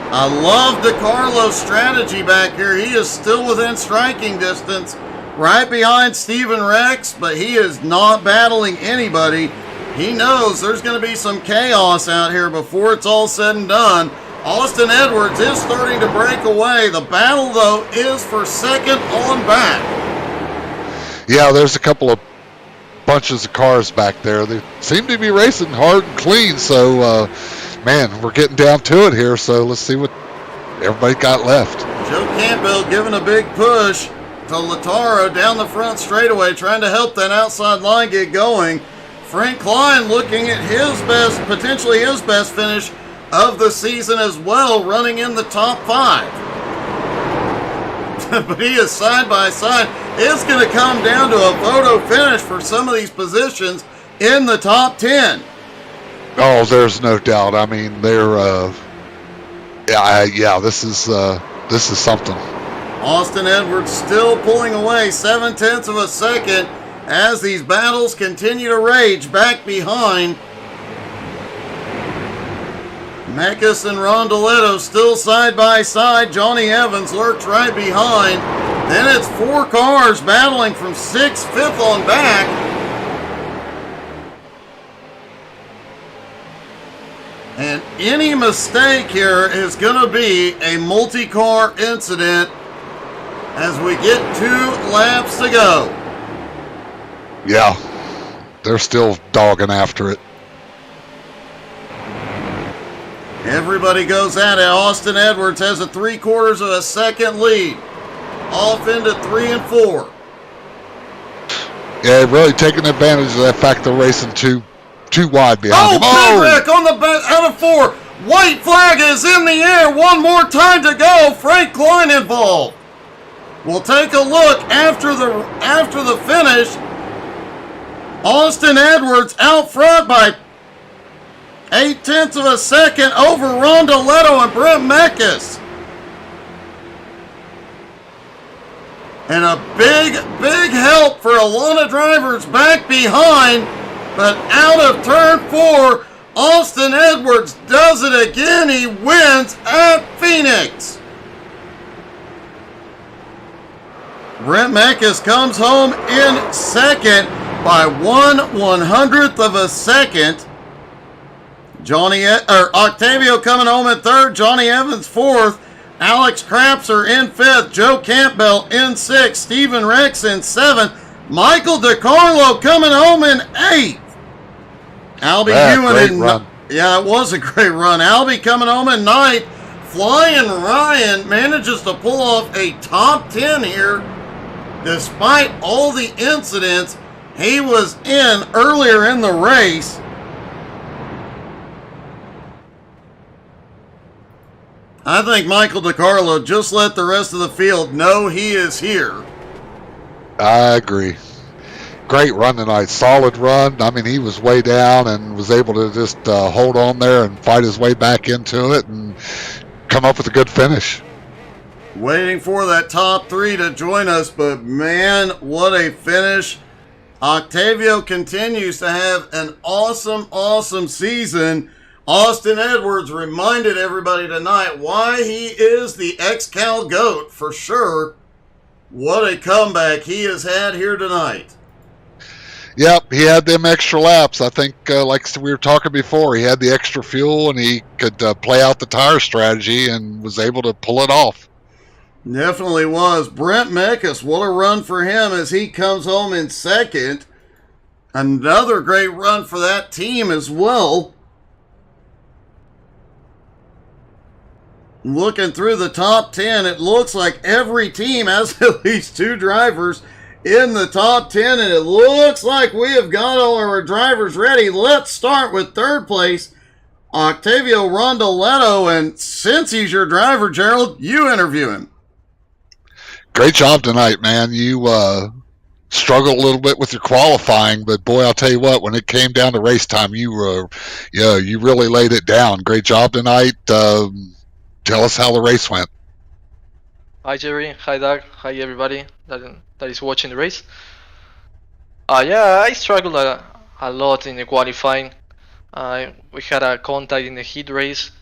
I love DeCarlo's strategy back here. He is still within striking distance, right behind Steven Rex, but he is not battling anybody. He knows there's going to be some chaos out here before it's all said and done. Austin Edwards is starting to break away. The battle, though, is for second on back. Yeah, there's a couple of bunches of cars back there. They seem to be racing hard and clean, so man, we're getting down to it here, so let's see what everybody got left. Joe Campbell giving a big push to Lataro down the front straightaway, trying to help that outside line get going. Frank Klein looking at his best, potentially his best finish of the season as well, running in the top 5. But he is side by side. It's going to come down to a photo finish for some of these positions in the top 10. Oh, there's no doubt. I mean, they're this is something. Austin Edwards still pulling away 0.7 of a second as these battles continue to rage back behind. Mekas and Rondoletto still side by side. Johnny Evans lurks right behind. Then it's 4 cars battling from 6th, 5th on back. And any mistake here is going to be a multi-car incident as we get 2 laps to go. Yeah, they're still dogging after it. Everybody goes at it. Austin Edwards has a 3/4 of a second lead. Off into 3 and 4. Yeah, really taking advantage of that fact they're racing too wide behind him. Big wreck on the out of 4. White flag is in the air. One more time to go. Frank Klein involved. We'll take a look after the finish. Austin Edwards out front by 0.8 of a second over Rondoletto and Brent Mekas. And a big help for a lot of drivers back behind. But out of turn 4, Austin Edwards does it again. He wins at Phoenix. Brent Mekas comes home in second by 1/100th of a second. Octavio coming home in third. Johnny Evans 4th. Alex Crapser in 5th. Joe Campbell in 6th. Steven Rex in 7th. Michael DeCarlo coming home in 8th. Albie Ewan in run. Yeah, it was a great run. Albie coming home in 9th. Flying Ryan manages to pull off a top 10 here despite all the incidents he was in earlier in the race. I think Michael DeCarlo just let the rest of the field know he is here. I agree. Great run tonight. Solid run. I mean, he was way down and was able to just hold on there and fight his way back into it and come up with a good finish. Waiting for that top 3 to join us, but man, what a finish. Octavio continues to have an awesome season Austin Edwards reminded everybody tonight why he is the XCAL GOAT for sure. What a comeback he has had here tonight. Yep, he had them extra laps. I think, like we were talking before, he had the extra fuel and he could play out the tire strategy and was able to pull it off. Definitely was. Brent Mekas, what a run for him as he comes home in second. Another great run for that team as well. Looking through the top 10, it looks like every team has at least 2 drivers in the top 10, and it looks like we have got all our drivers ready. Let's start with third place, Octavio Rondoletto, and since he's your driver, Gerald, you interview him. Great job tonight, man. You struggled a little bit with your qualifying, but boy, I'll tell you what, when it came down to race time, you really laid it down. Great job tonight. Tell us how the race went. Hi Jerry, hi Doug, hi everybody that is watching the race. Yeah, I struggled a lot in the qualifying. We had a contact in the heat race.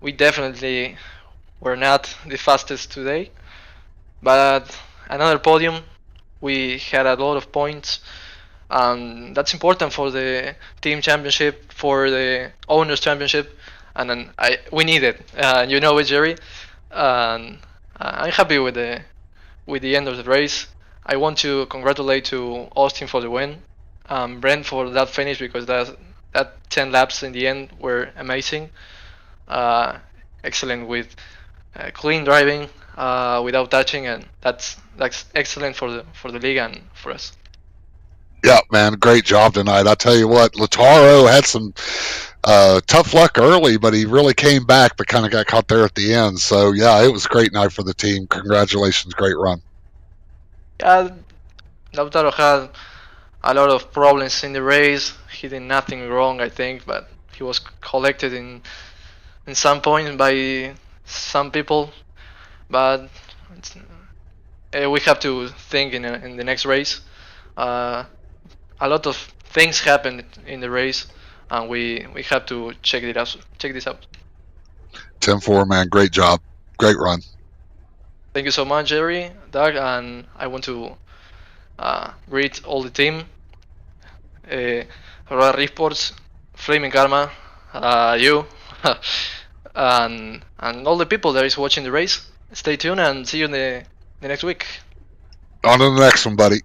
We definitely were not the fastest today, but another podium. We had a lot of points, and that's important for the team championship, for the owners championship, and then we need it. You know it, Jerry. And I'm happy with the end of the race. I want to congratulate to Austin for the win, Brent for that finish, because that 10 laps in the end were amazing. Excellent with clean driving, without touching, and that's excellent for the league and for us. Yeah, man, great job tonight. I tell you what, Lautaro had some tough luck early, but he really came back, but kind of got caught there at the end. So yeah, it was a great night for the team. Congratulations, great run. Yeah, Lautaro had a lot of problems in the race. He did nothing wrong, I think, but he was collected in some point by some people. But we have to think in the next race. A lot of things happened in the race, and we have to check this out. 10-4, man, great job, great run. Thank you so much, Jerry, Doug, and I want to greet all the team, Ferrari Sports, Flaming Karma, you, and all the people that is watching the race. Stay tuned and see you in the next week. On to the next one, buddy.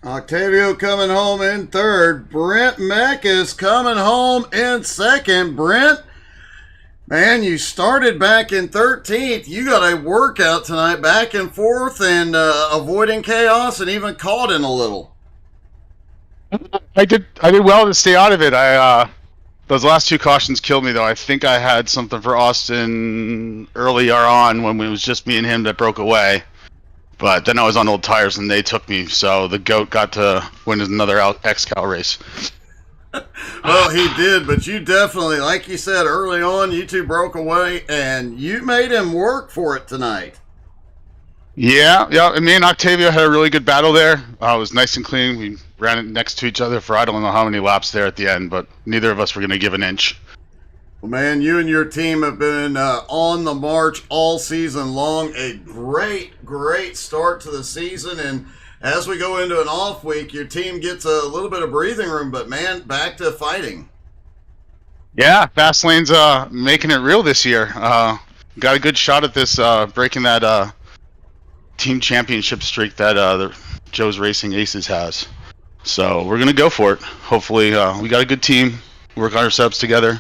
Octavio coming home in third. Brent Mekas coming home in second. Brent, man, you started back in 13th. You got a workout tonight, back and forth and avoiding chaos and even caught in a little. I did well to stay out of it. Those last 2 cautions killed me, though. I think I had something for Austin earlier on when it was just me and him that broke away. But then I was on old tires and they took me, so the GOAT got to win another XCAL race. Well, he did, but you definitely, like you said early on, you two broke away and you made him work for it tonight. Yeah, and me and Octavio had a really good battle there. It was nice and clean. We ran it next to each other for I don't know how many laps there at the end, but neither of us were going to give an inch. Well, man, you and your team have been on the march all season long. A great start to the season. And as we go into an off week, your team gets a little bit of breathing room. But, man, back to fighting. Yeah, Fastlane's making it real this year. Got a good shot at this, breaking that team championship streak that the Joe's Racing Aces has. So we're going to go for it. Hopefully we got a good team, work on our setups together.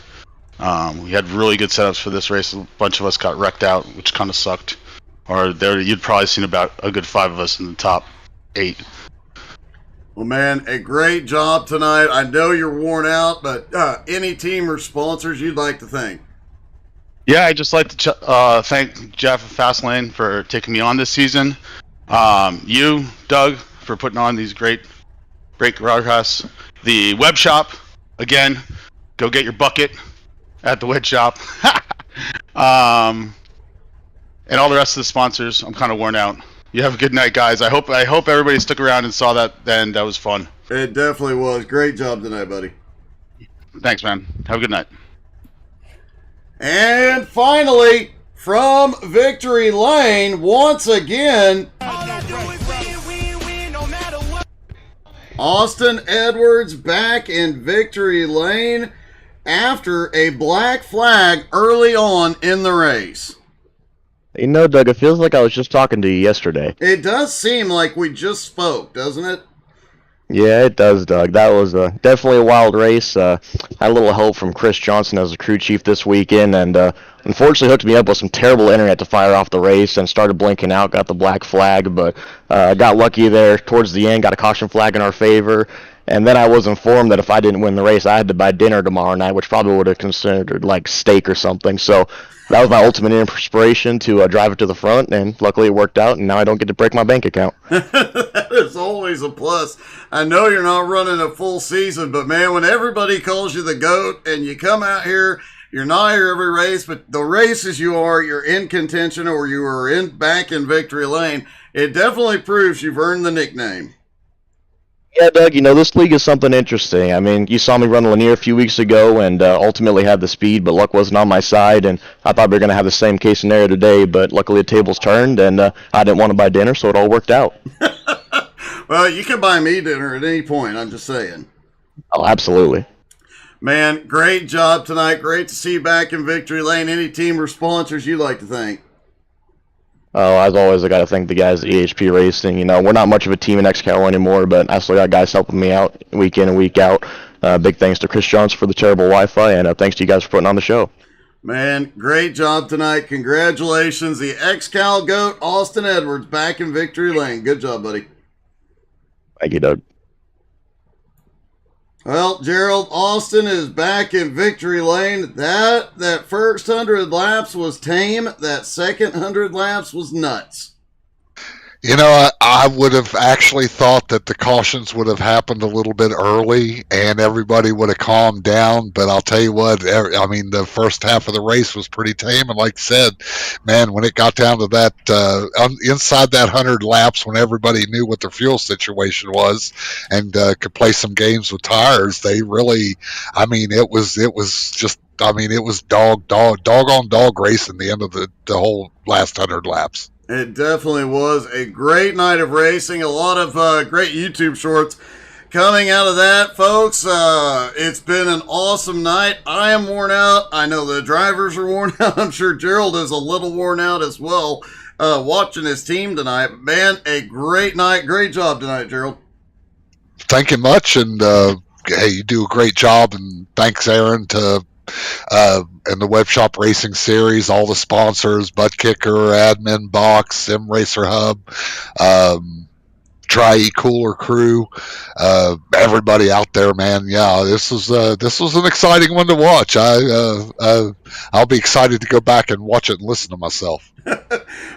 We had really good setups for this race. A bunch of us got wrecked out, which kind of sucked. Or you'd probably seen about a good 5 of us in the top 8. Well, man, a great job tonight. I know you're worn out, but any team or sponsors you'd like to thank? Yeah, I'd just like to thank Jeff and Fastlane for taking me on this season. You, Doug, for putting on these great broadcasts. The web shop, again, go get your bucket at the web shop. And all the rest of the sponsors. I'm kind of worn out. You have a good night, guys. I hope everybody stuck around and saw that, and that was fun. It definitely was. Great job tonight, buddy. Thanks, man. Have a good night. And finally, from Victory Lane, once again, Austin Edwards back in Victory Lane after a black flag early on in the race. You know, Doug, it feels like I was just talking to you yesterday. It does seem like we just spoke, doesn't it? Yeah, it does, Doug. That was definitely a wild race. Had a little help from Chris Johnson as a crew chief this weekend, and unfortunately hooked me up with some terrible internet to fire off the race and started blinking out, got the black flag, but got lucky there towards the end, got a caution flag in our favor, and then I was informed that if I didn't win the race, I had to buy dinner tomorrow night, which probably would have considered like steak or something, so that was my ultimate inspiration to drive it to the front, and luckily it worked out, and now I don't get to break my bank account. That is always a plus. I know you're not running a full season, but man, when everybody calls you the GOAT and you come out here, you're not here every race, but the races you're in contention or you are back in Victory Lane, it definitely proves you've earned the nickname. Yeah, Doug, you know, this league is something interesting. I mean, you saw me run Lanier a few weeks ago and ultimately had the speed, but luck wasn't on my side, and I thought we were going to have the same case scenario today, but luckily the tables turned, and I didn't want to buy dinner, so it all worked out. Well, you can buy me dinner at any point, I'm just saying. Oh, absolutely. Man, great job tonight. Great to see you back in Victory Lane. Any team or sponsors you'd like to thank? Oh, as always, I got to thank the guys at EHP Racing. You know, we're not much of a team in XCAL anymore, but I still got guys helping me out week in and week out. Big thanks to Chris Johnson for the terrible Wi-Fi, and thanks to you guys for putting on the show. Man, great job tonight. Congratulations. The XCAL GOAT, Austin Edwards, back in Victory Lane. Good job, buddy. Thank you, Doug. Well, Gerald, Austin is back in Victory Lane. That first 100 laps was tame. That second 100 laps was nuts. You know, I would have actually thought that the cautions would have happened a little bit early and everybody would have calmed down. But I'll tell you what, I mean, the first half of the race was pretty tame. And like I said, man, when it got down to that, inside that 100 laps, when everybody knew what their fuel situation was and could play some games with tires, they really, I mean, it was just, I mean, it was dog on dog race in the end of the whole last 100 laps. It definitely was a great night of racing. A lot of great YouTube shorts coming out of that, folks. It's been an awesome night. I am worn out. I know the drivers are worn out. I'm sure Gerald is a little worn out as well watching his team tonight. Man, a great night. Great job tonight, Gerald. Thank you much. And, hey, you do a great job. And thanks, Aaron, to and the Web Shop Racing Series, all the sponsors, Butt Kicker, Admin Box, Sim Racer Hub, Tri Cooler Crew, everybody out there, man. Yeah, this was an exciting one to watch. I'll be excited to go back and watch it and listen to myself.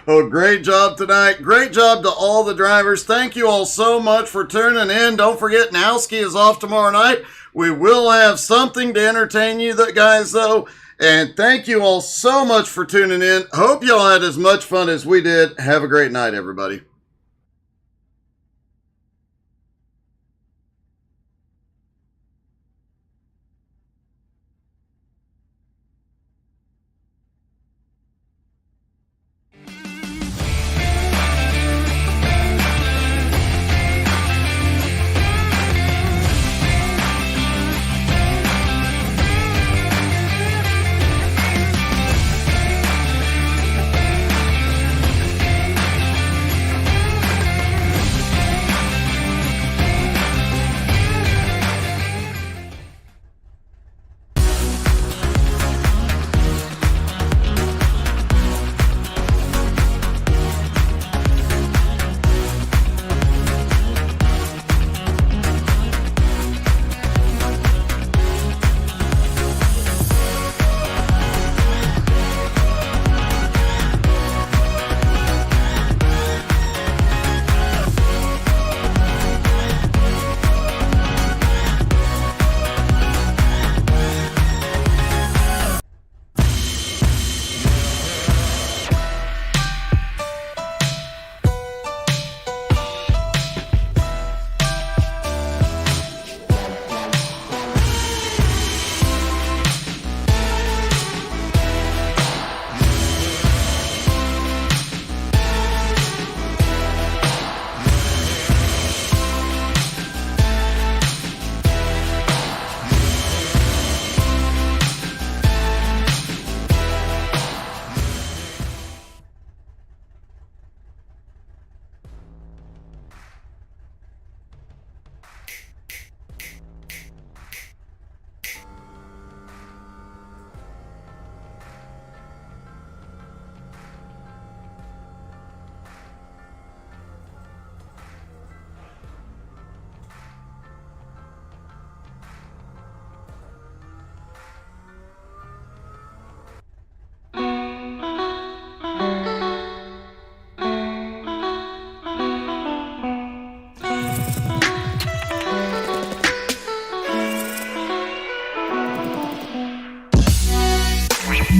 Well, great job tonight. Great job to all the drivers. Thank you all so much for tuning in. Don't forget, Nowski is off tomorrow night. We will have something to entertain you guys, though. And thank you all so much for tuning in. Hope y'all had as much fun as we did. Have a great night, everybody.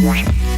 Wow.